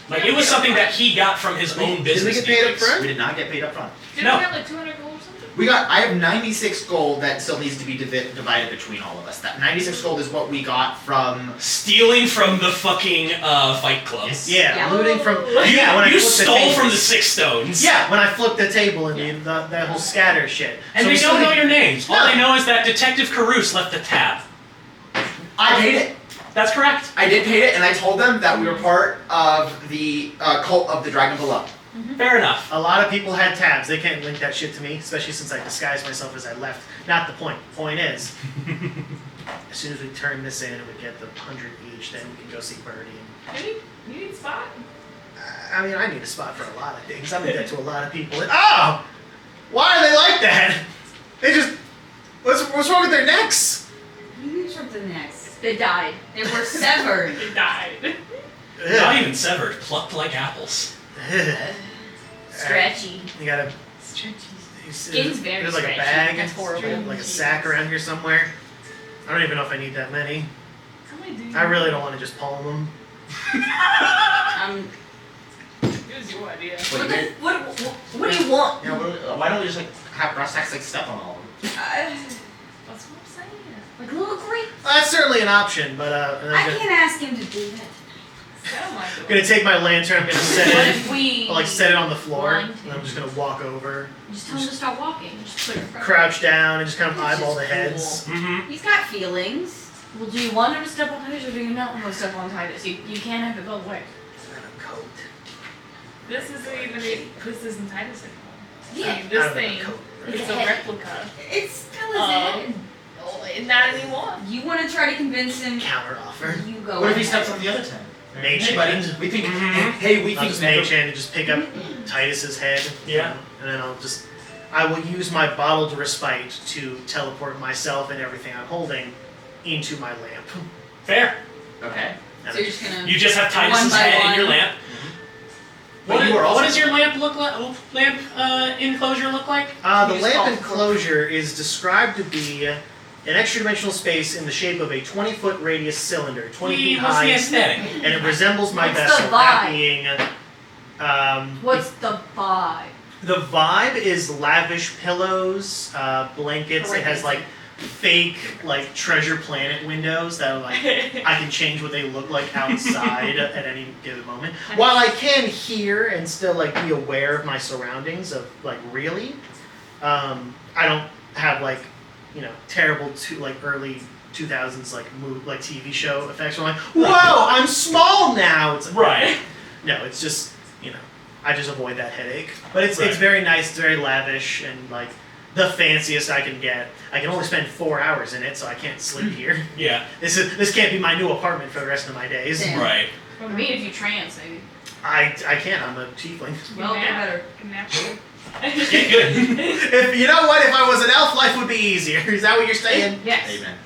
Like, it was something that he got from his own Did we business. get paid up dealings. front? We did not get paid up front. Didn't No. we have like 200 gold or something? I have 96 gold that still needs to be divided between all of us. That 96 gold is what we got from. Stealing from the fucking Fight Club. Yeah, Yeah. looting from. You- Yeah, when I You flipped the stole table. from the Six Stones. Yeah, when I flipped the table and that whole scatter shit. And So they we don't still know your names. All No. they know is that Detective Carouse left the tab. I paid it. That's correct. I did pay it, and I told them that we were part of the cult of the Dragon Below. Fair enough. A lot of people had tabs. They can't link that shit to me, especially since I disguised myself as I left. Not the point. The point is, as soon as we turn this in and we get the 100 each, then we can go see Birdie. You need spot? I mean, I need a spot for a lot of things. I mean that to a lot of people. And, oh! Why are they like that? They just... What's wrong with their necks? You need something next. They died. They were severed. It died. Not even severed, plucked like apples. Stretchy. You gotta. Skin's very There's like a stretchy. bag, That's horrible. like a sack around here somewhere. I don't even know if I need that many. How many do you I really don't want to just palm them. It was your idea. Wait, What do you want? yeah, why don't we just like have Russ like step on all of them? That's what I'm saying. Like little grape. That's certainly an option, but and I I'm gonna, can't ask him to do that. Sound like it. gonna take my lantern. I'm gonna set What it. if we I'll like set it on the floor, blind and I'm just gonna walk over, Just tell him to stop walking. Just put it in front. crouch down, and just kind of It's eyeball the just heads. Mm-hmm. He's got feelings. Well, do you want him to step on Titus or do you not want him to step on Titus? You can't have it both ways. Coat. This isn't Titus anymore. Yeah. I mean, this I don't thing, have a coat. it's a replica. It's still his head. Not anymore. You want to try to convince him? Counter offer. You go. What if he ahead. steps on the other 10? Mage Hey, hand. buddy, we think. Mhm. Hey, we I'll think just never. mage hand and just pick up Titus's head. Yeah. And then I will use my bottled respite to teleport myself and everything I'm holding into my lamp. Fair. Okay. And So you're just gonna. You just have Titus's One by head in one. your lamp. But What, you were also- what does your lamp look like? Lamp enclosure look like? The Use lamp golf enclosure is described to be an extra dimensional space in the shape of a 20-foot radius cylinder, 20 feet What's high, the aesthetic? and it resembles my What's the vessel, that vibe? being. What's the vibe? The vibe is lavish pillows, blankets. It has like fake like Treasure Planet windows that are like I can change what they look like outside at any given moment. While I can hear and still like be aware of my surroundings of like really, I don't have like terrible early 2000s like TV show effects where I'm like, whoa, I'm small now. It's like, Right. no, it's just I just avoid that headache. But it's Right. very nice, it's very lavish, and like the fanciest I can get. I can only spend 4 hours in it, so I can't sleep here. Yeah. This can't be my new apartment for the rest of my days. Damn. Right. I mean, if you trans, maybe. I can't. I'm a tiefling. Well, they're better. Get good. If you know what, if I was an elf, life would be easier. Is that what you're saying? Yes. Amen.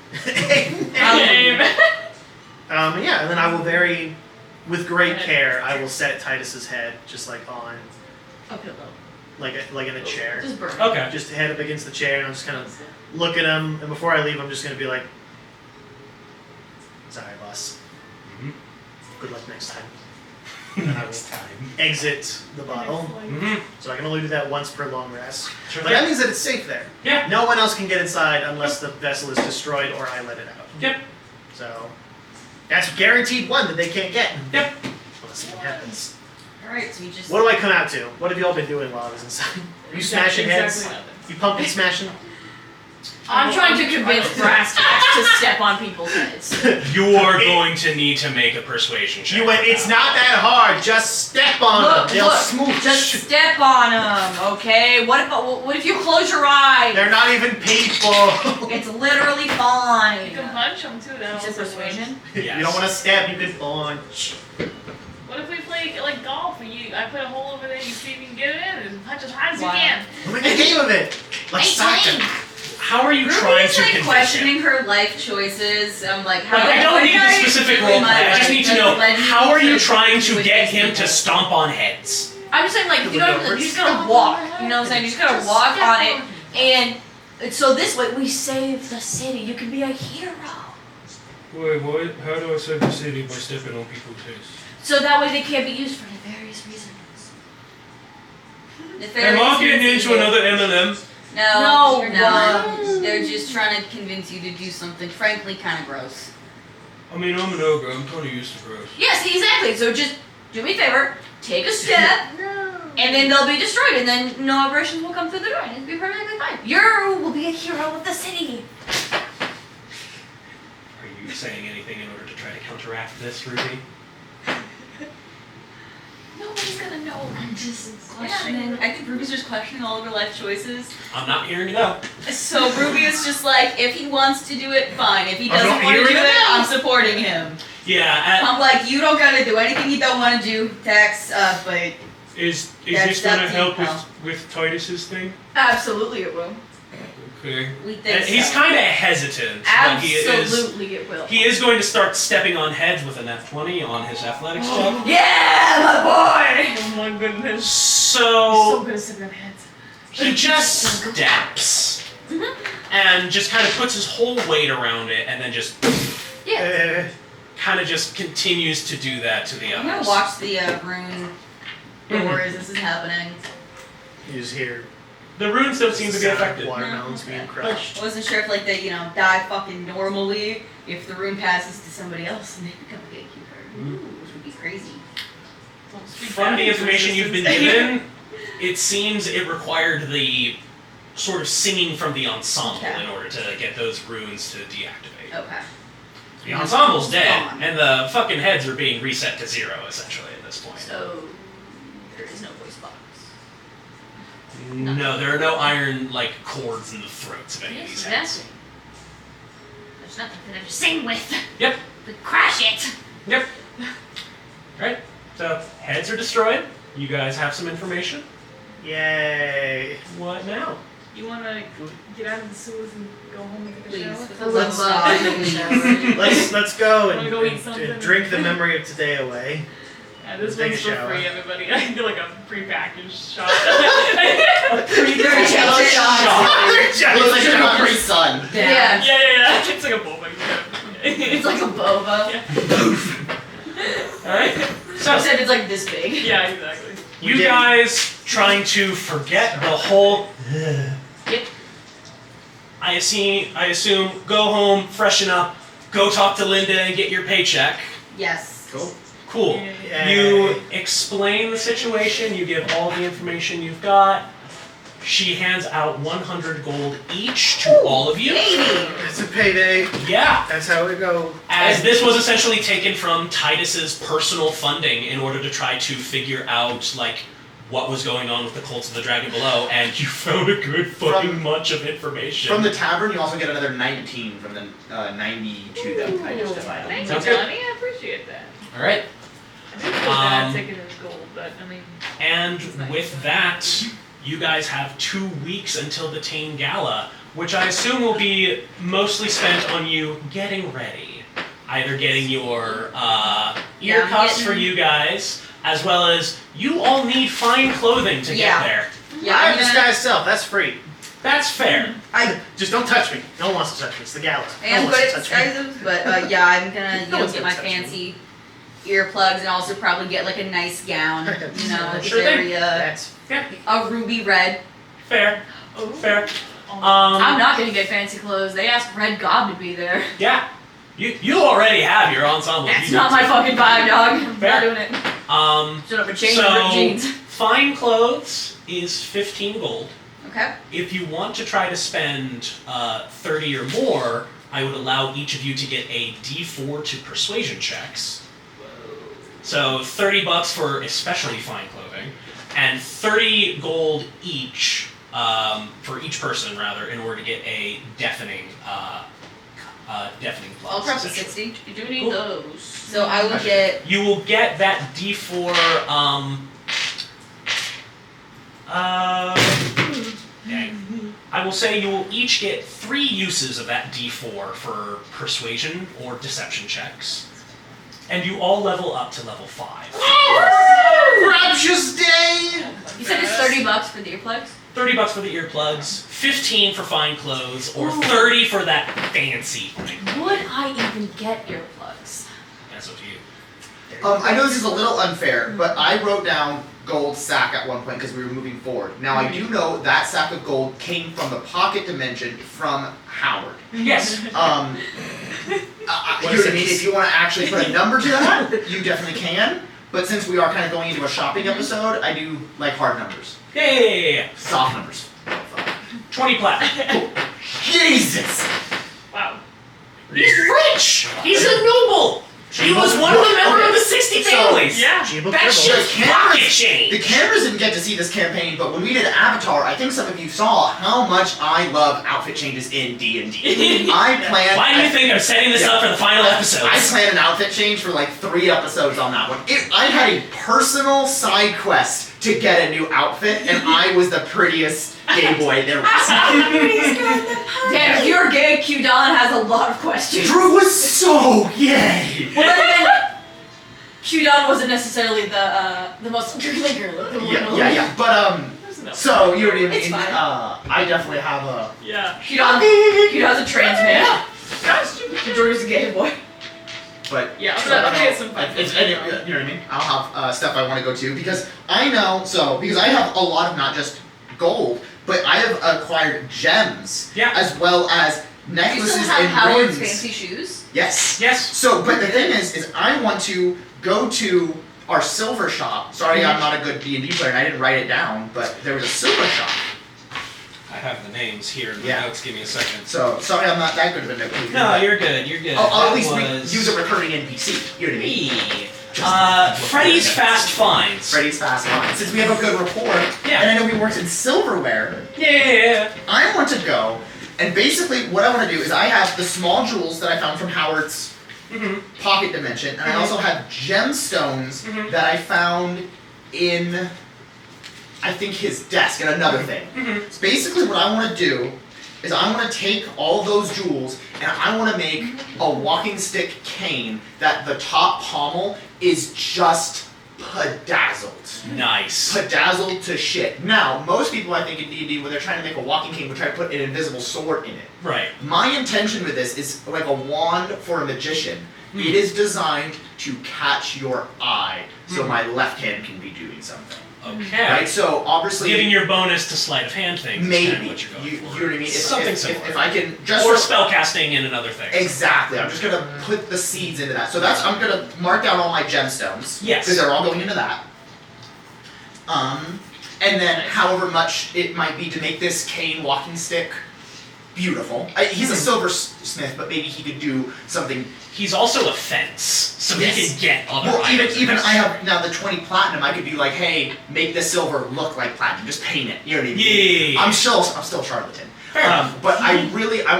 Yeah, and then I will with great care, I will set Titus's head just like on, A pillow. like in a chair. Just burn. Okay. Just head up against the chair, and I'm just kind of look at him, and before I leave, I'm just gonna be like, "Sorry, boss. Mhm. Good luck next time." And I will exit the bottle, Mm-hmm. so I can only do that once per long rest. Sure But thing. that means that it's safe there. Yeah. No one else can get inside unless the vessel is destroyed or I let it out. Yep. So that's guaranteed one that they can't get. Yep. Unless something happens. Alright, so you just. What do I come out to? What have you all been doing while I was inside? Are you smashing heads? Exactly nothing. You pumpkin smashing? I'm trying to convince Brass Tacks to step on people's heads. You are going to need to make a persuasion check. You went, for it's that. not that hard, just step on Look, them. They'll look, smooch. just step on them, okay? What if you close your eyes? They're not even people. It's literally You can fine. punch them too. That Is it also persuasion? Yes. You don't want to step, you can punch. What if we play like golf and I put a hole over there, you see if you can get it in, and punch as hard as Wow. you can. We'll make a game of it. Like soccer. How are you Ruby's trying to like convince questioning him? her life choices. I'm like, how Like, I don't need the I specific ruin role my play. I just life need to that know led me how are you to trying to with get these him to people. stomp on heads? I'm just saying, like, Good you know, with you're just gonna walk. You know what I'm saying? You're just gonna walk on it, and so this way we save the city. You can be a hero. Wait, what? How do I save the city by stepping on people's heads? So that way they can't be used for nefarious reasons. Am I getting into another MLM? No, No, you're not. what? They're just trying to convince you to do something, frankly, kind of gross. I mean, I'm an ogre. I'm kind of used to gross. Yes, exactly. So just do me a favor, take a step, and then they'll be destroyed, and then no aberrations will come through the door, and it'll be perfectly fine. You will be a hero of the city. Are you saying anything in order to try to counteract this, Ruby? Nobody's gonna know. I'm just questioning. I think Ruby's just questioning all of her life choices. I'm not hearing it out. So Ruby is just like, if he wants to do it, fine. If he I'm doesn't not want to do hearing it, it out. I'm supporting him. Yeah. I'm like, you don't gotta do anything you don't want to do, Tex, but Is That's this gonna up to help you, pal. with Titus's thing? Absolutely, it will. Okay. We think And he's so. kind of hesitant. But Absolutely, it will. he is going to start stepping on heads with a nat 20 on his athletics check. Yeah, my boy. Oh my goodness. So So good at sipping heads. he just steps and just kind of puts his whole weight around it, and then just Yeah. kind of just continues to do that to the I'm gonna others. watch the rune door as this is happening. You just hear The runes don't seem to be sound of affected. watermelons being crushed. I wasn't sure if like they, die fucking normally, if the rune passes to somebody else and they become a gatekeeper. Ooh, which would be crazy. From the information you've been given, it seems it required the sort of singing from the ensemble Okay. in order to get those runes to deactivate. Okay. The ensemble's dead, Gone. and the fucking heads are being reset to 0 essentially at this point. So there is no voice box. No, there are no iron cords in the throats of any of Yes, these heads. exactly. There's nothing for them to sing with. Yep. But crash it. Yep. Right. So heads are destroyed. You guys have some information. Yay! What now? You wanna get out of the sewers and go home and take a Please, shower? for the love of God, take a shower. Let's go Wanna and, go eat and something? drink the memory of today away. Yeah, this Take a one's for shower. free, everybody. I can do like a prepackaged shot. Dirty shot. It looks like you're not pretty sun. Yeah. Yeah. It's like a boba. It's like a boba. All right. So Except it's like this big. Yeah, exactly. you guys trying to forget the whole. Yep. I assume go home, freshen up, go talk to Linda and get your paycheck. Yes. Cool. Cool. Yay. You explain the situation, you give all the information you've got. She hands out 100 gold each to all of you. 80. It's a payday. Yeah. That's how it go. As this was essentially taken from Titus's personal funding in order to try to figure out what was going on with the cults of the Dragon Below, and you found a good fucking bunch of information. From the tavern, you also get another 19 from the 92 that I just divided. Thank you, Sounds good. Johnny. I appreciate that. All right. I do feel bad Um, taking his gold, but I mean. And nice. with that, you guys have 2 weeks until the Tane Gala, which I assume will be mostly spent on you getting ready. Either getting your ear I'm cuffs getting- for you guys, as well as you all need fine clothing to Yeah. get there. Yeah, I I'm have gonna, disguise self. That's free. That's fair. Just don't touch me. No one wants to touch me. It's the gala. I No am one good wants at to touch me. disguises, but I'm gonna No one's get gonna my touch me. fancy earplugs and also probably get a nice gown. It's Sure thing. very That's a ruby red. Fair. Oh. Fair. I'm not gonna get fancy clothes. They asked Red God to be there. Yeah. You already have your ensemble. That's You not do my too. fucking vibe, dog. I'm Fair. not doing it. Shut up and change So ripped jeans. fine clothes is 15 gold. Okay. If you want to try to spend 30 or more, I would allow each of you to get a D4 to persuasion checks. So $30 for especially fine clothing, and 30 gold each for each person, rather, in order to get a deafening plus. I'll drop to essentially. 60. You do need Cool. those. So I will get You will get that D4. Dang. I will say you will each get 3 uses of that D4 for persuasion or deception checks, and you all level up to level 5. Raptious day! You said it's $30 for the earplugs? $30 for the earplugs, 15 for fine clothes, or 30 for that fancy thing. Would I even get earplugs? That's up to you. I know this is a little unfair, but I wrote down gold sack at one point because we were moving forward. Now I do know that sack of gold came from the pocket dimension from Howard. Yes. What is it? if you want to actually put a number to that, you definitely can. But since we are kind of going into a shopping episode, I do like hard numbers. Yeah. Soft numbers. 20 plat. Jesus! Wow. He's rich! He's a noble! He was one of the members of the 60 families! Yeah. That shit's pocket change! The cameras didn't get to see this campaign, but when we did Avatar, I think some of you saw how much I love outfit changes in D&D. I planned... Why do you think I'm setting this up for the final episode? I planned an outfit change for like 3 episodes on that one. I had a personal side quest to get a new outfit, and I was the prettiest Gay boy, there was. Damn, if you're gay, Q-Don has a lot of questions. Drew was so gay! Well, then, Q-Don wasn't necessarily the most girly girl of the world. Yeah. But, There's enough. so, you know what I mean? It's fine. I definitely have a... Yeah. Q-Don's a trans man. Gosh, Drew's a gay boy. But Yeah, so I'll I get don't some know, fun. you know what I mean? I'll have stuff I want to go to because I know. So because I have a lot of not just gold, but I have acquired gems Yeah. as well as You necklaces still have and Howard's rings. fancy shoes. Yes. Yes. So, but the thing is I want to go to our silver shop. Sorry, I'm not a good D&D player and I didn't write it down, but there was a silver shop. I have the names here in the Yeah. notes. Give me a second. So sorry, I'm not that good of a note taker, No, but you're good. You're good. I'll at That least was use a recurring NPC. You know what I mean? Freddy's Fast Finds. Freddy's Fast Line. Since we have a good rapport, Yeah. and I know he works in silverware, Yeah. I want to go, and basically what I want to do is I have the small jewels that I found from Howard's pocket dimension, and I also have gemstones that I found in, I think, his desk, and another thing. So basically what I want to do is I want to take all those jewels and I want to make a walking stick cane that the top pommel is just bedazzled. Nice. Bedazzled to shit. Now, most people I think in D&D when they're trying to make a walking cane would try to put an invisible sword in it. Right. My intention with this is like a wand for a magician. It is designed to catch your eye so my left hand can be doing something. Okay. Right? So obviously Giving your bonus to sleight of hand things. Is maybe kind of what you're going you for. know what I mean? Something similar. If I can just Or spellcasting in another thing. exactly, I'm just gonna put the seeds into that. So I'm gonna mark down all my gemstones. Yes. Because they're all going into that. And then however much it might be to make this cane walking stick beautiful. He's a silversmith, but maybe he could do something. He's also a fence, so Yes. he can get other Well, items. even I have now the 20 platinum. I could be like, hey, make the silver look like platinum. Just paint it. You know what I mean? Yeah. I'm still charlatan. Fair enough. But I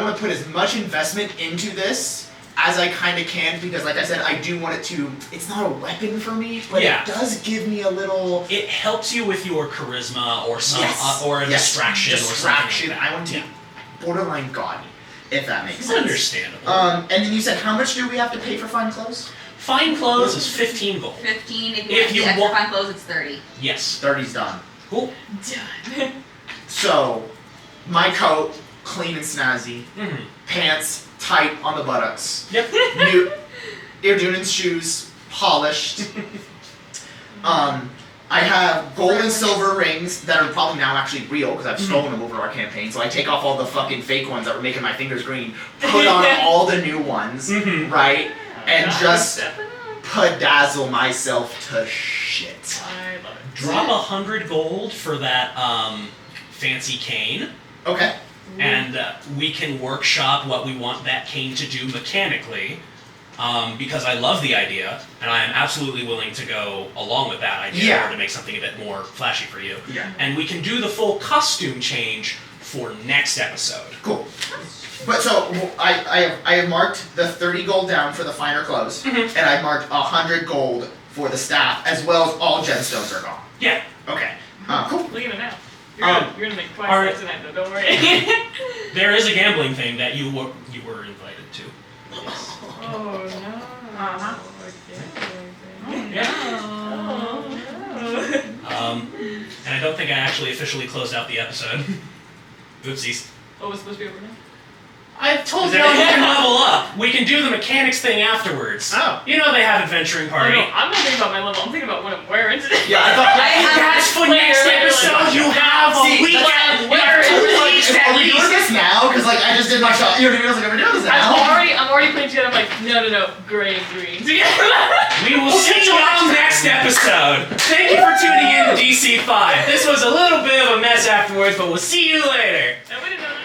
want to put as much investment into this as I kind of can because, like I said, I do want it to. It's not a weapon for me, but Yeah. it does give me a little It helps you with your charisma or some Yes. or a Yes. distraction or distraction. something like that. I want to be borderline gaudy, if that makes It's sense. understandable. And then you said, how much do we have to pay for fine clothes? Fine clothes is 15 gold. 15. If If you you want want- extra fine clothes, it's 30. Yes. 30's done. Cool. Done. So, my coat, clean and snazzy. Mm-hmm. Pants, tight on the buttocks. Yep. New Irdunan's shoes, polished. I have gold and silver rings that are probably now actually real because I've stolen them over our campaign. So I take off all the fucking fake ones that were making my fingers green, put on all the new ones, right? And just bedazzle myself to shit. I love it. Drop 100 gold for that fancy cane, Okay. and we can workshop what we want that cane to do mechanically. Because I love the idea, and I am absolutely willing to go along with that idea in Yeah. order to make something a bit more flashy for you. Yeah. And we can do the full costume change for next episode. Cool. But so I have marked the 30 gold down for the finer clothes, and I marked 100 gold for the staff, as well as all gemstones are gone. Yeah. Okay. Cool. Look at it now. You're gonna make Alright. twice tonight though, don't worry. There is a gambling thing that you were invited to. Oh no. Uh-huh. Yeah. Oh no. And I don't think I actually officially closed out the episode. Oopsies. Oh, it's supposed to be over now? I've told you all you can level up. We can do the mechanics thing afterwards. Oh. You know they have adventuring Oh, party. no, I'm not thinking about my level, I'm thinking about what I'm wearing today. Yeah, I thought. That's for next episode. You have a See, week. that's- You have 2 weeks Are at we doing least. this now? Because like I just did my shot. You know what I mean? I was like, are we doing this now? I'm already putting together, I'm like, no, gray and green together. We will see you on next episode. Thank you for tuning in to DC5. This was a little bit of a mess afterwards, but we'll see you later. And we didn't know that.